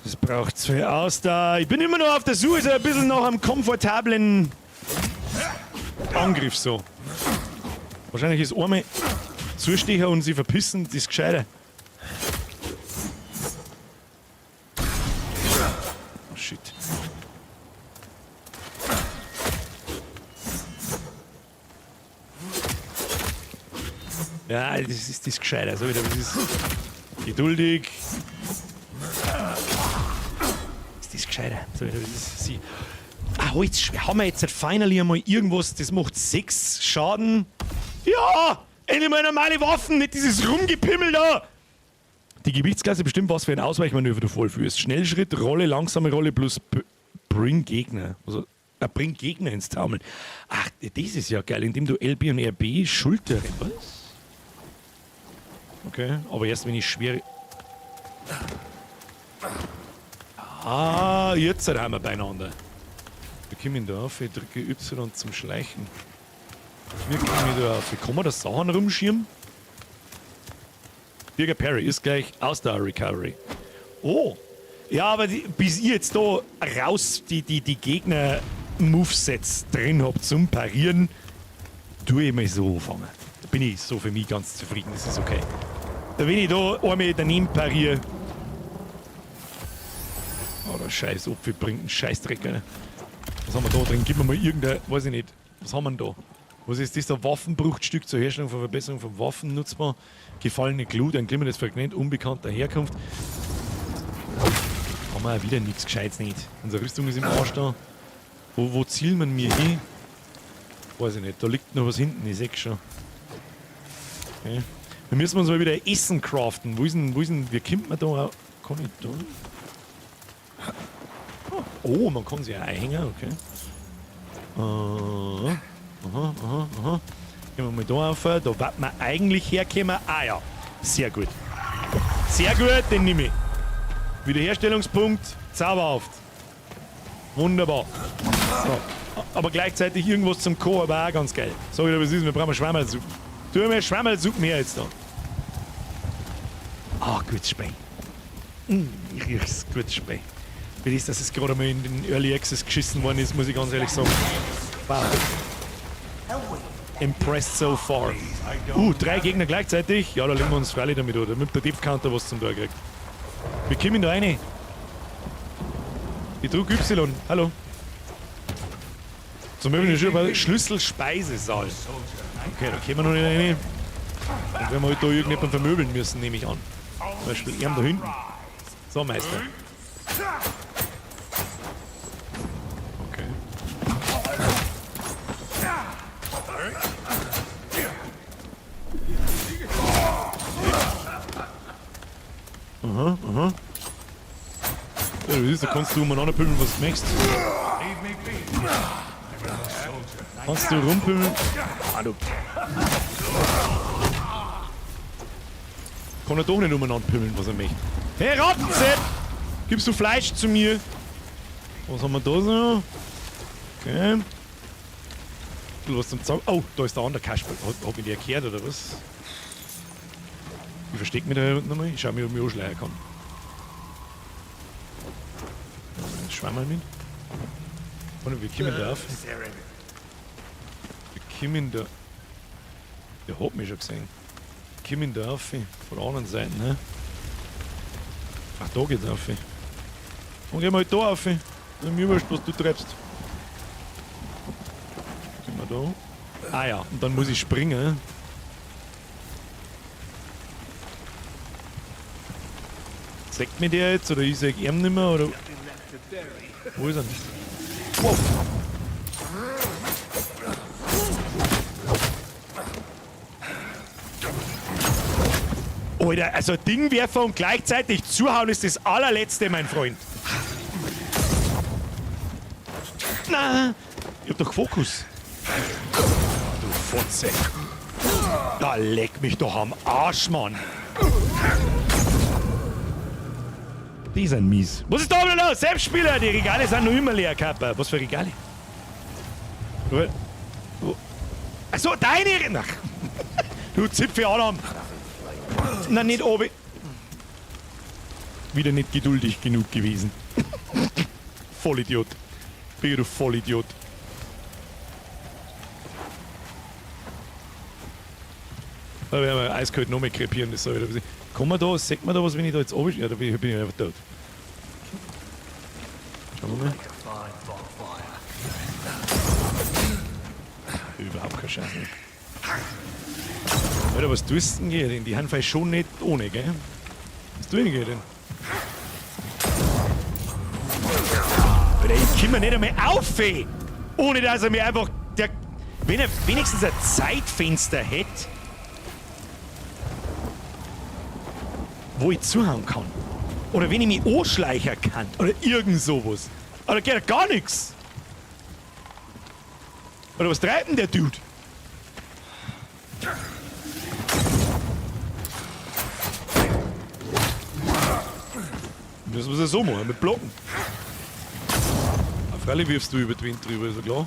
Das braucht viel Ausdauer. Ich bin immer noch auf der Suche, so ein bisschen nach einem komfortablen Angriff so. Wahrscheinlich ist einmal Zustecher und sie verpissen, das ist gescheiter. Oh shit. Ja, das ist gescheiter. So wieder, das ist geduldig. Das ist gescheiter. So wieder, das ist sie. Ah, Holzschwert. Haben wir jetzt finally einmal irgendwas, das macht 6 Schaden? Ja! Endlich mal normale Waffen, nicht dieses Rumgepimmel da! Die Gewichtsklasse bestimmt, was für ein Ausweichmanöver du vollführst. Schnellschritt, Rolle, langsame Rolle plus Bring Gegner. Also, bring Gegner ins Taumeln. Ach, das ist ja geil, indem du LB und RB Schulter. Was? Okay, aber erst wenn ich schwere. Ah, jetzt sind wir beieinander. Wie komme ich da auf? Ich drücke Y zum Schleichen. Wie komme ich da auf? Wie kann man da Sachen rumschirmen? Birger Parry ist gleich Ausdauer Recovery. Oh! Ja, aber bis ich jetzt da raus die Gegner-Movesets drin habe zum Parieren, tue ich mal so anfangen. Da bin ich so für mich ganz zufrieden, das ist okay. Da wenn ich da einmal daneben pariere. Oh, der scheiß Opfer bringt einen Scheißdreck rein. Was haben wir da drin? Gib mir mal irgendein, weiß ich nicht. Was haben wir denn da? Was ist das? Ein Waffenbruchstück zur Herstellung von Verbesserung von Waffen nutzbar. Gefallene Glut, ein glimmendes Fragment unbekannter Herkunft. Haben wir auch wieder nichts Gescheites nicht. Unsere Rüstung ist im Arsch da. Wo zielen wir mir hin? Weiß ich nicht. Da liegt noch was hinten, ich seh's schon. Okay. Wir müssen uns mal wieder Essen craften. Wo ist denn, wie kommt man da? Kann ich da? Oh, man kann sie ja einhängen, okay. Aha. Gehen wir mal da rauf. Da warten wir eigentlich herkommen. Ah ja, sehr gut. Sehr gut, den nehme ich. Wiederherstellungspunkt, zauberhaft. Wunderbar. So. Aber gleichzeitig irgendwas zum Kochen, aber auch ganz geil. Sag ich dir, was ist, wir brauchen Schweimerl. Tu mir Schwammerl, such mir jetzt da. Ah, gutes Spiel. Ich riech's, gutes Spiel. Wie ist, dass es gerade mal in den Early Access geschissen worden ist, muss ich ganz ehrlich sagen. Wow. Impressed so far. 3 Gegner gleichzeitig. Ja, da legen wir uns freilich damit, oder? Mit der Deep-Counter was zum Tor gekriegt. Wir kommen da rein. Ich drück Y. Hallo. Zum Beispiel schon bei Schlüssel-Speisesaal. Okay, da kommen wir noch nicht rein. Und wenn wir halt da irgendjemanden vermöbeln müssen, nehme ich an. Zum Beispiel ihm da hinten. So, Meister. Okay. Aha, aha. Ja, du siehst, da kannst du umeinander pümmeln, was du möchtest. Kannst du rumpümmeln? Ah, du. Kann er doch nicht umeinander pümmeln, was er möchte. Hey, Rattensepp! Gibst du Fleisch zu mir? Was haben wir da so? Okay. Was zum Zaun. Oh, da ist der andere Kasperl. Hab ich die erklärt oder was? Ich versteck mich da nochmal. Ich schau mich, ob ich anschleichen kann. Schwamm mal mit. Und wir kommen da auf. Wir kommen da. Der hat mich schon gesehen. Wir kommen da auf. Von der anderen Seite, ne? Ach, da geht's auf. Und gehen wir halt da auf. Mir wurscht, was du treibst. Sind wir da? Ah ja, und dann muss ich springen. Sagt mir der jetzt oder ich sag ihm nicht mehr oder. Wo ist er? Wow. Alter, also Dingwerfer und gleichzeitig zuhauen ist das allerletzte, mein Freund. Na, ich hab doch Fokus. Du Fotze. Da leck mich doch am Arsch, Mann. Die sind mies. Was ist da wieder los? Selbstspieler, die Regale sind noch immer leer, Kappa. Was für Regale? Achso, deine. Ach. Du Zipfe Adam. Na, nicht oben. Wieder nicht geduldig genug gewesen. Vollidiot. Bin du Vollidiot. Da werden wir eiskalt noch mehr krepieren. Das soll wieder. Kann man da, sagt man da was, wenn ich da jetzt oben. Ja, da bin ich einfach tot. Schauen wir mal. Überhaupt keine Chance. Alter, was tust du denn hier? Die haben vielleicht schon nicht ohne, gell? Was tun die denn? Alter, ich komm mir nicht einmal auf, ey. Ohne dass er mir einfach. Wenn er wenigstens ein Zeitfenster hätte, wo ich zuhauen kann. Oder wenn ich mich anschleichen kann. Oder irgend sowas. Aber da geht ja gar nichts. Oder was treibt denn der Dude? Müssen wir es so machen, mit Blocken. Auf alle wirfst du über den Wind drüber, ist ja klar.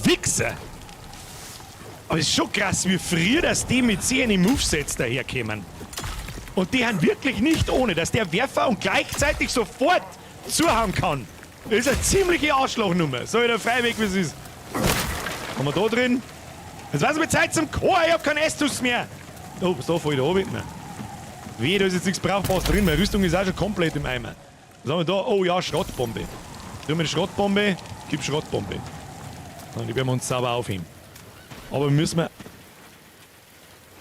Wichser! Aber es ist schon krass, wie früher, dass die mit 10 Movesets daherkommen. Und die haben wirklich nicht ohne, dass der Werfer und gleichzeitig sofort zuhauen kann. Das ist eine ziemliche Arschlochnummer. So wieder frei weg, wie es ist. Haben wir da drin? Jetzt weiß ich mit Zeit zum Chor, ich hab keinen Estus mehr. Oh, was da voll da oben? Weh, da ist jetzt nichts Brauchbares drin. Meine Rüstung ist auch schon komplett im Eimer. Was haben wir da? Oh ja, Schrottbombe. Tun wir eine Schrottbombe, gib Schrottbombe. Und die werden wir uns sauber aufheben. Aber müssen wir.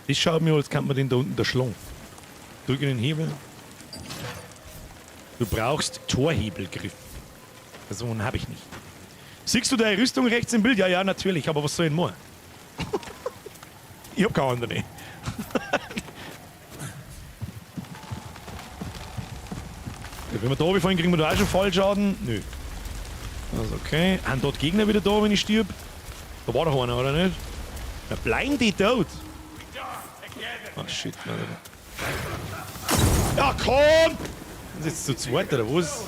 Das schaut mir, als kann man den da unten erschlagen. Drücke den Hebel. Du brauchst Torhebelgriff. So einen habe ich nicht. Siehst du deine Rüstung rechts im Bild? Ja, ja, natürlich. Aber was soll ich denn machen? Ich hab keine andere. Ja, wenn wir da runterfallen, kriegen wir da auch schon Fallschaden? Nö. Also okay. Haben dort Gegner wieder da, wenn ich stirb? Da war doch einer, oder nicht? Der Blindy tot. Oh shit, nein. Ja, komm! Sind jetzt zu zweit oder was?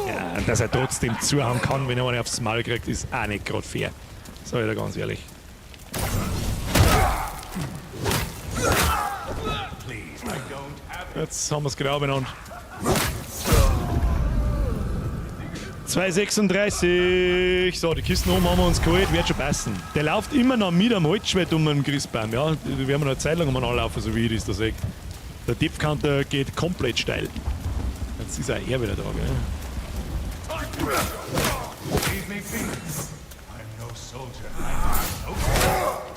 Ja, dass er trotzdem zuhauen kann, wenn er einen aufs Maul kriegt, ist auch nicht gerade fair. Sag ich dir ganz ehrlich. Jetzt haben wir es genau benannt. 2,36. So, die Kisten oben haben wir uns geholt, wird schon passen. Der läuft immer noch mit am Holzschwert um den Christbaum. Ja, wir werden noch eine Zeit lang mal anlaufen, so wie ich das da sehe. Der Depth-Counter geht komplett steil. Jetzt ist er wieder da, gell?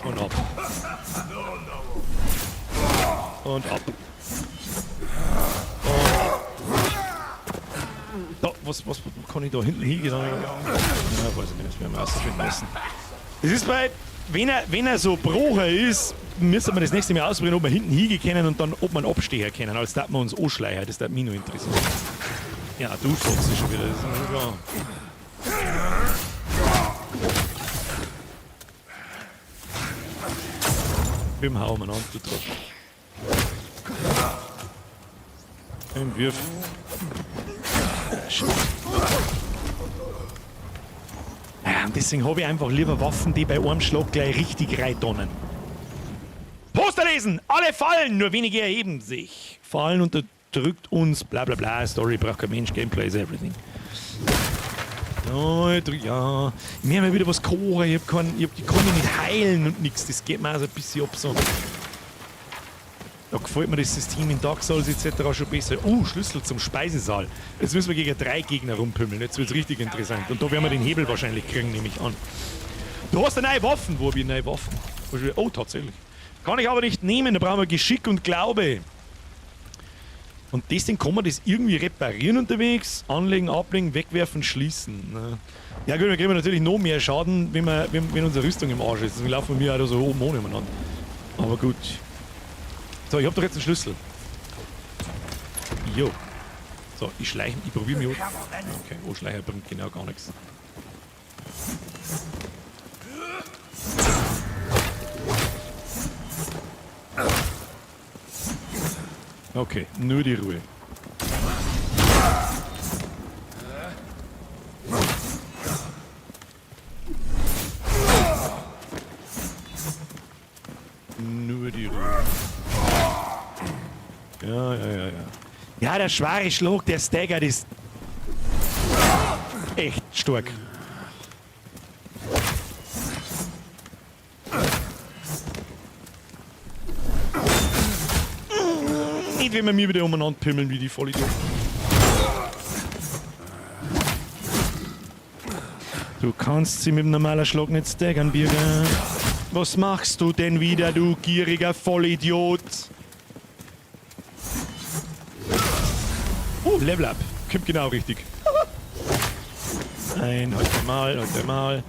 Und ab. Und ab. Da, was kann ich da hinten hingehen? Ja, weiß ich nicht, das werden wir ausfinden müssen. Das ist bei, wenn er so Brocher ist, müssen wir das nächste Mal ausprobieren, ob wir hinten hingehen können und dann, ob wir einen Abstecher kennen. Als darf man uns anschleichen, das darf mich noch interessieren. Ja, du sagst es schon wieder, das ist mir klar. Wem hauen wir an, du Trottel. Im Würf. Ja, und deswegen habe ich einfach lieber Waffen, die bei einem Schlag gleich richtig reintonnen. Poster lesen! Alle fallen, nur wenige erheben sich. Fallen unterdrückt uns, bla bla bla. Story braucht kein Mensch, Gameplay is everything. Ja, mir haben wieder was gekocht, ich kann nicht heilen und nichts. Das geht mir also ein bisschen ab so. Da gefällt mir das System in Dark Souls etc. schon besser. Schlüssel zum Speisesaal. Jetzt müssen wir gegen 3 Gegner rumpümmeln. Jetzt wird es richtig interessant. Und da werden wir den Hebel wahrscheinlich kriegen, nehme ich an. Du hast eine neue Waffen. Wo habe ich neue Waffen? Oh, tatsächlich. Kann ich aber nicht nehmen. Da brauchen wir Geschick und Glaube. Und deswegen kann man das irgendwie reparieren unterwegs. Anlegen, ablegen, wegwerfen, schließen. Ja gut, wir kriegen natürlich noch mehr Schaden, wenn unsere Rüstung im Arsch ist. Deswegen laufen wir auch da so oben ohne an. Aber gut. So, ich hab doch jetzt einen Schlüssel. Jo. So, ich probiere mich an. Okay, Schleicher bringt genau gar nichts. Okay, nur die Ruhe. Nur die Ruhe. Ja. Ja, der schwere Schlag, der Stagger ist echt stark. Nicht, wenn wir mir wieder umeinander pimmeln wie die Vollidioten. Du kannst sie mit einem normalen Schlag nicht staggern, Birger. Was machst du denn wieder, du gieriger Vollidiot? Level up. Kommt genau richtig. Heute mal.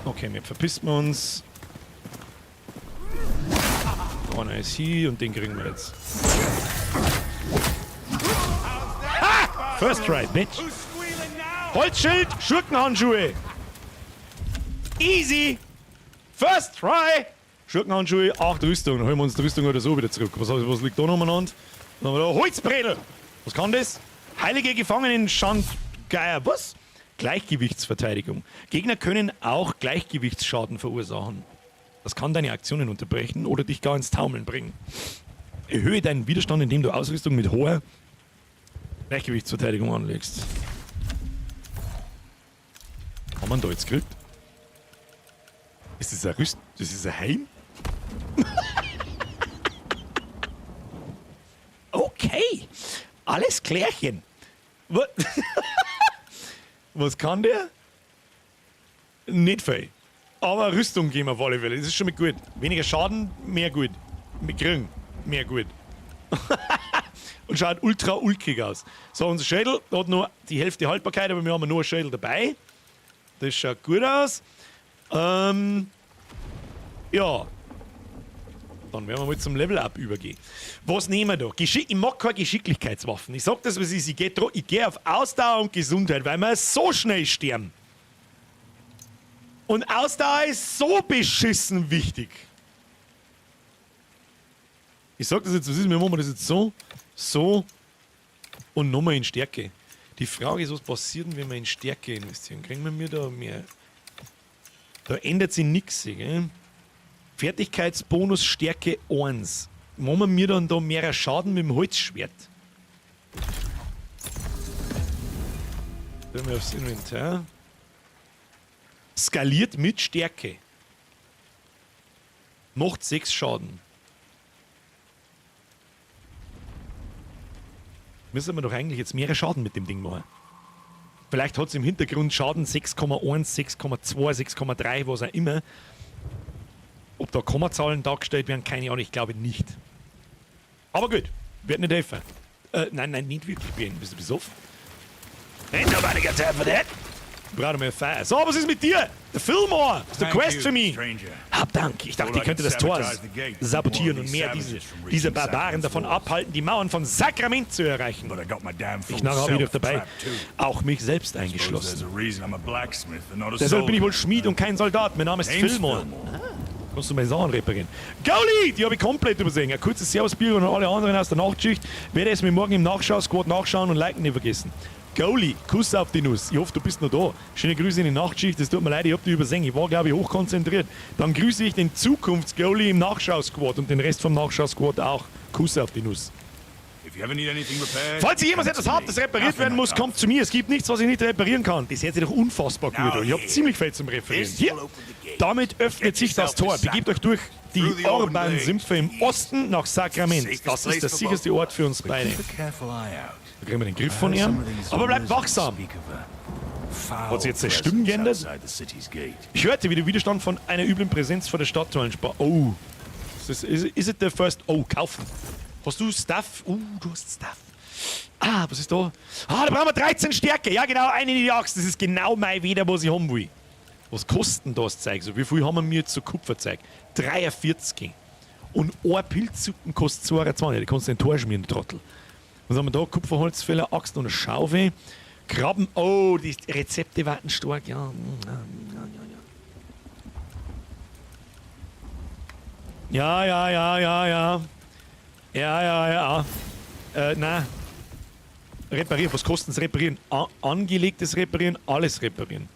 Okay, wir verpissen uns. Einer ist hier und den kriegen wir jetzt. Ha! First try, bitch. Holzschild, Schurkenhandschuhe. Easy. First try. Schurkenhandschuhe, 8 Rüstung. Dann holen wir uns die Rüstung oder so wieder zurück. Was liegt da noch umeinander? Dann haben wir da Holzbredel. Was kann das? Heilige Gefangenen-Schandgeier. Was? Gleichgewichtsverteidigung. Gegner können auch Gleichgewichtsschaden verursachen. Das kann deine Aktionen unterbrechen oder dich gar ins Taumeln bringen. Erhöhe deinen Widerstand, indem du Ausrüstung mit hoher Gleichgewichtsverteidigung anlegst. Haben wir da jetzt gekriegt? Ist das ein Das ist ein Heim? Okay. Alles klärchen. Was kann der? Nicht viel. Aber Rüstung geben wir auf alle Fälle. Das ist schon mal gut. Weniger Schaden, mehr gut. Wir kriegen mehr gut. Und schaut ultra ulkig aus. So, unser Schädel hat nur die Hälfte Haltbarkeit, aber wir haben nur einen Schädel dabei. Das schaut gut aus. Ja. Dann werden wir mal zum Level-Up übergehen. Was nehmen wir da? Ich mag keine Geschicklichkeitswaffen. Ich sag das, was ist. Ich gehe auf Ausdauer und Gesundheit, weil wir so schnell sterben. Und Ausdauer ist so beschissen wichtig. Ich sag das jetzt, was ist, wir machen das jetzt so und nochmal in Stärke. Die Frage ist, was passiert, wenn wir in Stärke investieren? Kriegen wir da mehr? Da ändert sich nichts, gell? Fertigkeitsbonus Stärke 1. Machen wir mir dann da mehr Schaden mit dem Holzschwert? Gehen wir aufs Inventar. Skaliert mit Stärke. Macht 6 Schaden. Müssen wir doch eigentlich jetzt mehr Schaden mit dem Ding machen. Vielleicht hat es im Hintergrund Schaden 6,1, 6,2, 6,3, was auch immer. Ob da Kommazahlen dargestellt werden, keine Ahnung, ich glaube nicht. Aber gut, wird nicht helfen. Nein, nicht wirklich, bist du besoffen? Ain't nobody got time for that. Brauchen wir Feier. So, was ist mit dir? Der Fillmore, the quest für mich. Hab Dank. Ich dachte, ich könnte das Tor sabotieren und mehr diese Barbaren davon abhalten, die Mauern von Sakrament zu erreichen. Ich nachher habe ich doch dabei auch mich selbst eingeschlossen. Deshalb bin ich wohl Schmied und kein Soldat. Mein Name ist Fillmore. Kannst du meine Sachen reparieren? Goalie! Die habe ich komplett übersehen. Ein kurzes Servus-Bier und alle anderen aus der Nachtschicht. Werde es mir morgen im Nachschau-Squad nachschauen und liken nicht vergessen. Goalie, Kuss auf die Nuss. Ich hoffe, du bist noch da. Schöne Grüße in die Nachtschicht. Es tut mir leid, ich habe dich übersehen. Ich war, glaube ich, hochkonzentriert. Dann grüße ich den Zukunfts-Goalie im Nachschau-Squad und den Rest vom Nachschau-Squad auch. Kuss auf die Nuss. Falls ihr jemals etwas habt, das repariert werden muss, kommt zu mir. Es gibt nichts, was ich nicht reparieren kann. Das hört sich doch unfassbar gut an. Ich habe ziemlich viel zum Reparieren. Hier, damit öffnet sich das Tor. Begebt euch durch die Orban-Sümpfe im Osten nach Sakrament. Das ist der sicherste Ort für uns beide. Da kriegen wir den Griff von ihm. Aber bleibt wachsam. Hat sich jetzt das Stimmen geändert? Ich hörte, wie der Widerstand von einer üblen Präsenz vor der Stadttore sprach. Oh. Is it the first... Oh, kaufen. Hast du Stuff? Du hast Stuff. Ah, was ist da? Ah, da brauchen wir 13 Stärke. Ja, genau, eine in die Axt. Das ist genau mein Weder, was ich haben will. Was kostet das Zeug? So, wie viel haben wir mir jetzt so Kupferzeug? 43. Und ein Pilzsuppen kostet 22. Da kannst du ein Tor schmieren, Trottel. Was haben wir da? Kupferholzfäller, Axt und eine Schaufel. Krabben. Oh, die Rezepte warten stark. Ja. Ja. Nein. Reparieren. Was kostet es reparieren? Angelegtes reparieren, alles reparieren.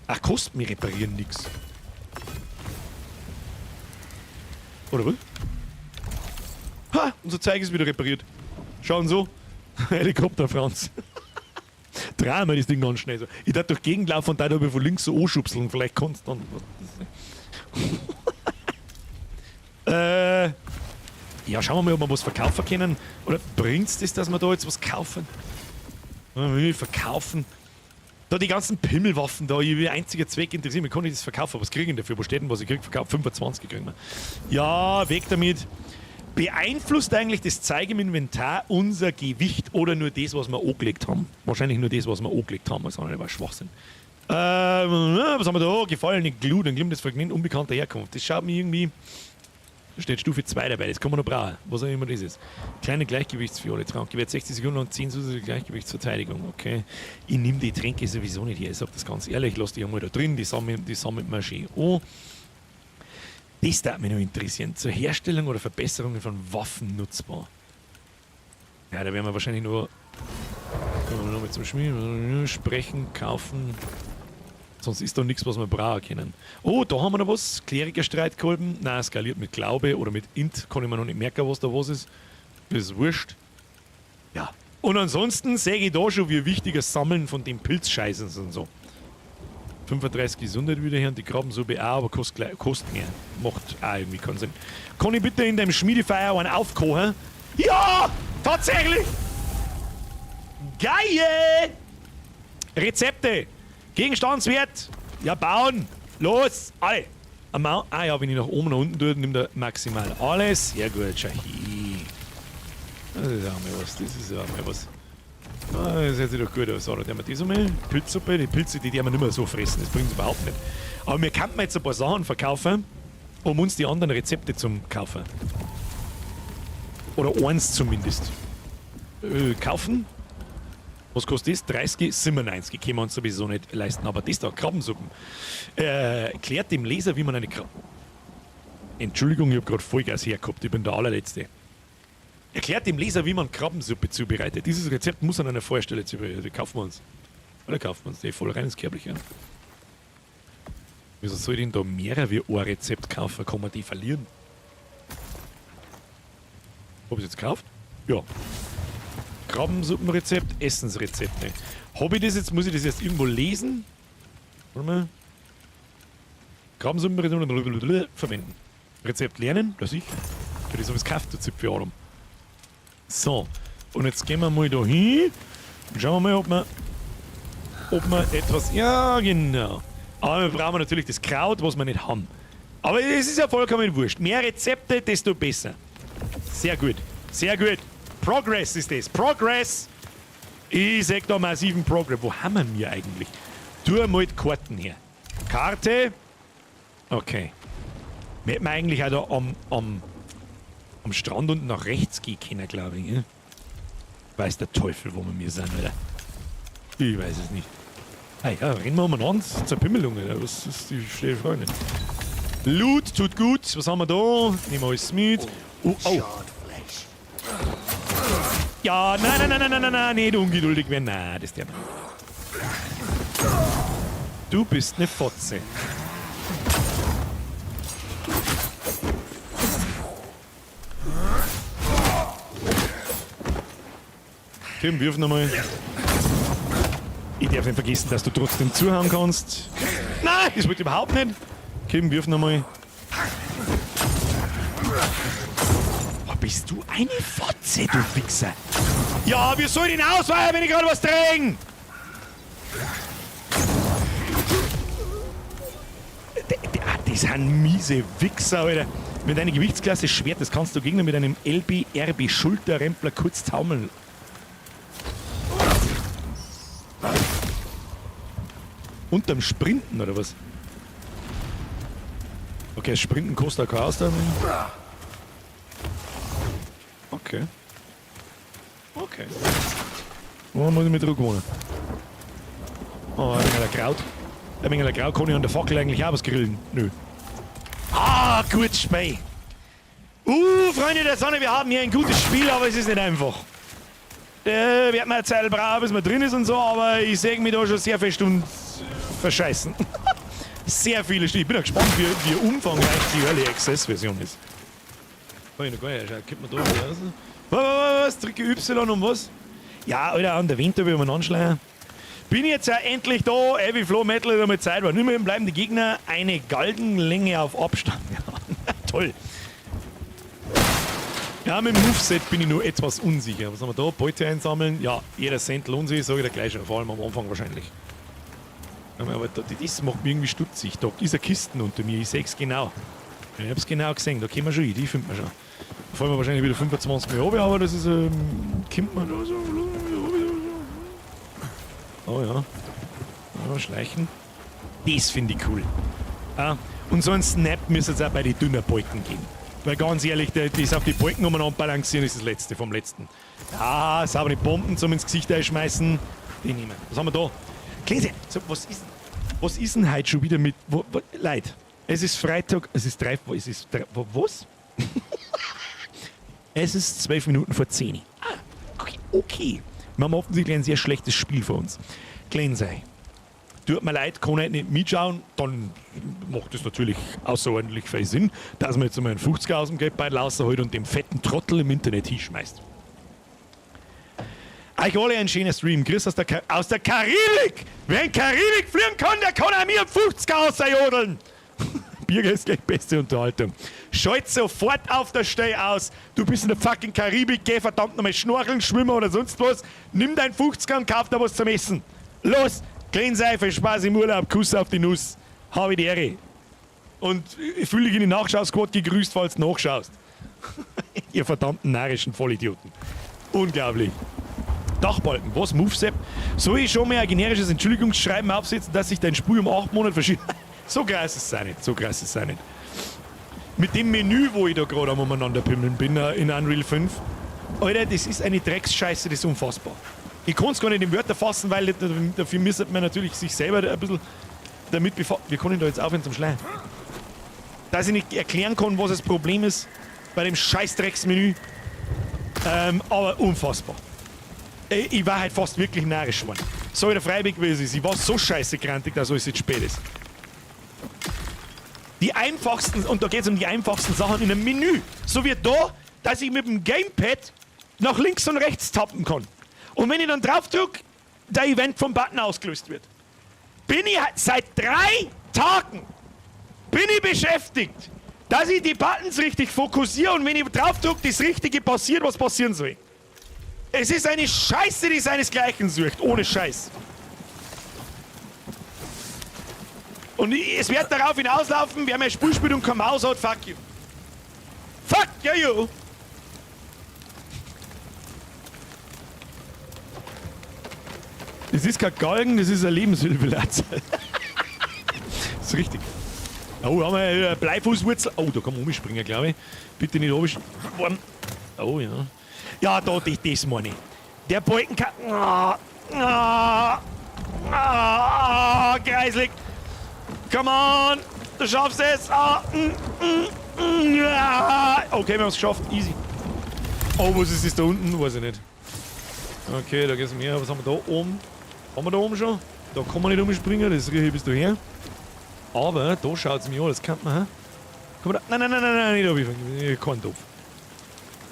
Ach, kostet mir reparieren nichts. Oder was? Ha! Unser Zeug ist wieder repariert. Schauen so. Helikopter, Franz. Dreimal das Ding ganz schnell so. Ich darf durch Gegend laufen und da habe ich von links so anschubseln. Vielleicht kannst du dann. Ja, schauen wir mal, ob wir was verkaufen können. Oder bringt es das, dass wir da jetzt was kaufen? Wir verkaufen. Da die ganzen Pimmelwaffen da, ich will einziger Zweck interessieren. Wie kann ich das verkaufen? Was kriege ich dafür? Wo steht denn, was ich kriege? Verkauft 25 kriegen wir. Ja, weg damit. Beeinflusst eigentlich das Zeug im Inventar unser Gewicht oder nur das, was wir angelegt haben? Wahrscheinlich nur das, was wir angelegt haben. Das war Schwachsinn. Was haben wir da? Gefallene Glut, ein glimmendes Fragment unbekannter Herkunft. Das schaut mir irgendwie... Da steht Stufe 2 dabei, das kann man noch brauchen. Was auch immer das ist. Kleine Gleichgewichtsfiole, Trank. Gewährt 60 Sekunden lang 10 zusätzliche Gleichgewichtsverteidigung. Okay. Ich nehme die Tränke sowieso nicht her. Ich sag das ganz ehrlich, lass die einmal da drin, die sammelt man schön. Oh. Das darf mich noch interessieren. Zur Herstellung oder Verbesserung von Waffen nutzbar. Ja, da werden wir wahrscheinlich nur noch mit zum Schmieden sprechen, kaufen. Sonst ist da nichts, was wir brauchen können. Oh, da haben wir noch was. Klerikerstreitkolben. Nein, skaliert mit Glaube oder mit Int. Kann ich mir noch nicht merken, was da was ist. Das ist wurscht. Ja. Und ansonsten sehe ich da schon, wie wichtig das Sammeln von den Pilzscheißen ist und so. 35 Gesundheit wieder her und die Grabensuppe auch, aber kostet mehr. Macht auch irgendwie keinen Sinn. Kann ich bitte in deinem Schmiedefeuer einen aufkochen? Ja! Tatsächlich! Geil! Rezepte! Gegenstandswert! Ja, bauen! Los! Alle! Ja, wenn ich nach oben und nach unten tue, nimmt er maximal alles. Sehr gut, schau hier. Das ist auch mal was. Das ist auch mal was. Das hört sich doch gut aus, oder? Die haben das einmal. Pilzsuppe, die Pilze, die wir nicht mehr so fressen. Das bringt es überhaupt nicht. Aber wir könnten jetzt ein paar Sachen verkaufen. um uns die anderen Rezepte zum kaufen. Oder eins zumindest. Kaufen? Was kostet das? 30, 97. Können wir uns sowieso nicht leisten. Aber das da, Krabbensuppen. Erklärt dem Leser, wie man eine Entschuldigung, ich habe gerade Vollgas hergehabt. Ich bin der allerletzte. Erklärt dem Leser, wie man Krabbensuppe zubereitet. Dieses Rezept muss an einer Feuerstelle zubereitet werden. Kaufen wir uns. Oder kaufen wir uns die voll rein ins Kerbliche. Wieso soll ich denn da mehr wie ein Rezept kaufen? Kann man die verlieren? Hab ich jetzt gekauft? Ja. Krabbensuppenrezept, Essensrezepte. Habe ich das jetzt, muss ich das jetzt irgendwo lesen? Warte mal. Krabbensuppenrezept verwenden. Rezept lernen, das ich. Für das habe ich es gekauft, der Zipfel Adam. So, und jetzt gehen wir mal da hin. Schauen wir mal, ob wir etwas. Ja, genau. Aber wir brauchen natürlich das Kraut, was wir nicht haben. Aber es ist ja vollkommen wurscht. Mehr Rezepte, desto besser. Sehr gut. Sehr gut. Progress ist das. Progress. Ich sag da massiven Progress. Wo haben wir eigentlich? Tu mal die Karten her. Karte. Okay. Wir hätten eigentlich auch da am Strand unten nach rechts gehen können, glaube ich. Ja? Weiß der Teufel, wo wir sind, oder? Ich weiß es nicht. Ah ja, rennen wir umeinander. Zerpimmelung, oder? Das ist die schöne Frage. Loot tut gut. Was haben wir da? Nehmen wir alles mit. Oh. Ja, nein, nicht ungeduldig werden. Nein, das ist der. Du bist eine Fotze. Kim, wirf nochmal. Ich darf nicht vergessen, dass du trotzdem zuhauen kannst. Nein, das wollte ich überhaupt nicht. Kim, wirf nochmal. Oh, bist du eine Fotze, du Wichser? Ja, wie soll ich denn ausweichen, wenn ich gerade was trinke? Das sind miese Wichser, Alter. Mit einer Gewichtsklasse Schwert, das kannst du Gegner mit einem LBRB Schulterrempler kurz taumeln. Unterm Sprinten, oder was? Okay, Sprinten kostet auch keine Ausdauer. Okay. Okay. Wo muss ich mit gewonnen? Oh, ein wenig Kraut. Ein wenig Kraut kann ich an der Fackel eigentlich auch was grillen. Nö. Ah, gut Spiel. Freunde der Sonne, wir haben hier ein gutes Spiel, aber es ist nicht einfach. Wir werden eine Zeit brauchen, bis man drin ist und so, aber ich sehe mich da schon sehr viele Stunden verscheißen. Sehr viele Stunden. Ich bin auch gespannt, wie umfangreich die Early Access Version ist. Kann ich noch gar nicht schauen. Gibt man da was? Was? Drücke Y und was? Ja, Alter, an der Winter will man anschleiern. Bin jetzt ja endlich da, wie Flo Metal wieder mit Zeit war. Nur mehr bleiben die Gegner eine Galgenlänge auf Abstand. Ja, toll. Ja, mit dem Moveset bin ich nur etwas unsicher. Was haben wir da? Beute einsammeln. Ja, jeder Cent lohnt sich, sage ich dir gleich schon. Vor allem am Anfang wahrscheinlich. Aber das macht mich irgendwie stutzig. Da ist eine Kiste unter mir, ich sehe es genau. Ich habe es genau gesehen, da kommen wir schon hin, die findet man schon. Da fallen wir wahrscheinlich wieder 25 Mal runter, aber das ist, kommt man da so. Oh ja. Ja, schleichen. Das finde ich cool. Ah, und so ein Snap müsste es auch bei den dünnen Balken gehen. Weil ganz ehrlich, das auf die Balken umeinander balancieren ist das letzte vom letzten. Ah, saubere Bomben zum ins Gesicht einschmeißen. Die nehmen wir. Was haben wir da? Gläser, so, was ist denn heute schon wieder mit. Leute, es ist Freitag, es ist was? Es ist 12 Minuten vor 10. Ah, okay. Wir haben offensichtlich ein sehr schlechtes Spiel vor uns. Glensei. Tut mir leid, kann ich nicht mitschauen, dann macht es natürlich außerordentlich viel Sinn, dass man jetzt einmal einen 50er aus dem Geldbeutel rausholt und dem fetten Trottel im Internet hinschmeißt. Euch alle ein schöner Stream. Grüß aus der Karibik! Wer in Karibik fliegen kann, der kann auch mir 50er ausjodeln! Bierger ist gleich beste Unterhaltung. Schalt sofort auf der Stelle aus. Du bist in der fucking Karibik, geh verdammt nochmal schnorcheln, schwimmen oder sonst was. Nimm dein 50er und kauf da was zum Essen. Los! Glensei, viel Spaß im Urlaub, Kuss auf die Nuss. Habe die Ehre. Und ich fühle dich in die Nachschau-Squad gegrüßt, falls du nachschaust. Ihr verdammten narrischen Vollidioten. Unglaublich. Dachbalken, was? Moveset? Soll ich schon mal ein generisches Entschuldigungsschreiben aufsetzen, dass sich dein Spiel um 8 Monate verschiebt? So krass ist es auch nicht. So krass ist es auch nicht. Mit dem Menü, wo ich da gerade am umeinander pimmeln bin in Unreal 5. Alter, das ist eine Drecksscheiße, das ist unfassbar. Ich kann es gar nicht in Wörter fassen, weil dafür müsste man natürlich sich selber ein bisschen damit befassen. Wir können da jetzt aufhören zum Schleien. Dass ich nicht erklären kann, was das Problem ist bei dem scheiß Drecksmenü. Aber unfassbar. Ich war halt fast wirklich narrisch geworden. So wie der Freiweg gewesen ist. Ich war so scheiße grantig, dass alles jetzt spät ist. Die einfachsten, und da geht es um die einfachsten Sachen in einem Menü. So wie da, dass ich mit dem Gamepad nach links und rechts tappen kann. Und wenn ich dann drauf drücke, der Event vom Button ausgelöst wird. Bin ich seit 3 Tagen beschäftigt, dass ich die Buttons richtig fokussiere und wenn ich drauf drücke, das Richtige passiert, was passieren soll. Es ist eine Scheiße, die seinesgleichen sucht. Ohne Scheiß. Und es wird darauf hinauslaufen, wer mein Spiel spielt und kein Maus hat, fuck you. Fuck you! Das ist kein Galgen, das ist eine Lebenshilfe, Latz. Das ist richtig. Oh, haben wir eine Bleifußwurzel. Oh, da kann man umspringen, glaube ich. Bitte nicht oben. Oh, ja. Ja, da, das meine ich. Der Balken kann... Kreislig. Come on. Du schaffst es. Okay, wir haben es geschafft. Easy. Oh, was ist das da unten? Weiß ich nicht. Okay, da geht's mehr. Was haben wir da oben? Haben wir da oben schon? Da kann man nicht umspringen, das rieche ich bis daher. Aber da schaut es mir an, das kann man, Kann man da? Nein, nicht oben. Ich kann doof.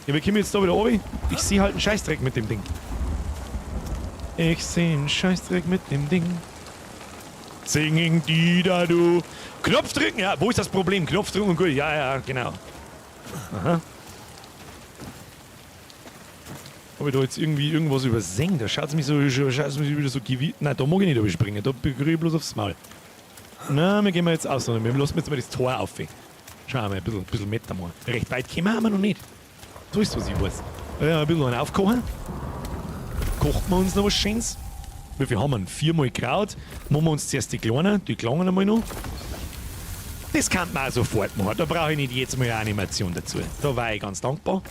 Ja, wir kommen jetzt da wieder oben. Ich sehe halt einen Scheißdreck mit dem Ding. Ich sehe einen Scheißdreck mit dem Ding. Singing die da du. Knopf drücken, ja, wo ist das Problem? Knopf drücken und gut. Ja, genau. Aha. Habe ich da jetzt irgendwie irgendwas übersehen? Da schaut es mich wieder so gewiet. Nein, da mag ich nicht überspringen. Da kriege ich bloß aufs Maul. Na, wir gehen jetzt aus. Wir lassen jetzt mal das Tor auf. Schauen wir ein bisschen Meter mal. Recht weit kommen wir noch nicht. So ist was ich weiß. Ja, ein bisschen aufkochen. Kocht man uns noch was Schönes. Wie viel haben wir? 4 Mal Kraut. Machen wir uns zuerst die Kleinen einmal noch. Das kann man auch sofort machen. Da brauche ich nicht jetzt mal eine Animation dazu. Da war ich ganz dankbar.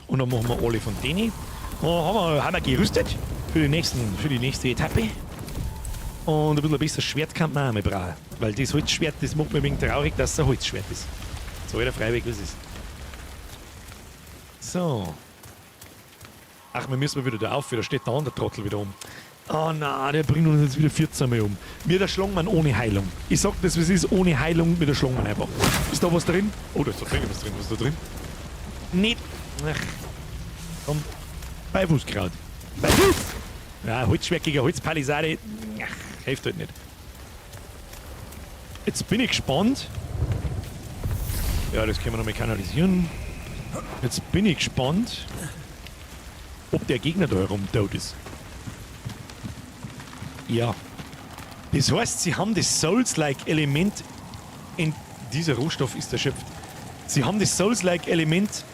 Und dann machen wir alle von denen. Haben wir gerüstet für die nächste Etappe. Und ein bisschen besseres Schwert kann man auch mal brauchen. Weil das Holzschwert, das macht mir ein wenig traurig, dass es ein Holzschwert ist. So wie der Freiweg, was ist. So. Ach, wir müssen wieder da auf, da steht der andere Trottel wieder um. Oh nein, der bringt uns jetzt wieder 14 Mal um. Wir erschlagen man ohne Heilung. Ich sag das, was ist, ohne Heilung, wir erschlagen man einfach. Ist da was drin? Oh, da ist doch was drin. Was ist da drin? Nicht. Ach. Komm. Beifußkraut. Beifuß! Ja, Holzschwert gegen Holzpalisade. Ach, hilft halt nicht. Jetzt bin ich gespannt. Ja, das können wir nochmal kanalisieren. Jetzt bin ich gespannt, ob der Gegner da herum tot ist. Ja. Das heißt, sie haben das Souls-like-Element in... Dieser Rohstoff ist erschöpft. Sie haben das Souls-like-Element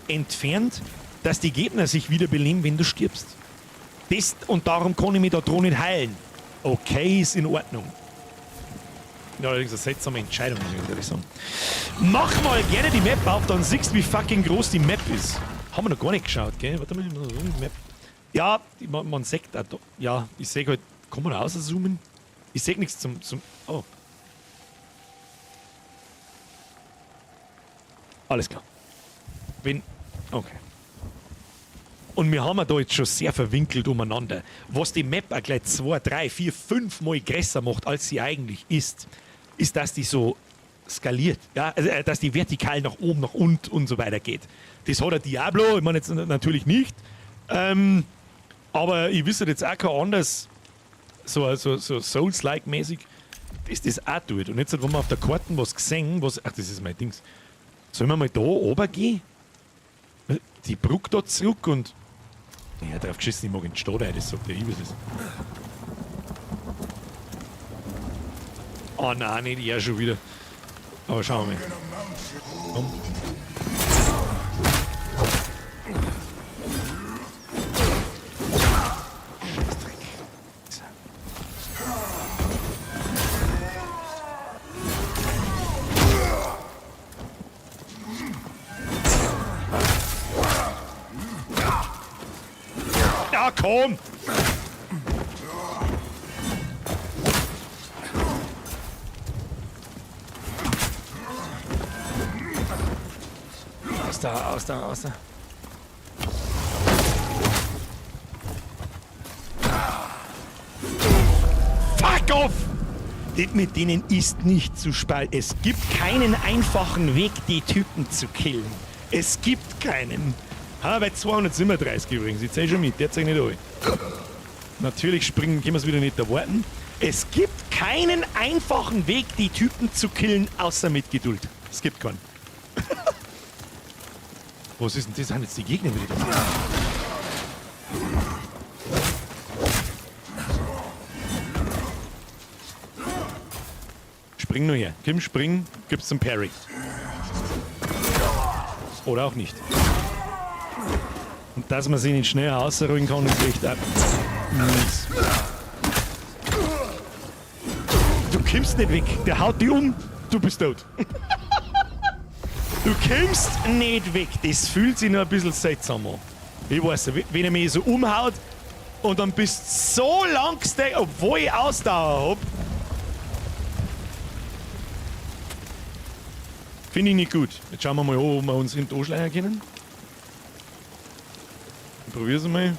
entfernt, dass die Gegner sich wieder beleben, wenn du stirbst. Und darum kann ich mich da dran nicht heilen. Okay, ist in Ordnung. Ja, allerdings eine seltsame Entscheidung, muss ich ganz ehrlich sagen. Mach mal gerne die Map auf, dann siehst du, wie fucking groß die Map ist. Haben wir noch gar nicht geschaut, gell? Warte mal, Map. Ja, man sieht da. Ja, ich sehe halt. Kann man da rauszoomen? Ich sehe nichts zum. Oh. Alles klar. Okay. Und wir haben da jetzt schon sehr verwinkelt umeinander. Was die Map auch gleich 2, 3, 4, 5 Mal größer macht, als sie eigentlich ist, dass die so skaliert. Ja? Also, dass die vertikal nach oben, nach unten und so weiter geht. Das hat der Diablo, ich meine jetzt natürlich nicht. Aber ich wüsste jetzt auch kein anderes, so Souls-like-mäßig, dass das auch tut. Und jetzt haben wir auf der Karte was gesehen, ach, das ist mein Dings. Sollen wir mal da oben gehen? Die Brücke da zurück und... Ja, drauf geschissen, ich mag in die Stadt rein, das sagt der Ibis. Oh nein, nicht er schon wieder. Aber schauen wir mal. Komm. Ja, komm! Aus da. Fuck off! Mit denen ist nicht zu spalten. Es gibt keinen einfachen Weg, die Typen zu killen. Es gibt keinen. Bei 237 übrigens. Ich zähl schon mit, der zählt nicht ein. Natürlich können wir es wieder nicht erwarten. Es gibt keinen einfachen Weg, die Typen zu killen, außer mit Geduld. Es gibt keinen. Was ist denn das? Sind jetzt die Gegner wieder da? Spring nur her. Kim, spring, gibt's zum Parry. Oder auch nicht. Und dass man sich nicht schneller ausruhen kann, ist echt ab. Nice. Du kommst nicht weg. Der haut dich um, du bist tot. Du kommst nicht weg. Das fühlt sich nur ein bisschen seltsam an. Ich weiß nicht, wenn er mich so umhaut und dann bist du so lang gesteckt, obwohl ich Ausdauer hab. Finde ich nicht gut. Jetzt schauen wir mal, ob wir uns hinten anschleichen können. Probier's mal.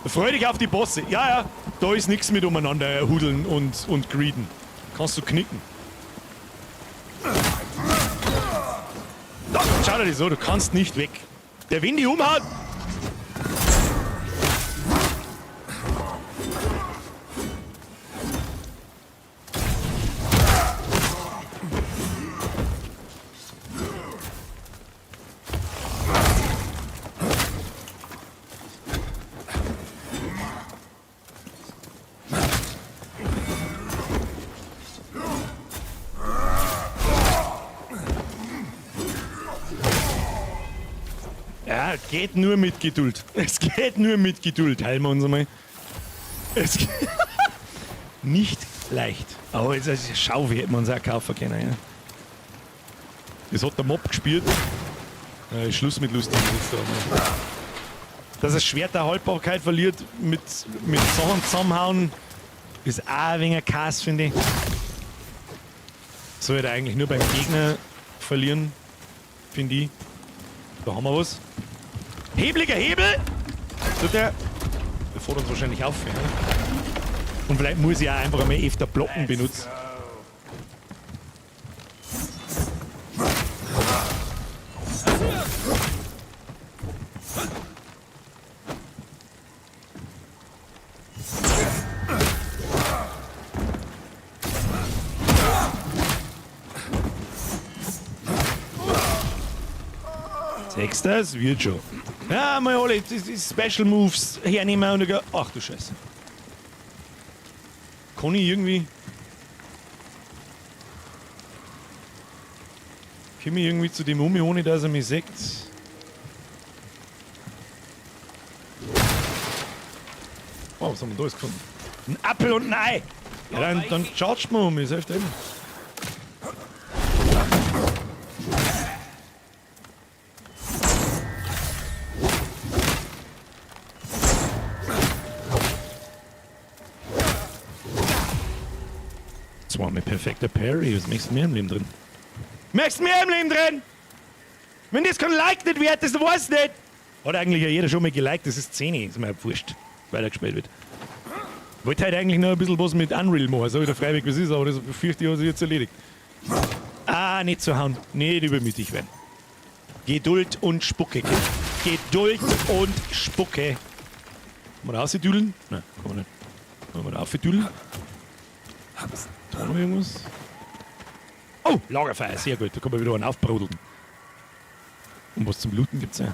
Freu dich auf die Bosse. Ja, da ist nichts mit umeinander hudeln und greeden. Kannst du knicken. Da, schau dir das an, du kannst nicht weg. Der Wind die umhaut. Ja, geht nur mit Geduld. Es geht nur mit Geduld. Heilen wir uns einmal. Es geht nicht leicht. Aber jetzt als Schaufel hätten wir uns auch kaufen können. Ja. Das hat der Mob gespielt. Schluss mit lustig. Dass das Schwert der Haltbarkeit verliert mit Sachen zusammenhauen, ist auch ein wenig Kass, finde ich. Sollte eigentlich nur beim Gegner verlieren, finde ich. Da haben wir was. Hebliger Hebel! So der fährt uns wahrscheinlich auf. Ja. Und vielleicht muss ich auch einfach mal öfter Blocken benutzen. Sechster, es wird schon. Ja, mal alle die Special Moves hernehmen und dann. Ach du Scheiße. Kann ich irgendwie. Komme ich irgendwie zu dem ohne dass er mich sieht? Oh, was haben wir da jetzt gefunden? Ein Apfel und ein Ei! Ja, dann chargt man um mich, selbst eben. Zweimal perfekter Parry. Was möchtest du mehr im Leben drin? Möchtest du mehr im Leben drin? Wenn das kein Like nicht wert ist, dann weiß ich nicht. Hat eigentlich ja jeder schon mal geliked, das ist 10, ist mir halt wurscht, weil er gespielt wird. Wollte halt eigentlich noch ein bisschen was mit Unreal machen, so wie der Freiweg was ist, aber das fürchte ich, hat sich jetzt erledigt. Ah, nicht zu hauen, nicht übermütig werden. Geduld und Spucke. Geduld und Spucke. Kann man da rausdüdeln? Nein, kann man nicht. Kann man da aufdüdeln? Da noch irgendwas? Oh, Lagerfeuer, sehr gut. Da kann man wieder einen aufbrodeln. Und was zum Looten gibt's ja.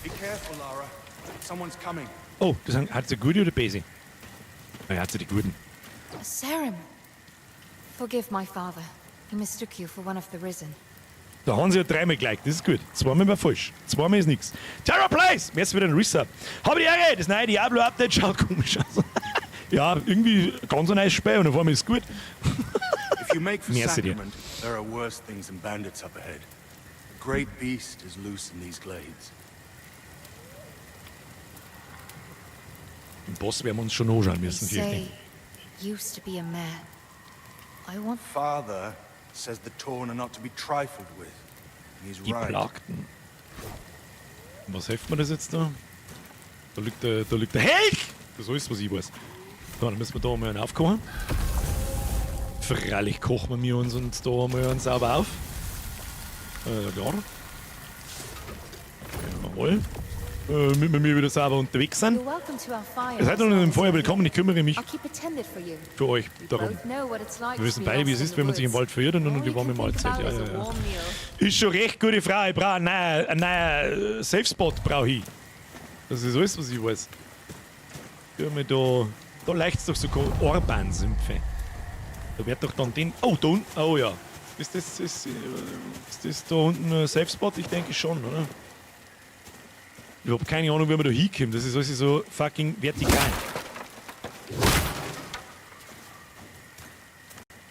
Be careful, Lara. Someone's coming. Oh, das sind, hat sie gute oder böse? Ja, hat sie die guten. Sarum. Forgive my father. He mistook you for one of the risen. Da haben sie ja dreimal gleich, das ist gut. Zweimal war falsch. Zweimal ist nichts. Terror Place! Jetzt wieder ein Reset. Habe die Ehre, das neue Diablo-Update schaut komisch aus. Ja, irgendwie ganz ein neues Spiel und auf einmal ist es gut. If you make for Merci dir. Sacrament, there are worse things than bandits up ahead. A great beast is loose in these glades. Den Boss werden wir uns schon anschauen They müssen. say used to be a mare. I want Father says the Torn are not to be trifled with. He's Die right. Plagten. Was hilft mir das jetzt da? Da liegt der Helch! Das ist alles, was ich weiß. So, dann müssen wir da mal einen aufkochen. Freilich kochen wir uns und da mal einen sauber auf. Klar. Jawohl. Damit wir wieder sauber unterwegs sind. you're welcome to our fire. Ihr seid noch in dem Feuer willkommen, ich kümmere mich I'll keep it tended for you. für euch We darum. both know what it's like Wir wissen to be beide, wie lost es in ist, wenn man sich im the Wald verirrt und woods. dann die All warme you can think Mahlzeit. Ja, about is ja, a ja. warm meal. Ist schon recht, gute Frau. Ich brauche einen neuen Safe-Spot. Brauche ich. Das ist alles, was ich weiß. Da leicht es doch sogar Orban-Sümpfe. Da wird doch dann den. Oh, da unten. Oh ja. Ist das da unten ein Safe-Spot? Ich denke schon, oder? Ich habe keine Ahnung, wie man da hinkommt. Das ist alles so fucking vertikal.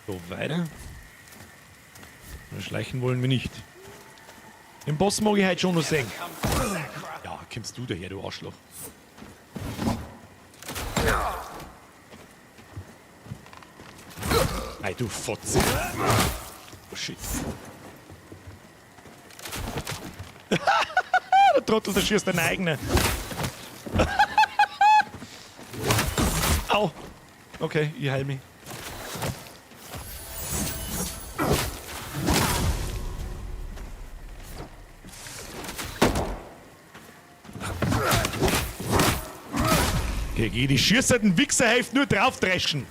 So, weiter. Schleichen wollen wir nicht. Den Boss mag ich heute schon noch sehen. Ja, kommst du daher, du Arschloch. Ei, du Fotze. Oh shit. Der Trottel, der schießt den eigenen. Au. Okay, ich heil mich. Geh, die schießenden Wichser hilft nur draufdreschen.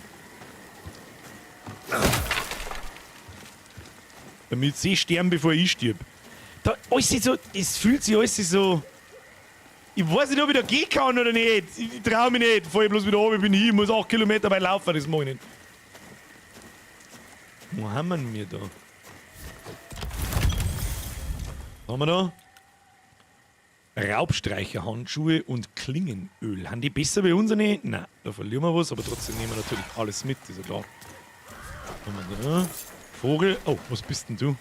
Damit sie sterben, bevor ich stirb. Da, alles so, es fühlt sich alles so. Ich weiß nicht, ob ich da gehen kann oder nicht. Ich traue mich nicht. Fahr ich bloß wieder runter, bin ich muss 8 Kilometer weit laufen, das mache ich nicht. Wo haben wir da? Was haben wir da? Raubstreicherhandschuhe und Klingenöl. Haben die besser bei uns nicht? Nein, da verlieren wir was, aber trotzdem nehmen wir natürlich alles mit, ist ja klar. Was haben wir da? Vogel. Oh, was bist denn du?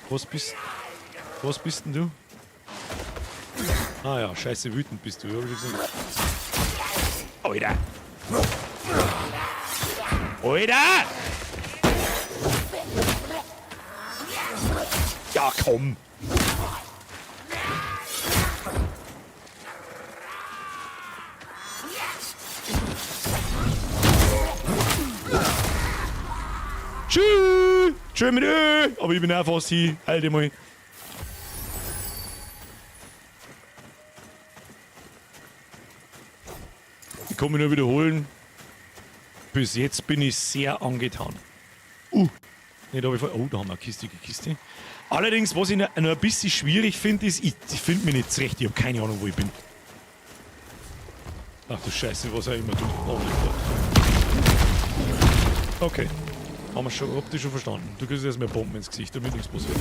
Was bist denn du? Ah ja, scheiße wütend bist du, hab ich gesehen. Alter! Alter! Ja, komm! Tschüss! Tschüss mit Ö! Aber ich bin auch fast hier. Halte mal. Ich kann mich nur wiederholen. Bis jetzt bin ich sehr angetan. Nicht, da haben wir eine Kiste. Allerdings, was ich noch ein bisschen schwierig finde, ist, ich finde mich nicht zurecht. Ich habe keine Ahnung, wo ich bin. Ach du Scheiße, was auch immer du. Oh mein Gott. Okay. Habt ihr schon verstanden. Du kriegst erstmal Bomben ins Gesicht, damit nichts passiert.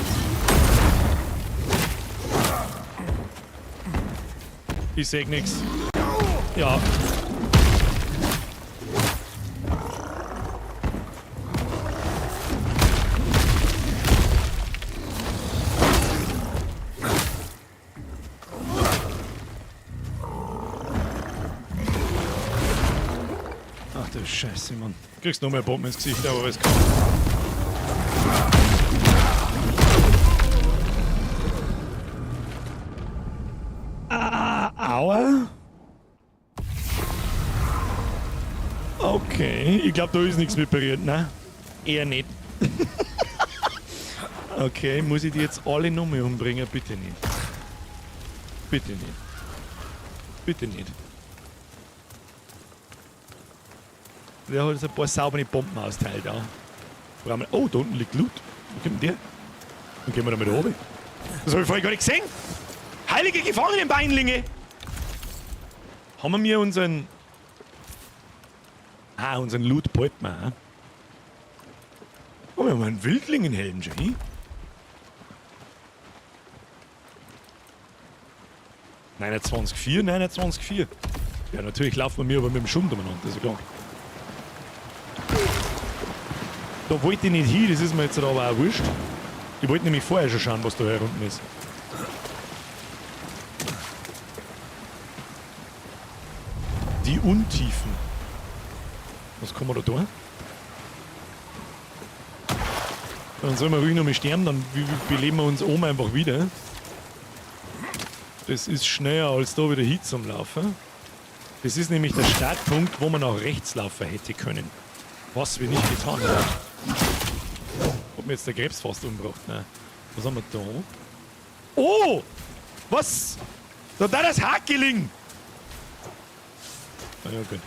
Ich sag nichts. Ja. Ach du Scheiße, Mann. Kriegst noch mehr Bomben ins Gesicht, aber es kann. Aua. Okay, ich glaube, da ist nichts mit berührt, ne? Eher nicht. Okay, muss ich die jetzt alle nochmal umbringen? Bitte nicht. Bitte nicht. Bitte nicht. Der hat jetzt ein paar saubere Bomben austeilt auch. Oh, da unten liegt Loot. Wo kommt denn der? Dann gehen wir da mit oben. Das habe ich vorher gar nicht gesehen. Heilige Gefangenenbeinlinge! Haben wir unseren... unseren Loot behalten wir. Oh, wir haben einen Wildlingenhelm, Jenny. 29,4. Ja, natürlich laufen wir mir aber mit dem Schund umeinander, das ist ja klar. Da wollte ich nicht hin, das ist mir jetzt aber auch wurscht. Ich wollte nämlich vorher schon schauen, was da hier unten ist. Die Untiefen. Was kann man da tun? Dann sollen wir ruhig noch mal sterben, dann beleben wir uns oben einfach wieder. Das ist schneller als da wieder hin zum Laufen. Das ist nämlich der Startpunkt, wo man nach rechts laufen hätte können. Was wir nicht getan haben. Hat mir jetzt der Krebs fast umgebracht. Nein. Was haben wir da? Oh! Was? Da das Hakeling! Na ja, gut.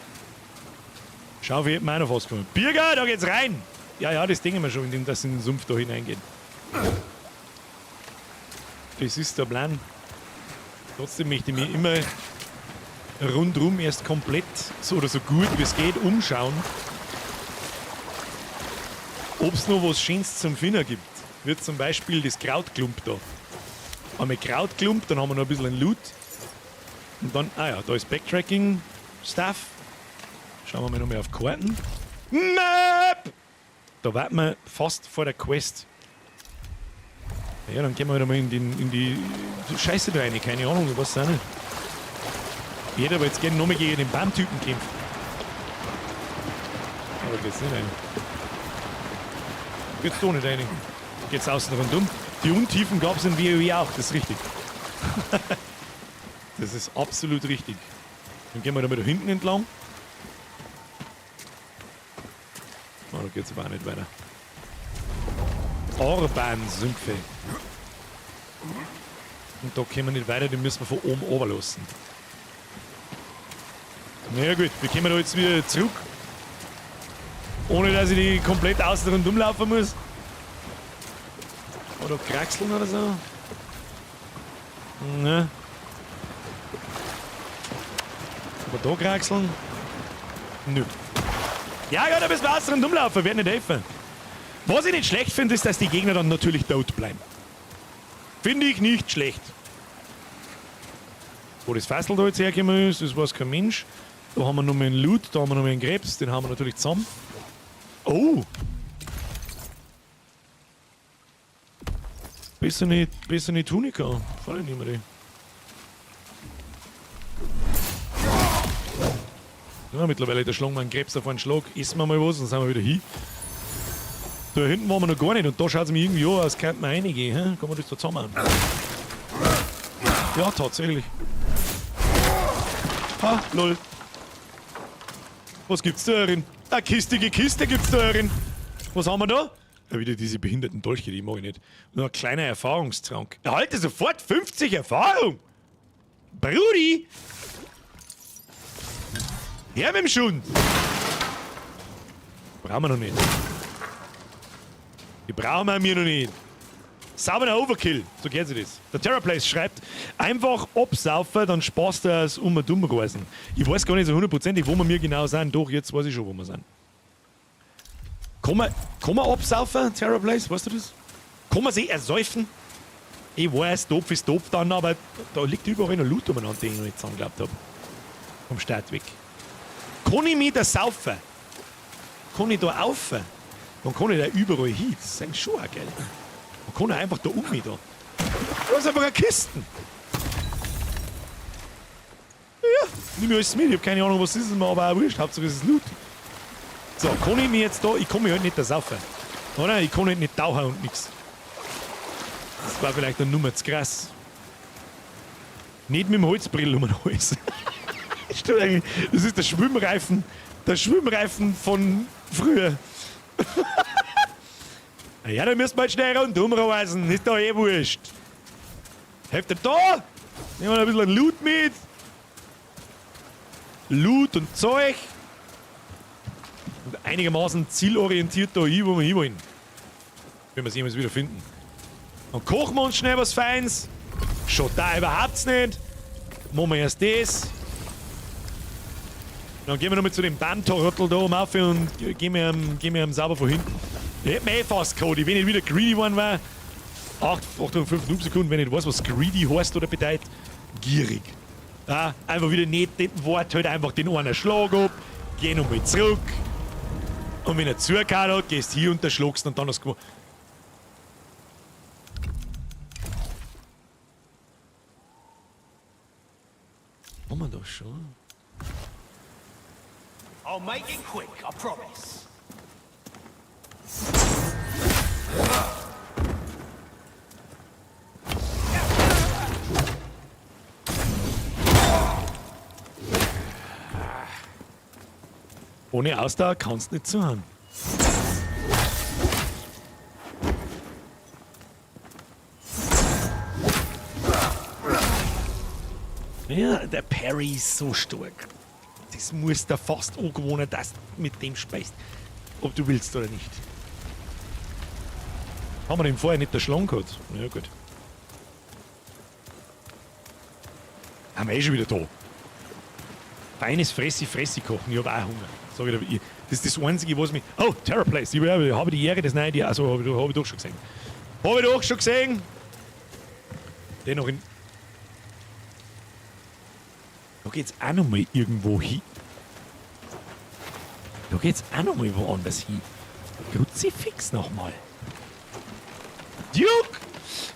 Schau, wie hätten wir auch noch fast gekommen. Birger, da geht's rein! Ja, das denken wir schon, dass in den Sumpf da hineingeht. Das ist der Plan. Trotzdem möchte ich mich immer rundrum erst komplett, so oder so gut wie es geht, umschauen. Ob es noch was Schönes zum Finden gibt. Wird zum Beispiel das Krautklump da. Haben wir Krautklump, dann haben wir noch ein bisschen Loot. Und dann, da ist Backtracking-Stuff. Schauen wir mal noch mal auf Karten. Map! Da warten wir fast vor der Quest. Ja, dann gehen wir wieder mal in die Scheiße da rein. Keine Ahnung, was ist auch nicht. Ich hätte aber jetzt gerne nochmal gegen den Baumtypen kämpfen. Aber geht's nicht rein. Geht's da nicht rein. Geht's außen rundum. Die Untiefen gab es in WoW auch, das ist richtig. Das ist absolut richtig. Dann gehen wir da mal da hinten entlang. Oh, da geht's aber auch nicht weiter. Orban-Sümpfe. Und da kommen wir nicht weiter, die müssen wir von oben runterlassen. Na ja gut, wir kommen da jetzt wieder zurück. Ohne dass ich die komplett außen rundum laufen muss. Oder kraxeln oder so. Ne. Aber da kraxeln? Nö. Ja, da müssen wir außen rundum laufen, wird nicht helfen. Was ich nicht schlecht finde, ist, dass die Gegner dann natürlich tot bleiben. Finde ich nicht schlecht. Wo das Fassel da jetzt hergekommen ist, das weiß kein Mensch. Da haben wir noch mal einen Loot, da haben wir noch mal einen Krebs, den haben wir natürlich zusammen. Oh! Besser nicht Tunika. Fallen nicht mehr die. Ja, mittlerweile der schlagen wir einen Krebs auf einen Schlag, essen wir mal was und dann sind wir wieder hin. Da hinten waren wir noch gar nicht und da schaut es mir irgendwie an, als könnte man reingehen. He? Kann man das da zusammen? Ja, tatsächlich. Ha, lol. Was gibt's da drin? Eine kistige Kiste gibt's da drin. Was haben wir da? Ja, wieder diese behinderten Dolche, die mag ich nicht. Nur ein kleiner Erfahrungstrank. Erhalte sofort 50 Erfahrung! Brudi! Her mit dem Schund! Brauchen wir noch nicht. Die brauchen wir noch nicht. Sauberer Overkill, so geht sich das. Der TerraPlace schreibt, einfach absaufen, dann sparst du es um dumm reisen. Ich weiß gar nicht so hundertprozentig, wo wir genau sind. Doch, jetzt weiß ich schon, wo wir sind. Kann man absaufen, TerraPlace, weißt du das? Kann man sich ersäufen? Ich weiß, doof ist doof dann, aber da liegt überall noch Loot umeinander, den ich noch nicht zusammengeglaubt habe. Vom Start weg. Kann ich mich da saufen? Kann ich da aufen? Dann kann ich da überall hin. Das ist eigentlich schon auch geil. Man kann auch einfach da mich da. Da ist einfach eine Kiste. Ja, nimm mir alles mit. Ich habe keine Ahnung, was das ist, mir aber auch wurscht. Hauptsache es ist Loot. So, kann ich mich jetzt da... Ich kann mich halt nicht da saufen. Oder? Ich kann halt nicht tauchen und nichts. Das war vielleicht eine Nummer zu krass. Nicht mit dem Holzbrill um den Hals. Das ist der Schwimmreifen. Der Schwimmreifen von früher. Ja, da müssen wir halt schnell rundum reisen. Ist doch eh wurscht. Helft ihr da? Nehmen wir ein bisschen Loot mit. Loot und Zeug. Und einigermaßen zielorientiert da hin, wo wir hinwollen. Wenn wir es jemals wieder finden. Dann kochen wir uns schnell was Feins. Schaut da überhaupt nicht. Machen wir erst das. Dann gehen wir nochmal zu dem Bandtorrottel da oben auf und gehen wir ihm sauber von hinten. Ich hätte mir fast gehabt, wenn ich wieder greedy geworden war. 8,5 Sekunden, wenn ich nicht weiß, was greedy heißt oder bedeutet. Gierig. Ja, einfach wieder nicht den Wort, halt einfach den einen Schlag ab, geh nochmal zurück. Und wenn er zugehauen hat, gehst du hier und schlägst und dann hast du haben wir das schon? I'll make it quick, I promise. Ohne Ausdauer kannst du nicht zuhören. Ja, der Parry ist so stark. Das muss da fast angewohnen, dass du mit dem speist. Ob du willst oder nicht. Haben wir den vorher nicht erschlagen gehabt? Ja, gut. Haben wir eh schon wieder da. Feines Fressi kochen, ich habe auch Hunger. Sag ich dir, das ist das Einzige, was mich. Oh, Terror Place. Ich habe die Ehre, das neue. Also habe ich doch schon gesehen. Habe ich doch schon gesehen. Den noch in. Da geht's auch noch mal irgendwo hin. Da geht's auch noch mal woanders hin. Kruzifix nochmal. Duke!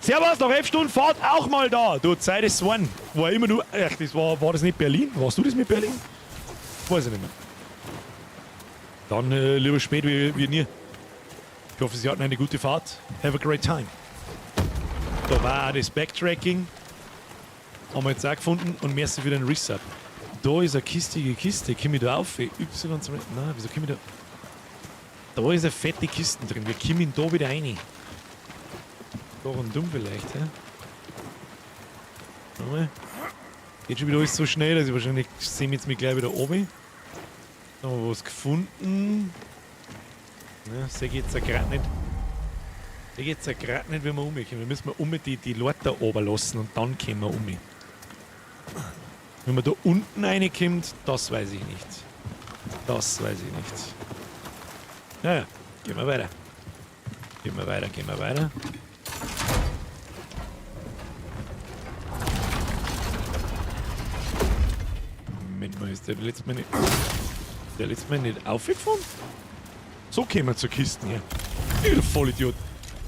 Servus, nach 11 Stunden Fahrt auch mal da. Du, Zeit ist one. War immer nur. Ach, das war das nicht Berlin? Warst du das mit Berlin? Weiß ich nicht mehr. Dann lieber spät wie nie. Ich hoffe, Sie hatten eine gute Fahrt. Have a great time. Da war auch das Backtracking. Haben wir jetzt auch gefunden und merci für den Reset. Da ist eine kistige Kiste. Komm ich da auf? Nein, wieso komm ich da? Da ist eine fette Kiste drin. Wir kommen da wieder rein. Da rundum vielleicht, ja? Mal. Geht schon wieder alles so schnell, dass ich wahrscheinlich sehe jetzt mich gleich wieder oben. Da haben wir was gefunden. Ja, so geht's ja gerade nicht. So geht's ja gerade nicht, wenn wir umkommen. Wir müssen die Leute oben lassen und dann kommen wir um. Wenn man da unten reinkommt, das weiß ich nicht. Das weiß ich nicht. Naja, gehen wir weiter. Gehen wir weiter. Moment mal, ist der letzte Mal nicht aufgefahren? So kommen wir zur Kiste hier. Du Vollidiot.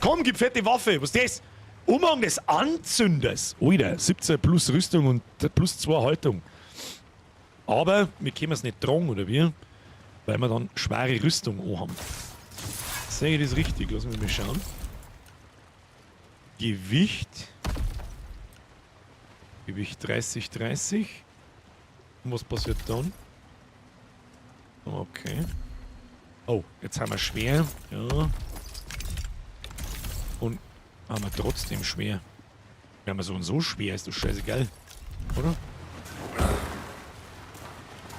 Komm, gib fette Waffe. Was ist das? Umhang des Anzünders. Alter, 17 plus Rüstung und plus 2 Haltung. Aber wir können es nicht tragen, oder wie? Weil wir dann schwere Rüstung anhaben. Sehe ich das richtig? Lass mich mal schauen. Gewicht 30. Und was passiert dann? Okay. Oh, jetzt haben wir schwer. Ja. Und haben wir trotzdem schwer. Wenn wir so und so schwer ist, das scheißegal. Oder?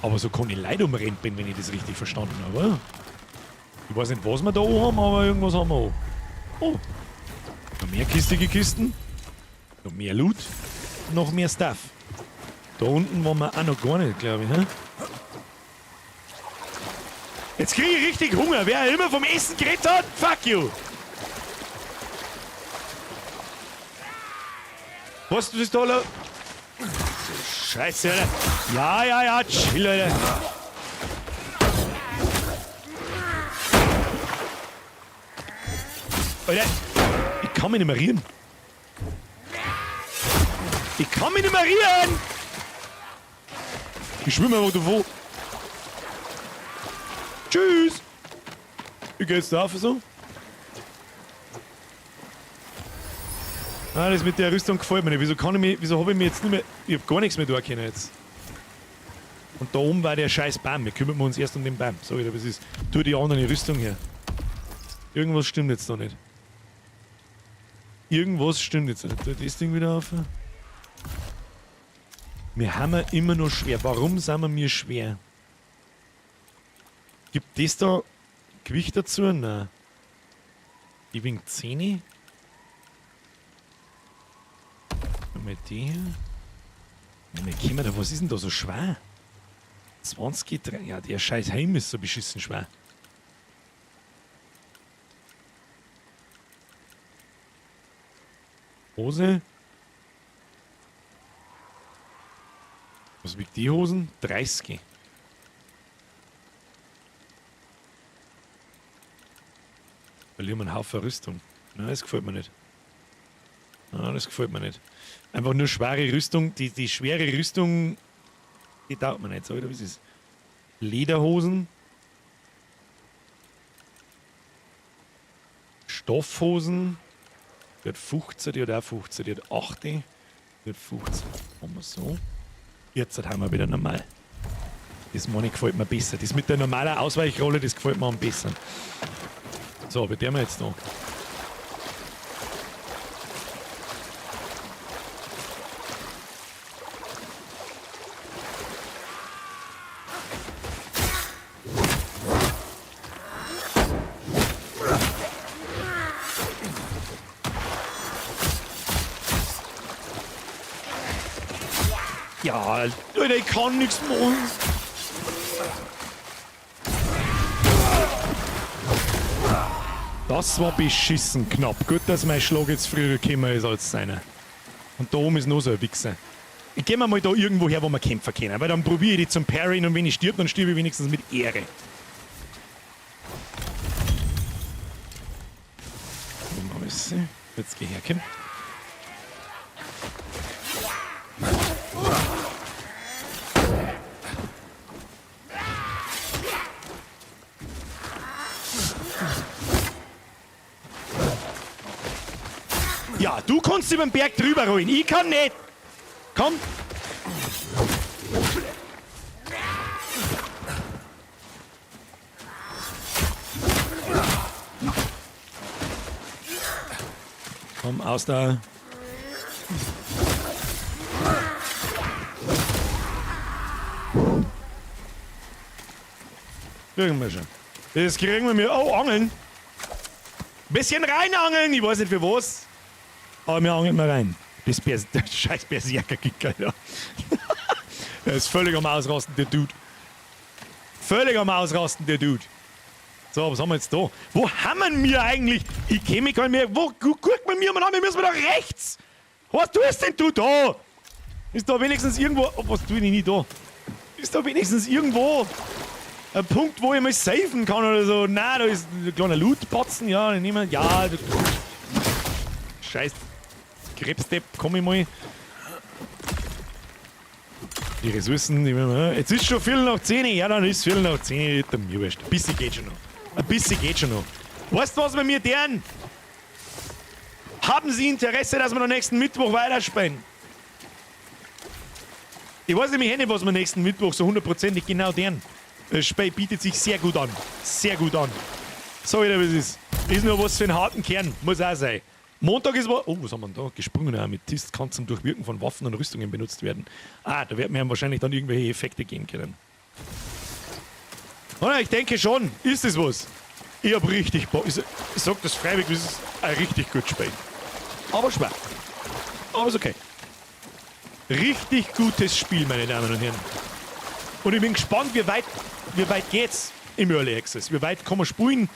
Aber so kann ich Leute umrennen, wenn ich das richtig verstanden habe. Ich weiß nicht, was wir da haben, aber irgendwas haben wir auch. Oh. Noch mehr kistige Kisten. Noch mehr Loot. Noch mehr Stuff. Da unten waren wir auch noch gar nicht, glaube ich. He? Jetzt kriege ich richtig Hunger. Wer immer vom Essen geredet hat, fuck you. Was du das da, Alter? Scheiße, Alter. Ja, chill, Alter. Alter, ich kann mich nicht mehr rühren. Ich schwimme einfach davon. Tschüss. Wie geht's da so? Ah, das mit der Rüstung gefällt mir nicht. Wieso habe ich mir jetzt nicht mehr. Ich habe gar nichts mehr da können jetzt. Und da oben war der scheiß Baum. Wir kümmern uns erst um den Baum. Sag ich dir, was ist. Tu die andere Rüstung her. Irgendwas stimmt jetzt da nicht. Tu das Ding wieder auf. Wir haben immer noch schwer. Warum sind wir mir schwer? Gibt das da Gewicht dazu? Nein. Ich wegen 10. Mal die hier. Was ist denn da so schwer? 20, 3. Ja, der scheiß Helm ist so beschissen schwer. Hose. Was wiegt die Hosen? 30. Verlieren wir einen Haufen Rüstung. Nein, das gefällt mir nicht. Nein, das gefällt mir nicht. Einfach nur schwere Rüstung. Die schwere Rüstung Die taugt mir nicht so, oder? Wie ist es? Lederhosen. Stoffhosen. Die hat 15, die hat auch 15, die hat 8, die hat 15. Machen wir so. Jetzt haben wir wieder normal. Das meine ich gefällt mir besser. Das mit der normalen Ausweichrolle, das gefällt mir am besten. So, bei der wir jetzt noch. Ja, Alter, ich kann nichts machen. Das war beschissen knapp. Gut, dass mein Schlag jetzt früher gekommen ist als seiner. Und da oben ist noch so ein Wichser. Ich geh mal da irgendwo her, wo wir kämpfen können. Weil dann probiere ich die zum Parryen und wenn ich stirb, dann stirbe ich wenigstens mit Ehre. Jetzt geh her, Kim. Ja, du kannst über den Berg drüber rollen. Ich kann nicht. Komm. Komm, aus da. Kriegen wir schon. Das kriegen wir mir. Oh, angeln. Bisschen reinangeln. Ich weiß nicht für was. Aber wir angeln mal rein. Das der scheiß Berserker-Kicker, ja. Der ist völlig am Ausrasten, der Dude. Völlig am Ausrasten, der Dude. So, was haben wir jetzt da? Wo haben wir eigentlich? Ich kenne mich gar nicht mehr. Wo guckt man mir mal an? Wir müssen da rechts. Was tust denn du da? Ist da wenigstens irgendwo... Oh, was tue ich nicht da? Ist da wenigstens irgendwo ein Punkt, wo ich mal safen kann oder so? Nein, da ist ein kleiner Loot-Batzen. Ja, den nehmen wir. Ja, scheiß Krebsdepp, komm ich mal. Die Ressourcen, die jetzt ist schon 9:45. Ja, dann ist 9:45. Mir wurscht. Ein bisschen geht schon noch. Ein bisschen geht schon noch. Weißt du, was wir mir deren? Haben Sie Interesse, dass wir am nächsten Mittwoch weiterspielen? Ich weiß nämlich nicht, was wir nächsten Mittwoch so 100%ig genau deren. Das Spiel bietet sich sehr gut an. Sehr gut an. So wieder, wie es ist. Ist nur was für einen harten Kern. Muss auch sein. Montag ist was. Oh, was haben wir da? Gesprungen Amethyst kann zum Durchwirken von Waffen und Rüstungen benutzt werden. Ah, da werden wir wahrscheinlich dann irgendwelche Effekte gehen können. Oder ich denke schon. Ist es was? Ich hab richtig Bock. Ich sag das freiwillig, das ist ein richtig gutes Spiel. Aber schwer. Aber ist okay. Richtig gutes Spiel, meine Damen und Herren. Und ich bin gespannt, wie weit geht's im Early Access. Wie weit kann man spielen?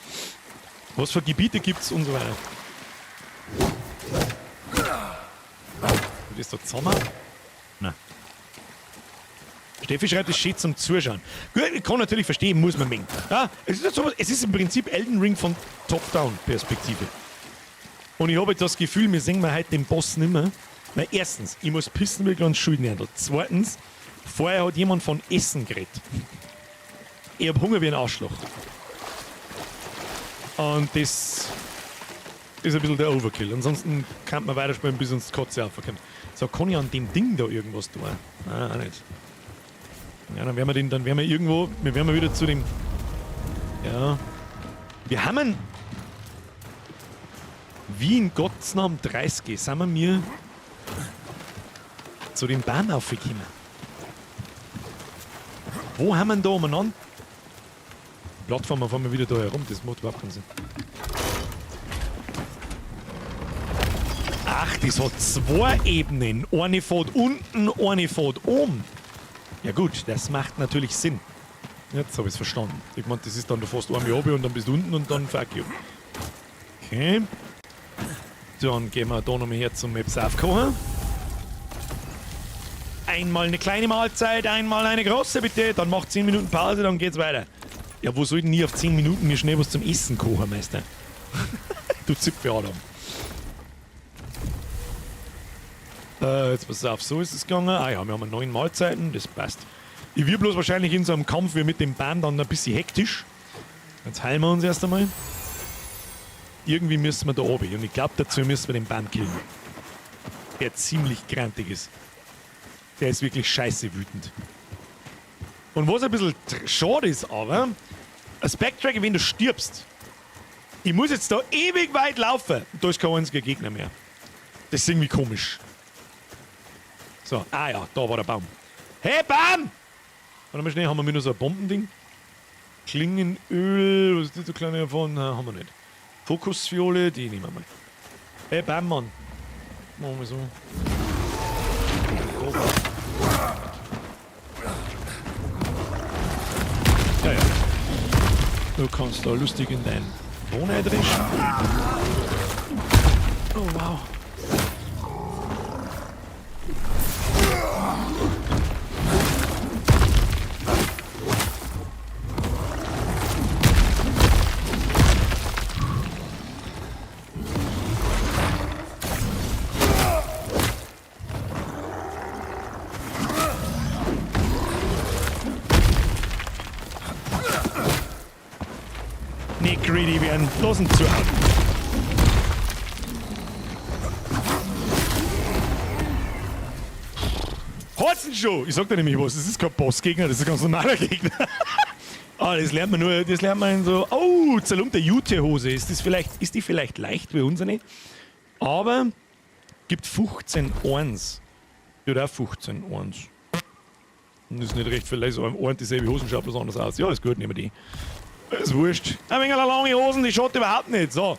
Was für Gebiete gibt's und so weiter. Ist da zusammen? Nein. Steffi schreibt, es steht zum Zuschauen. Gut, ich kann natürlich verstehen, muss man mengen. Ja, es ist im Prinzip Elden Ring von Top-Down-Perspektive. Und ich habe jetzt das Gefühl, wir sehen heute den Boss nicht mehr. Weil erstens, ich muss pissen wie ein kleines Schuldenhändler. Zweitens, vorher hat jemand von Essen geredet. Ich habe Hunger wie ein Arschloch. Und das ist ein bisschen der Overkill. Ansonsten kann man weiterspielen, bis uns die Katze aufkommt. So, kann ich an dem Ding da irgendwas tun? Nein, auch nicht. Ja, dann werden wir wieder zu dem... Ja. Wir haben einen... Wie in Gottes Namen 30 sind wir mir zu dem Baum aufgekommen. Wo haben wir ihn da umeinander? Die Plattform fahren wir wieder da herum, das macht überhaupt keinen Sinn. Ach, das hat 2 Ebenen. Eine fährt unten, eine fährt oben. Ja gut, das macht natürlich Sinn. Jetzt habe ich es verstanden. Ich meine, das ist dann, du fährst einmal runter und dann bist du unten und dann fuck you. Okay. Dann gehen wir da nochmal her zum Maps aufkochen. Einmal eine kleine Mahlzeit, einmal eine große bitte. Dann macht 10 Minuten Pause, dann geht's weiter. Ja, wo soll denn nie auf 10 Minuten mir schnell was zum Essen kochen, Meister? Du Zipfel Adam. Jetzt pass auf, so ist es gegangen. Ah ja, wir haben 9 Mahlzeiten, das passt. Ich will bloß wahrscheinlich in so einem Kampf wie mit dem Bam dann ein bisschen hektisch. Jetzt heilen wir uns erst einmal. Irgendwie müssen wir da oben. Und ich glaube, dazu müssen wir den Bam killen. Der ziemlich grantig ist. Der ist wirklich scheiße wütend. Und was ein bisschen schade ist aber, ein Backtracker, wenn du stirbst, ich muss jetzt da ewig weit laufen. Da ist kein einziger Gegner mehr. Das ist irgendwie komisch. So, ja, da war der Baum. Hey, Baum! Warte mal schnell, haben wir nur so ein Bombending? Klingenöl, was ist das so kleine davon? Nein, haben wir nicht. Fokusfiole, die nehmen wir mal. Hey, Baum, Mann. Machen wir so. Ja. Du kannst da lustig in dein Wohnei dreschen. Oh, wow. Nicht greedy werden. Los und zu. Holzen schon! Ich sag dir nämlich was, das ist kein Bossgegner, das ist ein ganz normaler Gegner. Das lernt man nur, das lernt man in so. Oh, zerlumpte Jute-Hose. Ist die vielleicht leicht wie unsere? Aber gibt 15 Ohrens. Ja, auch 15 Ohrens. Das ist nicht recht vielleicht so ein Ohren dieselbe Hosen schaut was anderes aus. Ja, ist gut, nehmen wir die. Das ist wurscht. Ein wenig lange Hosen, die schaut überhaupt nicht. So,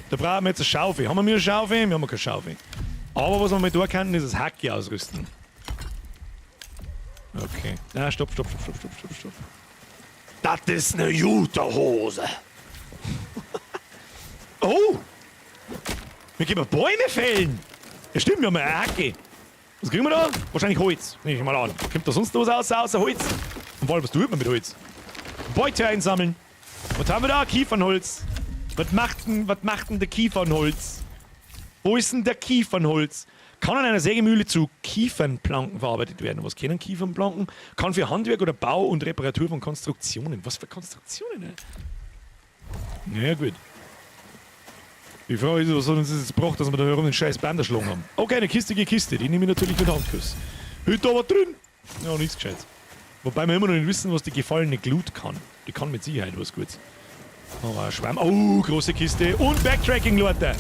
da brauchen wir jetzt eine Schaufel. Haben wir eine Schaufel? Wir haben keine Schaufel. Aber was wir mit da können, ist das Hacke ausrüsten. Okay. Na, stopp. Das ist eine Jute-Hose. Oh! Wir können Bäume fällen. Ja, stimmt, wir haben eine Hacke. Was kriegen wir da? Wahrscheinlich Holz. Nehme ich mal an. Kommt da sonst was aus außer Holz? Und vor allem, was tut man mit Holz? Beute einsammeln. Was haben wir da? Kiefernholz. Was macht denn der Kiefernholz? Wo ist denn der Kiefernholz? Kann an einer Sägemühle zu Kiefernplanken verarbeitet werden. Was können Kiefernplanken? Kann für Handwerk oder Bau und Reparatur von Konstruktionen. Was für Konstruktionen? Ja, gut. Die Frage ist, was hat uns das jetzt gebracht, dass wir da herum den scheiß Baum erschlagen haben? Okay, eine kistige Kiste. Die nehme ich natürlich mit Handkuss. Hüt da was drin? Ja, nichts Gescheites. Wobei wir immer noch nicht wissen, was die gefallene Glut kann. Die kann mit Sicherheit was Gutes. Oh, ein Schwamm. Oh, große Kiste. Und Backtracking, Leute.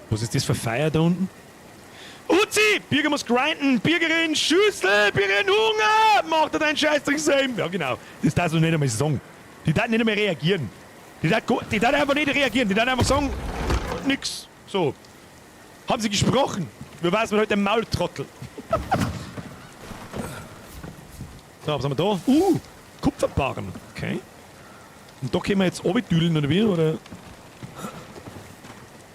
Was ist das für Feier da unten? Uzi! Bürger muss grinden! Bürgerin, Schüssel! Bürgerin, Hunger! Macht er deinen Scheißdreck selber! Ja, genau. Das darfst du nicht einmal sagen. Die darf nicht einmal reagieren. Die darf einfach nicht reagieren. Die darf einfach sagen, nix. So. Haben sie gesprochen? Wer weiß, man heute ein Maultrottel. So, was haben wir da? Kupferbarren. Okay. Und da können wir jetzt runtertüdeln oder wie? Oder?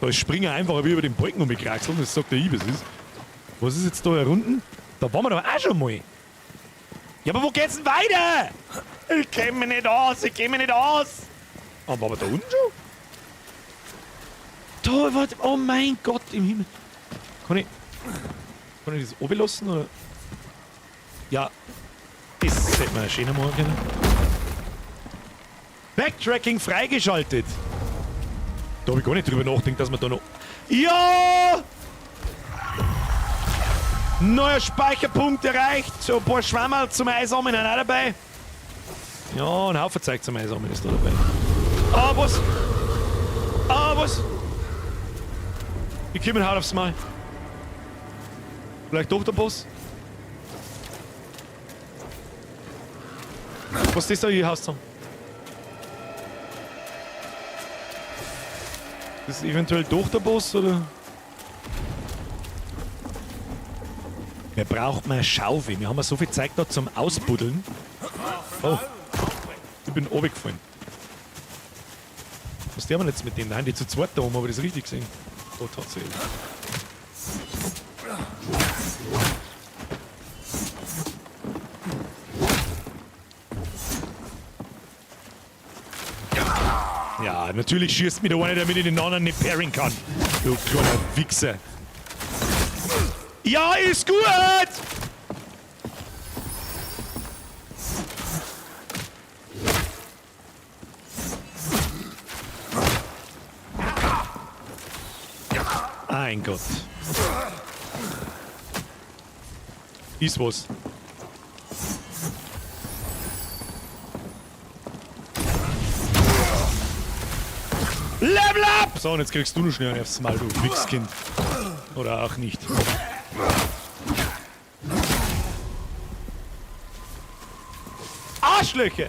Da ist Springer einfach wie über den Balken umgekraxelt. Das sagt der Ibis ist. Was ist jetzt da herunten? Da waren wir doch auch schon mal. Ja, aber wo geht's denn weiter? Ich kenn mich nicht aus. Aber waren wir da unten schon? Da, warte. Oh mein Gott im Himmel. Kann ich das oben lassen, oder? Ja. Das hätte man schöner machen können. Backtracking freigeschaltet. Da habe ich gar nicht drüber nachgedacht, dass man da noch... Ja! Neuer Speicherpunkt erreicht. So ein paar Schwammerl zum Einsammeln sind auch dabei. Ja, ein Haufen Zeug zum Einsammeln ist da dabei. Was? Ich komme halt aufs Mal. Vielleicht doch der Boss? Was ist das da hier hast du? Ist eventuell doch der Boss, oder? Wir brauchen eine Schaufel. Wir haben ja so viel Zeit da zum Ausbuddeln. Oh, ich bin runtergefallen. Was tun wir jetzt mit denen? Nein, die zu zweit da oben, habe ich das richtig gesehen? Oh, tatsächlich. Ja, natürlich schießt mir der eine, damit ich den anderen nicht parren kann. Du kleiner Wichser. Ja, ist gut! Mein Gott. Ist was. Level up! So, und jetzt kriegst du noch schnell aufs Mal, du Wichskind. Oder auch nicht. Arschlöcher!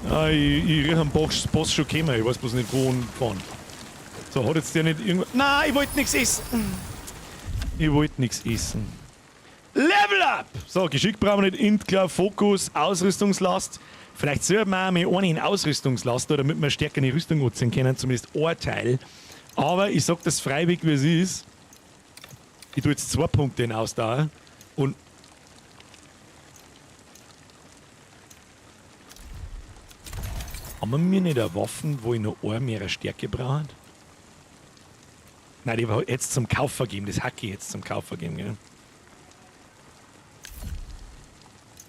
Ah, ich rieche am Boss schon gekommen. Ich weiß bloß nicht, wo und wann. So, hat jetzt der nicht irgendwas... Nein, ich wollte nichts essen. Ich wollte nichts essen. Level up! So, Geschick brauchen wir nicht. Int, klar, Fokus, Ausrüstungslast. Vielleicht sollten wir auch mal eine in Ausrüstungslast, damit wir stärker eine Rüstung nutzen können, zumindest ein Teil. Aber ich sag das freiwillig, wie es ist. Ich tue jetzt 2 Punkte in Ausdauer. Und... Haben wir mir nicht eine Waffen, wo ich noch mehr Stärke brauche? Nein, die war jetzt zum Kauf vergeben. Das Hacke jetzt zum Kauf vergeben, gell?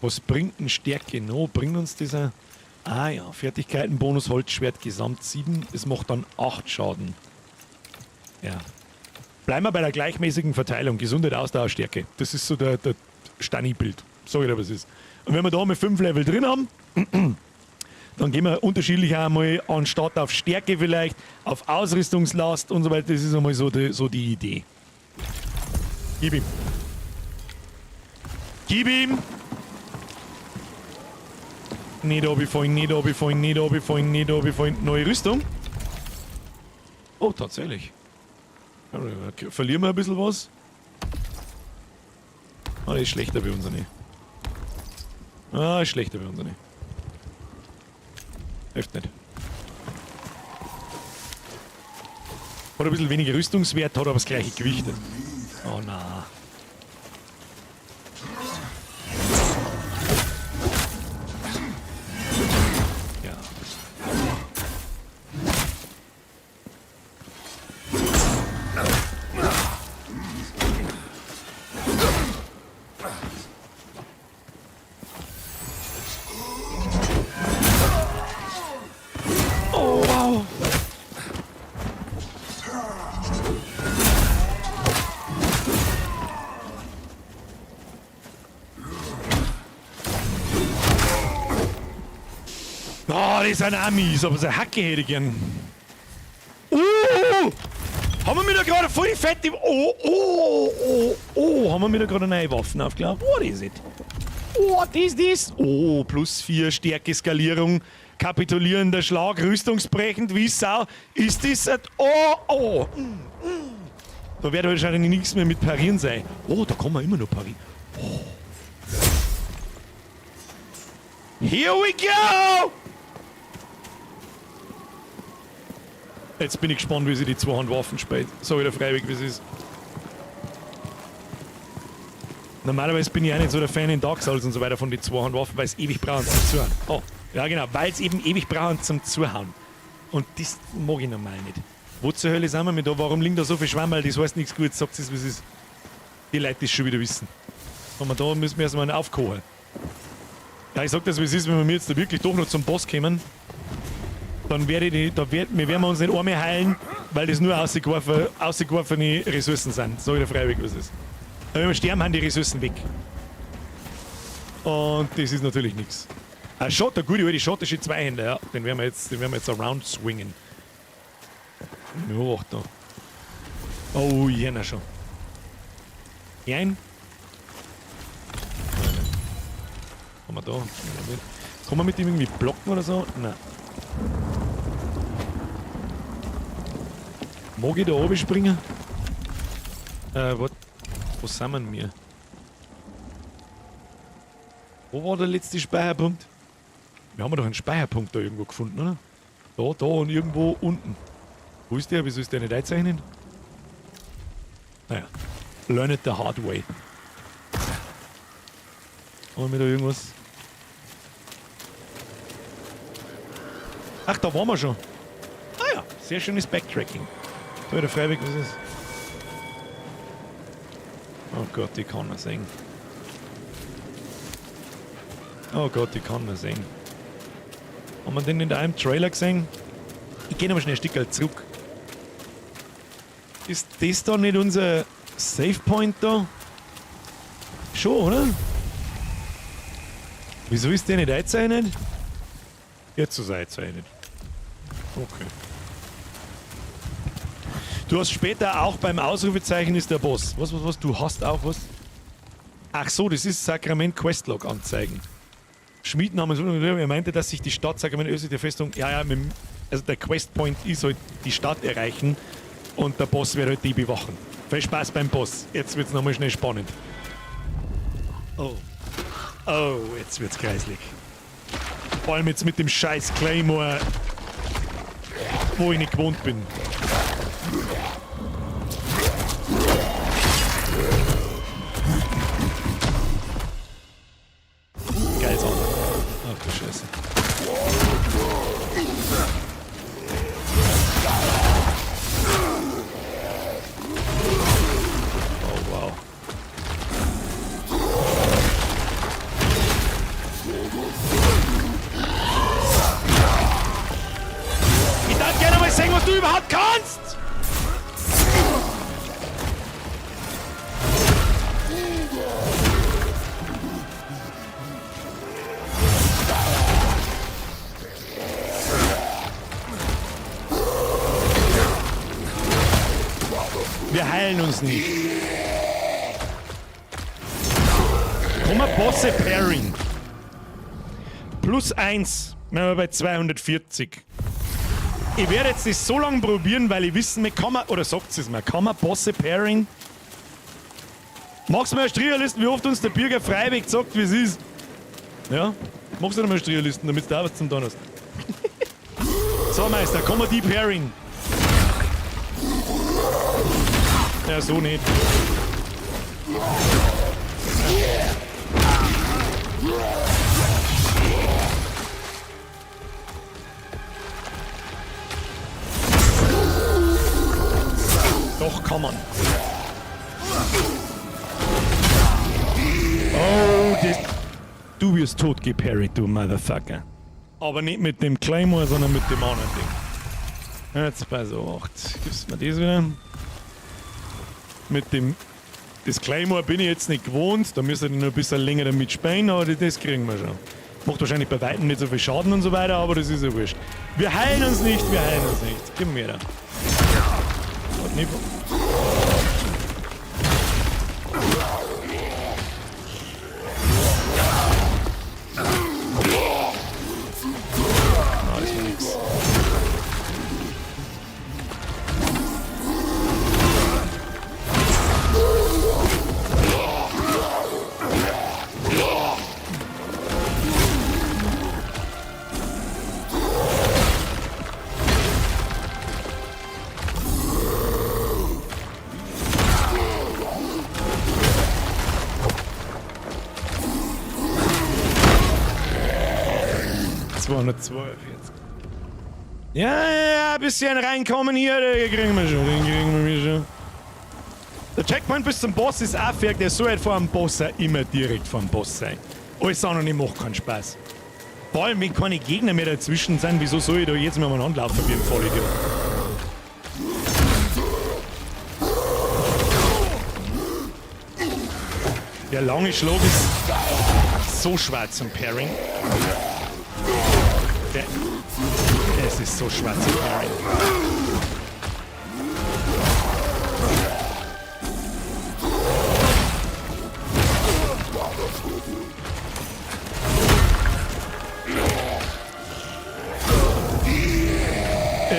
Was bringt denn Stärke noch? Bringt uns dieser... Ah ja, Fertigkeitenbonus, Holzschwert, Gesamt 7. Es macht dann 8 Schaden. Ja. Bleiben wir bei der gleichmäßigen Verteilung. Gesundheit, Ausdauer, Stärke. Das ist so der Stani-Bild. Sag ich dir, was es ist. Und wenn wir da mal 5 Level drin haben, dann gehen wir unterschiedlich einmal anstatt auf Stärke vielleicht, auf Ausrüstungslast und so weiter. Das ist einmal so die Idee. Gib ihm. Gib ihm! Nicht runterfallen, nicht runterfallen, nicht runterfallen, nicht runterfallen. Neue Rüstung? Oh, tatsächlich. Ja, verlieren wir ein bisschen was? Ah, das ist schlechter bei uns nicht. Ah, ist schlechter bei uns nicht. Hilft nicht. Hat ein bisschen weniger Rüstungswert, hat aber das gleiche Gewicht. Oh nein. Ja. Oh, wow. Oh, die sind auch mies, aber so eine Hacke hätte ich gern. Haben wir mir da gerade voll die fette... haben wir mir da gerade neue Waffen aufgeladen? What is it? What is this? Oh, +4 Stärke, Skalierung, kapitulierender Schlag, rüstungsbrechend, wie Sau. Ist das ein... Da wird wahrscheinlich nichts mehr mit Parieren sein. Oh, da kann man immer noch parieren. Oh. Here we go! Jetzt bin ich gespannt, wie sie die Zweihandwaffen spielt. So wieder freiwillig, wie es ist. Normalerweise bin ich auch nicht so der Fan in Dark Souls und so weiter von den Zweihandwaffen, weil es ewig brauchen zum Zuhauen. Oh, ja genau, weil es eben ewig brauchen zum Zuhauen. Und das mag ich normal nicht. Wo zur Hölle sind wir mit da? Warum liegen da so viel Schwammerl? Das heißt nichts Gutes, sagt es, wie es ist. Die Leute das schon wieder wissen. Aber da müssen wir erstmal aufkochen. Ja, ich sag das, wie es ist, wenn wir jetzt da wirklich doch noch zum Boss kommen. Dann werden wir uns nicht einmal heilen, weil das nur ausgeworfene Ressourcen sind. So wieder freiwillig, was es ist. Aber wenn wir sterben, haben die Ressourcen weg. Und das ist natürlich nichts. Ein Shot, der gute alte schottische Zweihänder, ja. Den werden wir jetzt around swingen. Ja, da. Oh, jener schon. Ein. Haben wir da? Kann man mit ihm irgendwie blocken oder so? Nein. Mag ich da oben springen? Wo sind wir? Wo war der letzte Speicherpunkt? Wir haben doch einen Speicherpunkt da irgendwo gefunden, oder? Da und irgendwo unten. Wo ist der? Wieso ist der nicht einzeichnen? Naja. Learn it the hard way. Haben wir da irgendwas? Ach, da waren wir schon. Ah ja, sehr schönes Backtracking. So, der Freiweg, was ist? Gott, ich kann ihn sehen. Oh Gott, ich kann ihn sehen. Haben wir den in einem Trailer gesehen? Ich gehe nochmal schnell ein Stück zurück. Ist das da nicht unser Save Point da? Schon, oder? Wieso ist der nicht eingezeichnet? Jetzt ist er eingezeichnet. Okay. Du hast später auch beim Ausrufezeichen ist der Boss. Was? Du hast auch was? Ach so, das ist Sakrament Questlog anzeigen. Schmiednamen, er meinte, dass sich die Stadt Sakrament östlich der Festung, also der Questpoint ist halt die Stadt erreichen und der Boss wird halt die bewachen. Viel Spaß beim Boss. Jetzt wird's nochmal schnell spannend. Oh, jetzt wird's kreislig. Vor allem jetzt mit dem scheiß Claymore, wo ich nicht gewohnt bin. Geil so. Ach du Scheiße. Oh wow. Ich darf gerne mal sehen, was du überhaupt kannst! Wir heilen uns nicht. Komm mal, Bosse Pairing. +1. Wir sind bei 240. Ich werde jetzt das so lange probieren, weil ich wissen möchte, kann man, oder sagt es mir, kann man Bosse Pairing? Machst du mal eine Strierlisten, wie oft uns der Bürger freiweg sagt, wie es ist? Ja? Machst du mal eine Strierlisten, damit du auch was zum Tun hast. So, Meister, kann man die Pairing? Ja, so nicht. Doch, kann man. Oh, das... Du wirst tot geparried, du Motherfucker. Aber nicht mit dem Claymore, sondern mit dem anderen Ding. Jetzt bei so 8. Gibst du mir das wieder? Mit dem... Das Claymore bin ich jetzt nicht gewohnt, da müsste ich noch ein bisschen länger damit spielen, aber das kriegen wir schon. Macht wahrscheinlich bei Weitem nicht so viel Schaden und so weiter, aber das ist ja wurscht. Wir heilen uns nicht, wir heilen uns nicht. Gib mir da. Nicht. Na, das war nix. Ja, ein bisschen reinkommen hier, den kriegen wir schon, Der Checkpoint bis zum Boss ist auch fertig, der soll halt vor dem Boss sein, immer direkt vor dem Boss sein. Alles andere macht keinen Spaß. Vor allem, wenn keine Gegner mehr dazwischen sind, wieso soll ich da jetzt mal umeinander laufen wie ein Vollidiot? Der lange Schlag ist so schwer zum Pairing. Es ist so schwer zum Pairing.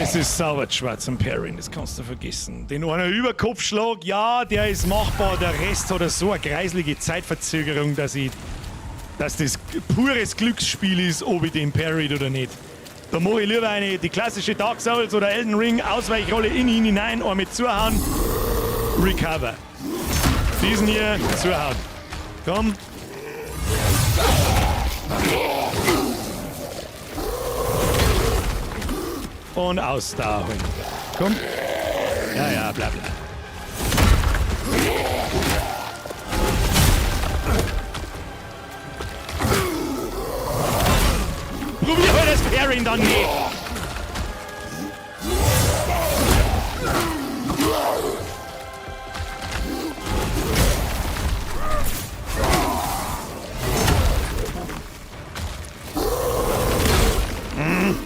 Es ist sauber schwer zum Pairing, das kannst du vergessen. Den einen Überkopfschlag, ja, der ist machbar, der Rest hat so eine kreislige Zeitverzögerung, dass das pures Glücksspiel ist, ob ich den parried oder nicht. Da mache ich lieber die klassische Dark Souls oder Elden Ring Ausweichrolle in ihn hinein, einmal zuhauen, recover. Diesen hier zuhauen. Komm. Und Ausdauer holen. Komm. Ja, bla bla. das Parry dann nicht.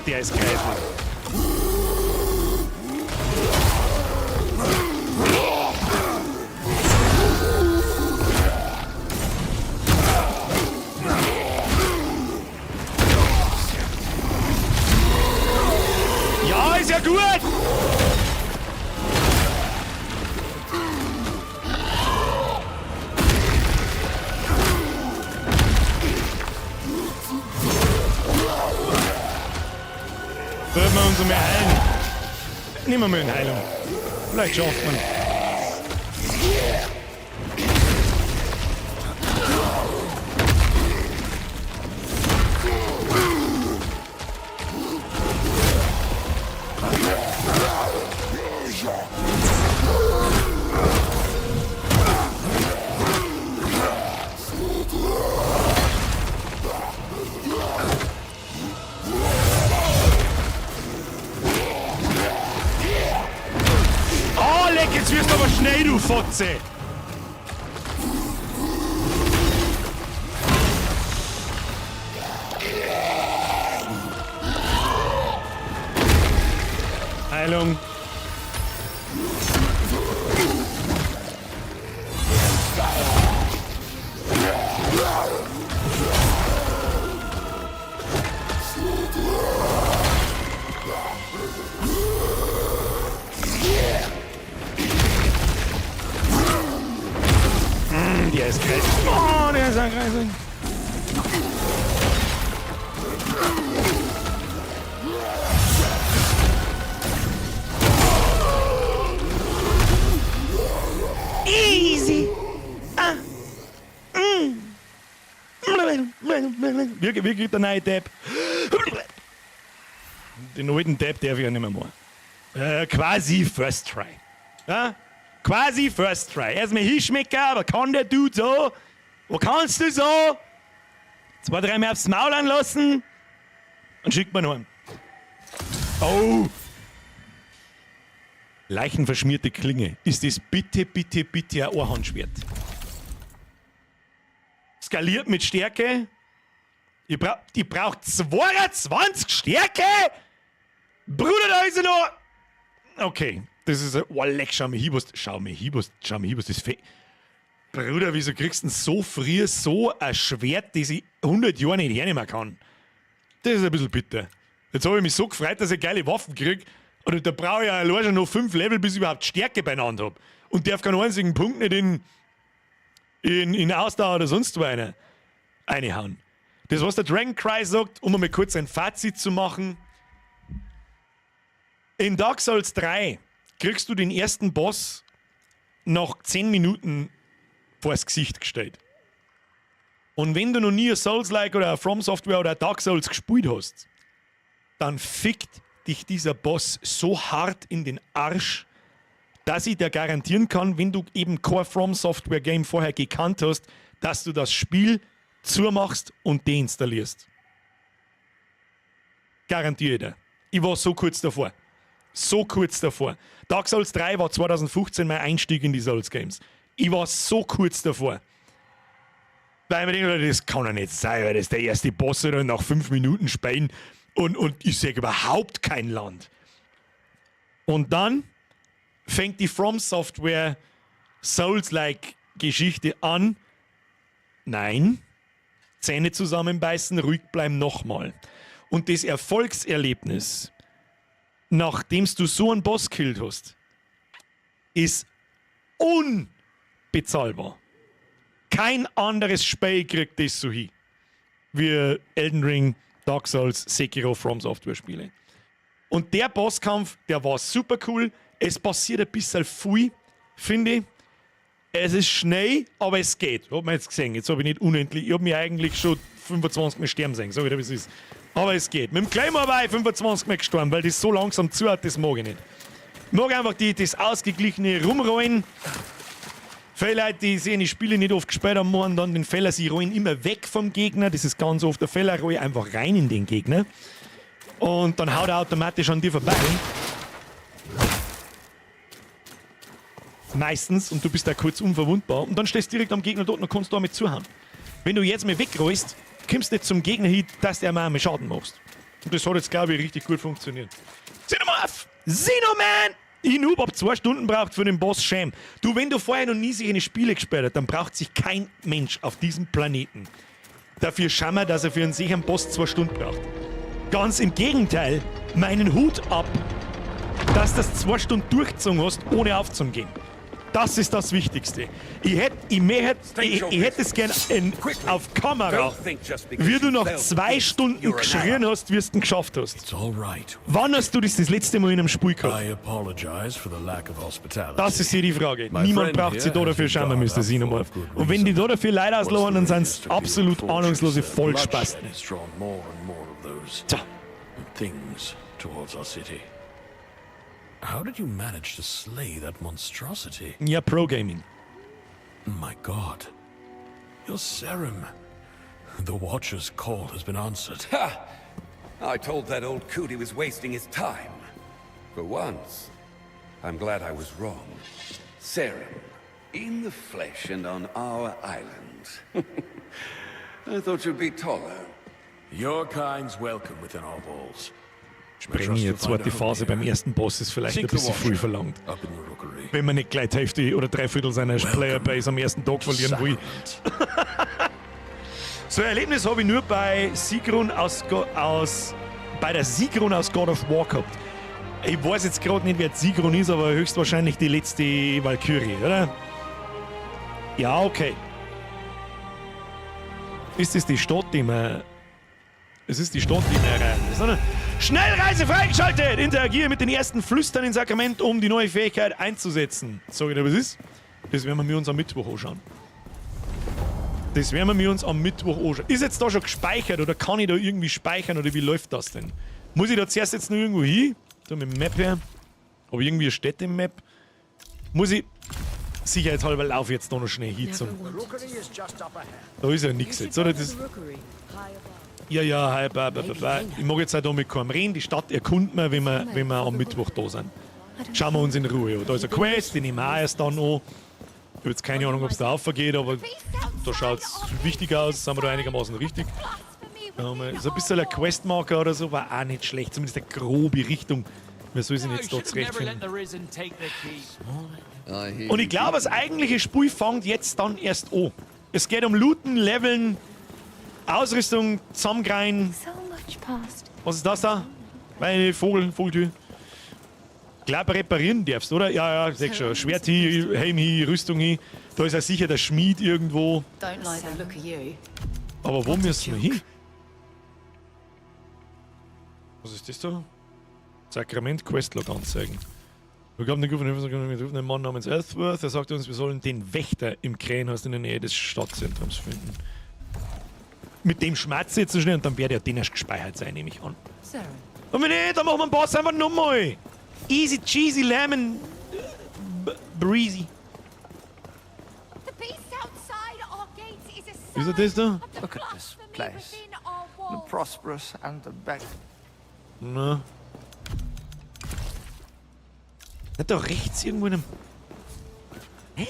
Der ist greiflich. Ja, ist ja gut! Würden wir uns mehr heilen? Nehmen wir mal eine Heilung. Vielleicht schafft man. Jetzt wirst du aber schnell, du Fotze! Heilung. Der ist greifig. Oh, der ist ja greifig. Easy. Wie geht der neue Tab? Den alten Tab darf ich ja nicht mehr machen. Quasi First Try. Ja? Quasi First Try. Erstmal hinschmecken, aber kann der Dude so? Wo kannst du so? 2, 3 Mal aufs Maul anlassen und schickt man heim. Oh! Leichenverschmierte Klinge. Ist das bitte, bitte, bitte ein Ohrhandschwert? Skaliert mit Stärke. Die braucht 22 Stärke? Bruder, da ist sie noch. Okay, das ist ein. Oh, leck, schau mir Hibus, das Fe. Bruder, wieso kriegst du denn so früh so ein Schwert, das ich 100 Jahre nicht hernehmen kann? Das ist ein bisschen bitter. Jetzt habe ich mich so gefreut, dass ich geile Waffen kriege. Und da brauche ich allein schon noch 5 Level, bis ich überhaupt Stärke beieinander habe. Und darf keinen einzigen Punkt nicht in Ausdauer oder sonst wo reinhauen. Das, was der Dragon Cry sagt, um mal kurz ein Fazit zu machen. In Dark Souls 3 kriegst du den ersten Boss nach 10 Minuten vors Gesicht gestellt. Und wenn du noch nie ein Souls-like oder ein From Software oder ein Dark Souls gespielt hast, dann fickt dich dieser Boss so hart in den Arsch, dass ich dir garantieren kann, wenn du eben kein From Software Game vorher gekannt hast, dass du das Spiel zumachst und deinstallierst. Garantiere dir. Ich war so kurz davor. So kurz davor. Dark Souls 3 war 2015 mein Einstieg in die Souls Games. Ich war so kurz davor. Weil ich mir denke, das kann ja nicht sein, weil das ist der erste Boss oder nach 5 Minuten spielen und ich sehe überhaupt kein Land. Und dann fängt die From Software Souls-like Geschichte an. Nein, Zähne zusammenbeißen, ruhig bleiben nochmal. Und das Erfolgserlebnis, nachdem du so einen Boss killt hast, ist unbezahlbar. Kein anderes Spiel kriegt das so hin wie Elden Ring, Dark Souls, Sekiro, From Software Spiele. Und der Bosskampf, der war super cool. Es passiert ein bisschen viel, finde ich. Es ist schnell, aber es geht. Hat man jetzt gesehen. Jetzt habe ich nicht unendlich. Ich habe mich eigentlich schon 25 Mal sterben sehen. Sag ich dir, wie es ist. Aber es geht. Mit dem Claymore war ich 25 Mal gestorben, weil das so langsam zu hat, das mag ich nicht. Ich mag einfach das ausgeglichene Rumrollen. Viele Leute, die sehen die Spiele nicht oft gespielt haben, machen dann den Fehler, sie rollen immer weg vom Gegner. Das ist ganz oft der Fehler, roll einfach rein in den Gegner. Und dann haut er automatisch an dir vorbei. Meistens. Und du bist da kurz unverwundbar. Und dann stehst du direkt am Gegner dort und kannst du damit zuhauen. Wenn du jetzt mal wegrollst, kommst du nicht zum Gegner hin, dass der mal einmal Schaden machst. Und das hat jetzt, glaube ich, richtig gut funktioniert. Xenomorph! Xenoman! Ich nur ab 2 Stunden braucht für den Boss Sham. Du, wenn du vorher noch nie solche Spiele gespielt hast, dann braucht sich kein Mensch auf diesem Planeten dafür schämen, dass er für einen sicheren Boss 2 Stunden braucht. Ganz im Gegenteil, meinen Hut ab, dass du das 2 Stunden durchgezogen hast, ohne aufzugehen. Das ist das Wichtigste. Ich hätte es gern auf Kamera, wie du nach 2 Stunden geschrien hast, wie du es geschafft hast. Wann hast du das letzte Mal in einem Spiel gehabt? Das ist hier die Frage. Niemand braucht sich da dafür schämen, Mr. Xenomorph. Und wenn die da dafür Leute auslachen, dann sind es absolut ahnungslose Vollspasten. Tja. How did you manage to slay that monstrosity? Ja, Pro-Gaming. My God. You're Serum. The Watcher's call has been answered. Ha! I told that old coot he was wasting his time. For once, I'm glad I was wrong. Serum, in the flesh and on our island. I thought you'd be taller. Your kind's welcome within our walls. Sprengen jetzt zweite Phase beim ersten Boss ist vielleicht ein bisschen früh verlangt. Wenn man nicht gleich die Hälfte oder 3/4 seiner Playerbase am ersten Tag verlieren will. So ein Erlebnis habe ich nur bei Sigrun bei der Sigrun aus God of War gehabt. Ich weiß jetzt gerade nicht, wer Sigrun ist, aber höchstwahrscheinlich die letzte Valkyrie, oder? Ja, okay. Ist das die Stadt, die man... Es ist die Stadt, die man erreichen ist, oder? Schnellreise freigeschaltet! Interagiere mit den ersten Flüstern in Sakrament, um die neue Fähigkeit einzusetzen. Sag ich dir, was ist? Das werden wir uns am Mittwoch anschauen. Das werden wir uns am Mittwoch anschauen. Ist jetzt da schon gespeichert oder kann ich da irgendwie speichern oder wie läuft das denn? Muss ich da zuerst jetzt noch irgendwo hin? Da mit dem Map her. Aber irgendwie eine Stätte im Map. Muss ich sicherheitshalber laufe jetzt da noch schnell hin zum. Da ist ja nichts jetzt, oder? Das ja, ich mag jetzt auch da mit keinem reden. Die Stadt erkunden wir, wenn wir am Mittwoch da sind. Schauen wir uns in Ruhe an. Da ist eine Quest, die nehmen wir auch erst dann an. Ich habe jetzt keine Ahnung, ob es da aufgeht, aber da schaut es wichtig aus. Sind wir da einigermaßen richtig. So ein bisschen ein Questmarker oder so war auch nicht schlecht. Zumindest eine grobe Richtung. Wir sollen sich jetzt da zurechtfinden. Und ich glaube, das eigentliche Spiel fängt jetzt dann erst an. Es geht um Looten, Leveln, Ausrüstung, zusammengreifen. Was ist das da? Meine Vogeltür. Glaub, reparieren darfst, oder? Ja, sag schon. Schwert hin, Helm hin, Rüstung hin. Da ist ja sicher der Schmied irgendwo. Aber wo müssen wir hin? Was ist das da? Sakrament Questlog anzeigen. Wir haben einen Mann namens Ellsworth. Er sagte uns, wir sollen den Wächter im Krähenhaus in der Nähe des Stadtzentrums finden. Mit dem Schmerz jetzt so schnell und dann wird ja den erst gespeichert sein, nehme ich an. Und wenn nicht, dann machen wir den Boss einfach nochmal. Easy cheesy lemon breezy. Ist er das da? Look at this place. The prosperous and the beggar. Na. Nicht da rechts irgendwo in einem... Hä?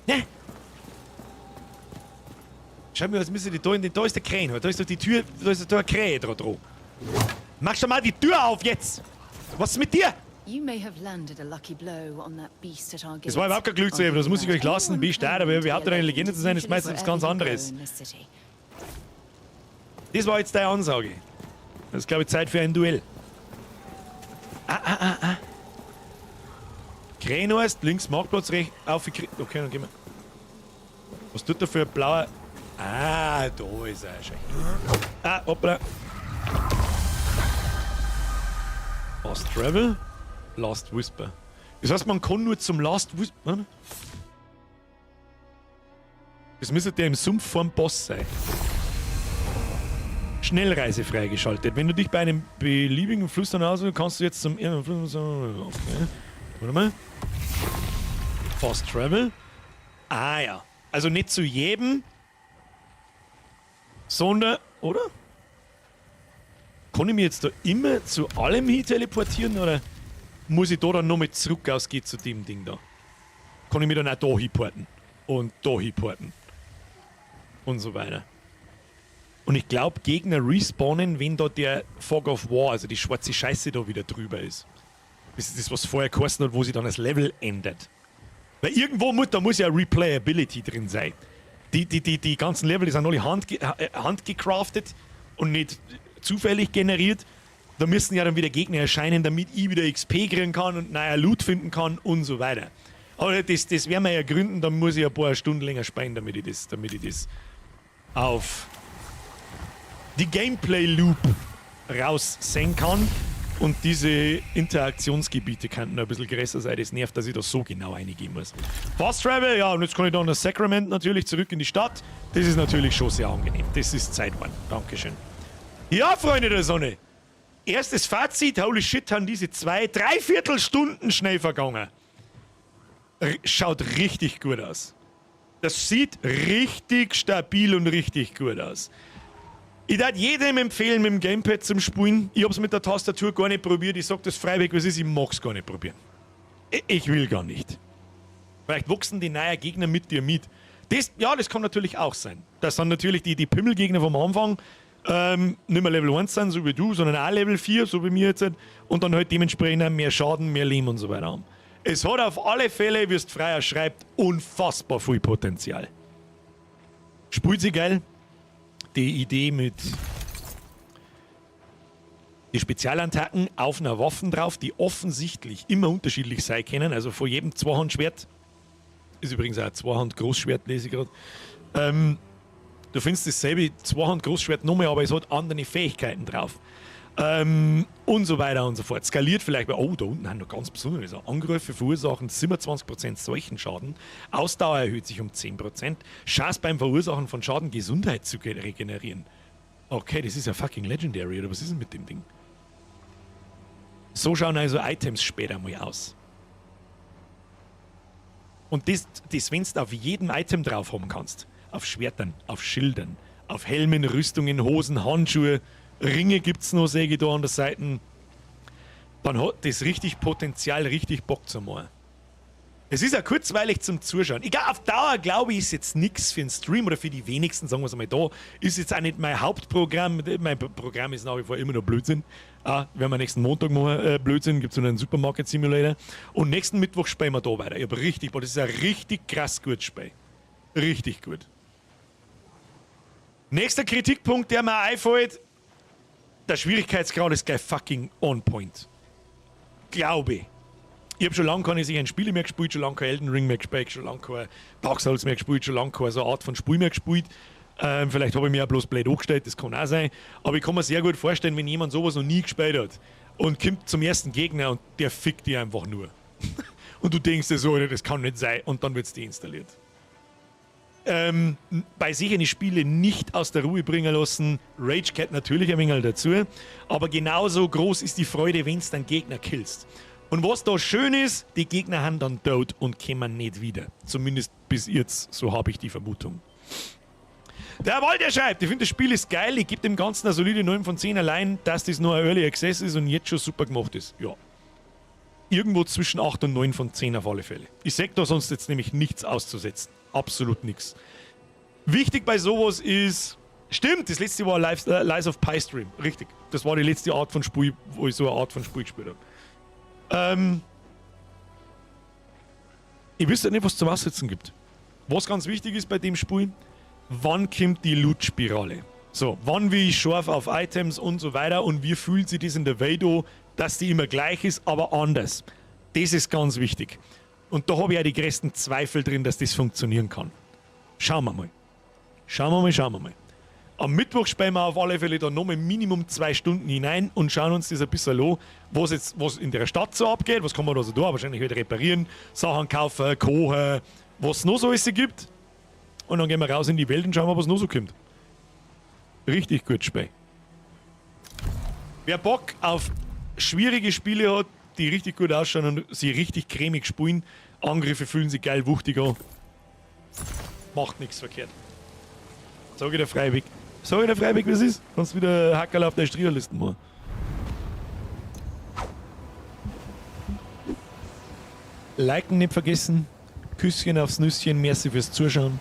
Ne? Schau mir, was müssen die da ist der Krähen, da ist doch die Tür, da ist doch eine Krähe dran. Mach schon mal die Tür auf jetzt! Was ist mit dir? Das war überhaupt kein Glück zu haben, das muss ich euch lassen, wie stark, aber überhaupt eine Legende zu sein, ist meistens etwas ganz anderes. Das war jetzt deine Ansage. Das ist, glaube ich, Zeit für ein Duell. Krähenhorst, links Marktplatz, rechts auf. Okay, dann gehen wir. Was tut der für ein blauer... Ah, da ist er schon. Hoppla. Last Travel, Last Whisper. Das heißt, man kann nur zum Last Whisper... Das müsste der im Sumpf vorm Boss sein. Schnellreise freigeschaltet. Wenn du dich bei einem beliebigen Fluss dann auswählst, kannst du jetzt zum... Okay. Warte mal. Fast Travel. Ah ja. Also nicht zu jedem, sondern... Oder? Kann ich mich jetzt da immer zu allem hin teleportieren oder muss ich da dann nochmal zurück ausgehen zu dem Ding da? Kann ich mich dann auch da hinporten und da hinporten und so weiter. Und ich glaube, Gegner respawnen, wenn da der Fog of War, also die schwarze Scheiße da wieder drüber ist. Das ist das, was vorher geheißen hat, wo sich dann das Level ändert. Weil irgendwo muss ja Replayability drin sein. Die ganzen Level die sind alle handgecraftet und nicht zufällig generiert. Da müssen ja dann wieder Gegner erscheinen, damit ich wieder XP kriegen kann und neuer Loot finden kann und so weiter. Aber das werden wir ja gründen, dann muss ich ein paar Stunden länger spielen, damit ich das auf die Gameplay-Loop raussehen kann. Und diese Interaktionsgebiete könnten ein bisschen größer sein. Das nervt, dass ich da so genau eingehen muss. Fast Travel, ja, und jetzt kann ich dann nach Sacrament natürlich zurück in die Stadt. Das ist natürlich schon sehr angenehm. Das ist Zeitmann. Dankeschön. Ja, Freunde der Sonne. Erstes Fazit, holy shit, haben diese 3/4 Stunden schnell vergangen. Schaut richtig gut aus. Das sieht richtig stabil und richtig gut aus. Ich würde jedem empfehlen, mit dem Gamepad zum Spielen. Ich habe es mit der Tastatur gar nicht probiert. Ich sage das freiwillig, was ist, ich mag es gar nicht probieren. Ich will gar nicht. Vielleicht wachsen die neuen Gegner mit dir mit. Das kann natürlich auch sein. Das sind natürlich die Pimmelgegner vom Anfang nicht mehr Level 1 sind, so wie du, sondern auch Level 4, so wie mir jetzt. Und dann halt dementsprechend auch mehr Schaden, mehr Leben und so weiter haben. Es hat auf alle Fälle, wie es Freier schreibt, unfassbar viel Potenzial. Spielt sie geil. Die Idee mit die Spezialattacken auf einer Waffe drauf, die offensichtlich immer unterschiedlich sein können. Also vor jedem Zweihandschwert, ist übrigens auch ein Zweihand-Großschwert, lese ich gerade. Du findest dasselbe Zweihand-Großschwert nochmal, aber es hat andere Fähigkeiten drauf. Und so weiter und so fort. Skaliert vielleicht, da unten haben noch ganz besonders Angriffe verursachen 27% Seuchenschaden. Ausdauer erhöht sich um 10%. Chance beim Verursachen von Schaden, Gesundheit zu regenerieren. Okay, das ist ja fucking Legendary, oder was ist denn mit dem Ding? So schauen also Items später mal aus. Und das wenn du auf jedem Item drauf haben kannst. Auf Schwertern, auf Schildern, auf Helmen, Rüstungen, Hosen, Handschuhe, Ringe gibt es noch, sehe ich da an der Seite. Dann hat das richtig Potenzial, richtig Bock zu machen. Es ist ja kurzweilig zum Zuschauen. Auf Dauer, glaube ich, ist jetzt nichts für einen Stream oder für die wenigsten, sagen wir es mal da. Ist jetzt auch nicht mein Hauptprogramm. Mein Programm ist nach wie vor immer noch Blödsinn. Wenn wir nächsten Montag machen Blödsinn, gibt es noch einen Supermarket Simulator. Und nächsten Mittwoch spielen wir da weiter. Ich habe richtig, das ist ein richtig krass gutes Spiel. Richtig gut. Nächster Kritikpunkt, der mir einfällt. Der Schwierigkeitsgrad ist gleich fucking on point. Glaube ich. Ich habe schon lange keine sicheren Spiele mehr gespielt, schon lange kein Elden Ring mehr gespielt, schon lange kein Dark Souls mehr gespielt, schon lange keine so Art von Spiel mehr gespielt. Vielleicht habe ich mir auch bloß blöd angestellt, das kann auch sein. Aber ich kann mir sehr gut vorstellen, wenn jemand sowas noch nie gespielt hat und kommt zum ersten Gegner und der fickt dich einfach nur. Und du denkst dir so, das kann nicht sein, und dann wird es deinstalliert. Bei sicheren Spielen nicht aus der Ruhe bringen lassen. Rage gehört natürlich ein wenig dazu. Aber genauso groß ist die Freude, wenn du dann Gegner killst. Und was da schön ist, die Gegner haben dann tot und kommen nicht wieder. Zumindest bis jetzt, so habe ich die Vermutung. Der Walter schreibt, ich finde das Spiel ist geil, ich gebe dem Ganzen eine solide 9 von 10 allein, dass das nur ein Early Access ist und jetzt schon super gemacht ist. Ja. Irgendwo zwischen 8 und 9 von 10 auf alle Fälle. Ich sage da sonst jetzt nämlich nichts auszusetzen. Absolut nichts. Wichtig bei sowas ist, stimmt, das letzte war Lies of Pi Stream. Richtig. Das war die letzte Art von Spiel, wo ich so eine Art von Spiel gespielt habe. Ich wüsste nicht, was es zum Aussetzen gibt. Was ganz wichtig ist bei dem Spiel, wann kommt die Loot-Spirale? So, wann will ich scharf auf Items und so weiter und wie fühlt sich das in der Welt an, dass die immer gleich ist, aber anders. Das ist ganz wichtig. Und da habe ich ja die größten Zweifel drin, dass das funktionieren kann. Schauen wir mal. Schauen wir mal. Am Mittwoch spielen wir auf alle Fälle da nochmal Minimum 2 Stunden hinein und schauen uns das ein bisschen an, was in der Stadt so abgeht, was kann man da so tun, wahrscheinlich wieder reparieren, Sachen kaufen, kochen, was es noch so alles gibt. Und dann gehen wir raus in die Welt und schauen wir, was noch so kommt. Richtig gut Spiel. Wer Bock auf schwierige Spiele hat, die richtig gut ausschauen und sie richtig cremig spielen, Angriffe fühlen sich geil wuchtig an, macht nichts verkehrt. Sag ich dir freiwillig, wie es ist. Kannst wieder Hackerl auf der Strierlisten machen. Liken nicht vergessen. Küsschen aufs Nüsschen, merci fürs Zuschauen.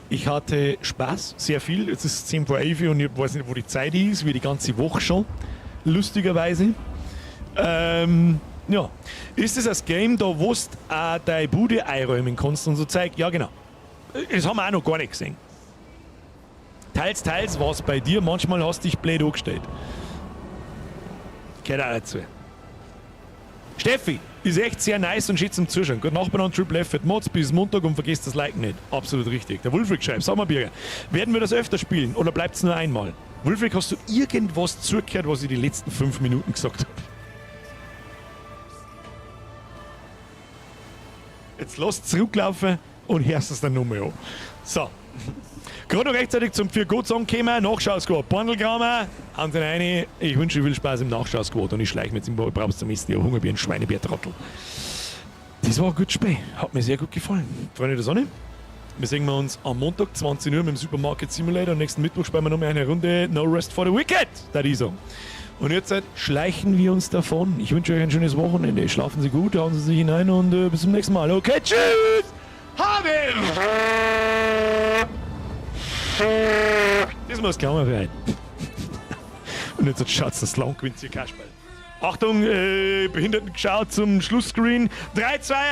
Ich hatte Spaß, sehr viel. Jetzt ist es 10 vor 11 und ich weiß nicht, wo die Zeit ist, wie die ganze Woche schon. Lustigerweise. Ja. Ist es das Game, da wo du auch deine Bude einräumen kannst und so Zeug? Ja, genau. Das haben wir auch noch gar nicht gesehen. Teils war es bei dir, manchmal hast du dich blöd angestellt. Geht auch dazu. Steffi, ist echt sehr nice und schön zum Zuschauen. Gute Nacht an Triple F at Mods bis Montag und vergesst das Like nicht. Absolut richtig. Der Wulfric schreibt, sag mal Birger, werden wir das öfter spielen oder bleibt es nur einmal? Wulfric, hast du irgendwas zugehört, was ich die letzten 5 Minuten gesagt habe? Jetzt lass zurücklaufen und hörst es dann nochmal an. So. Gerade noch rechtzeitig zum für Gott zusammenkommen, Nachschau-Squad, Bandelgramer, hauen Sie rein. Ich wünsche dir viel Spaß im Nachschau-Squad und ich schleiche mir jetzt im Brauchst zum Essen, ja, Hunger wie ein Schweinebärtrottel. Das war ein gutes Spiel, hat mir sehr gut gefallen. Freunde der Sonne, wir sehen uns am Montag, 20 Uhr mit dem Supermarket Simulator und nächsten Mittwoch spielen wir nochmal eine Runde No Rest for the Wicked, da die so. Und jetzt schleichen wir uns davon. Ich wünsche euch ein schönes Wochenende. Schlafen Sie gut, hauen Sie sich hinein und bis zum nächsten Mal. Okay, tschüss! Haben! Das muss Klammer sein. Und jetzt schaut das lang gewinnt hier Kasperl. Achtung, Behinderten geschaut zum Schlussscreen. 3, 2, 1.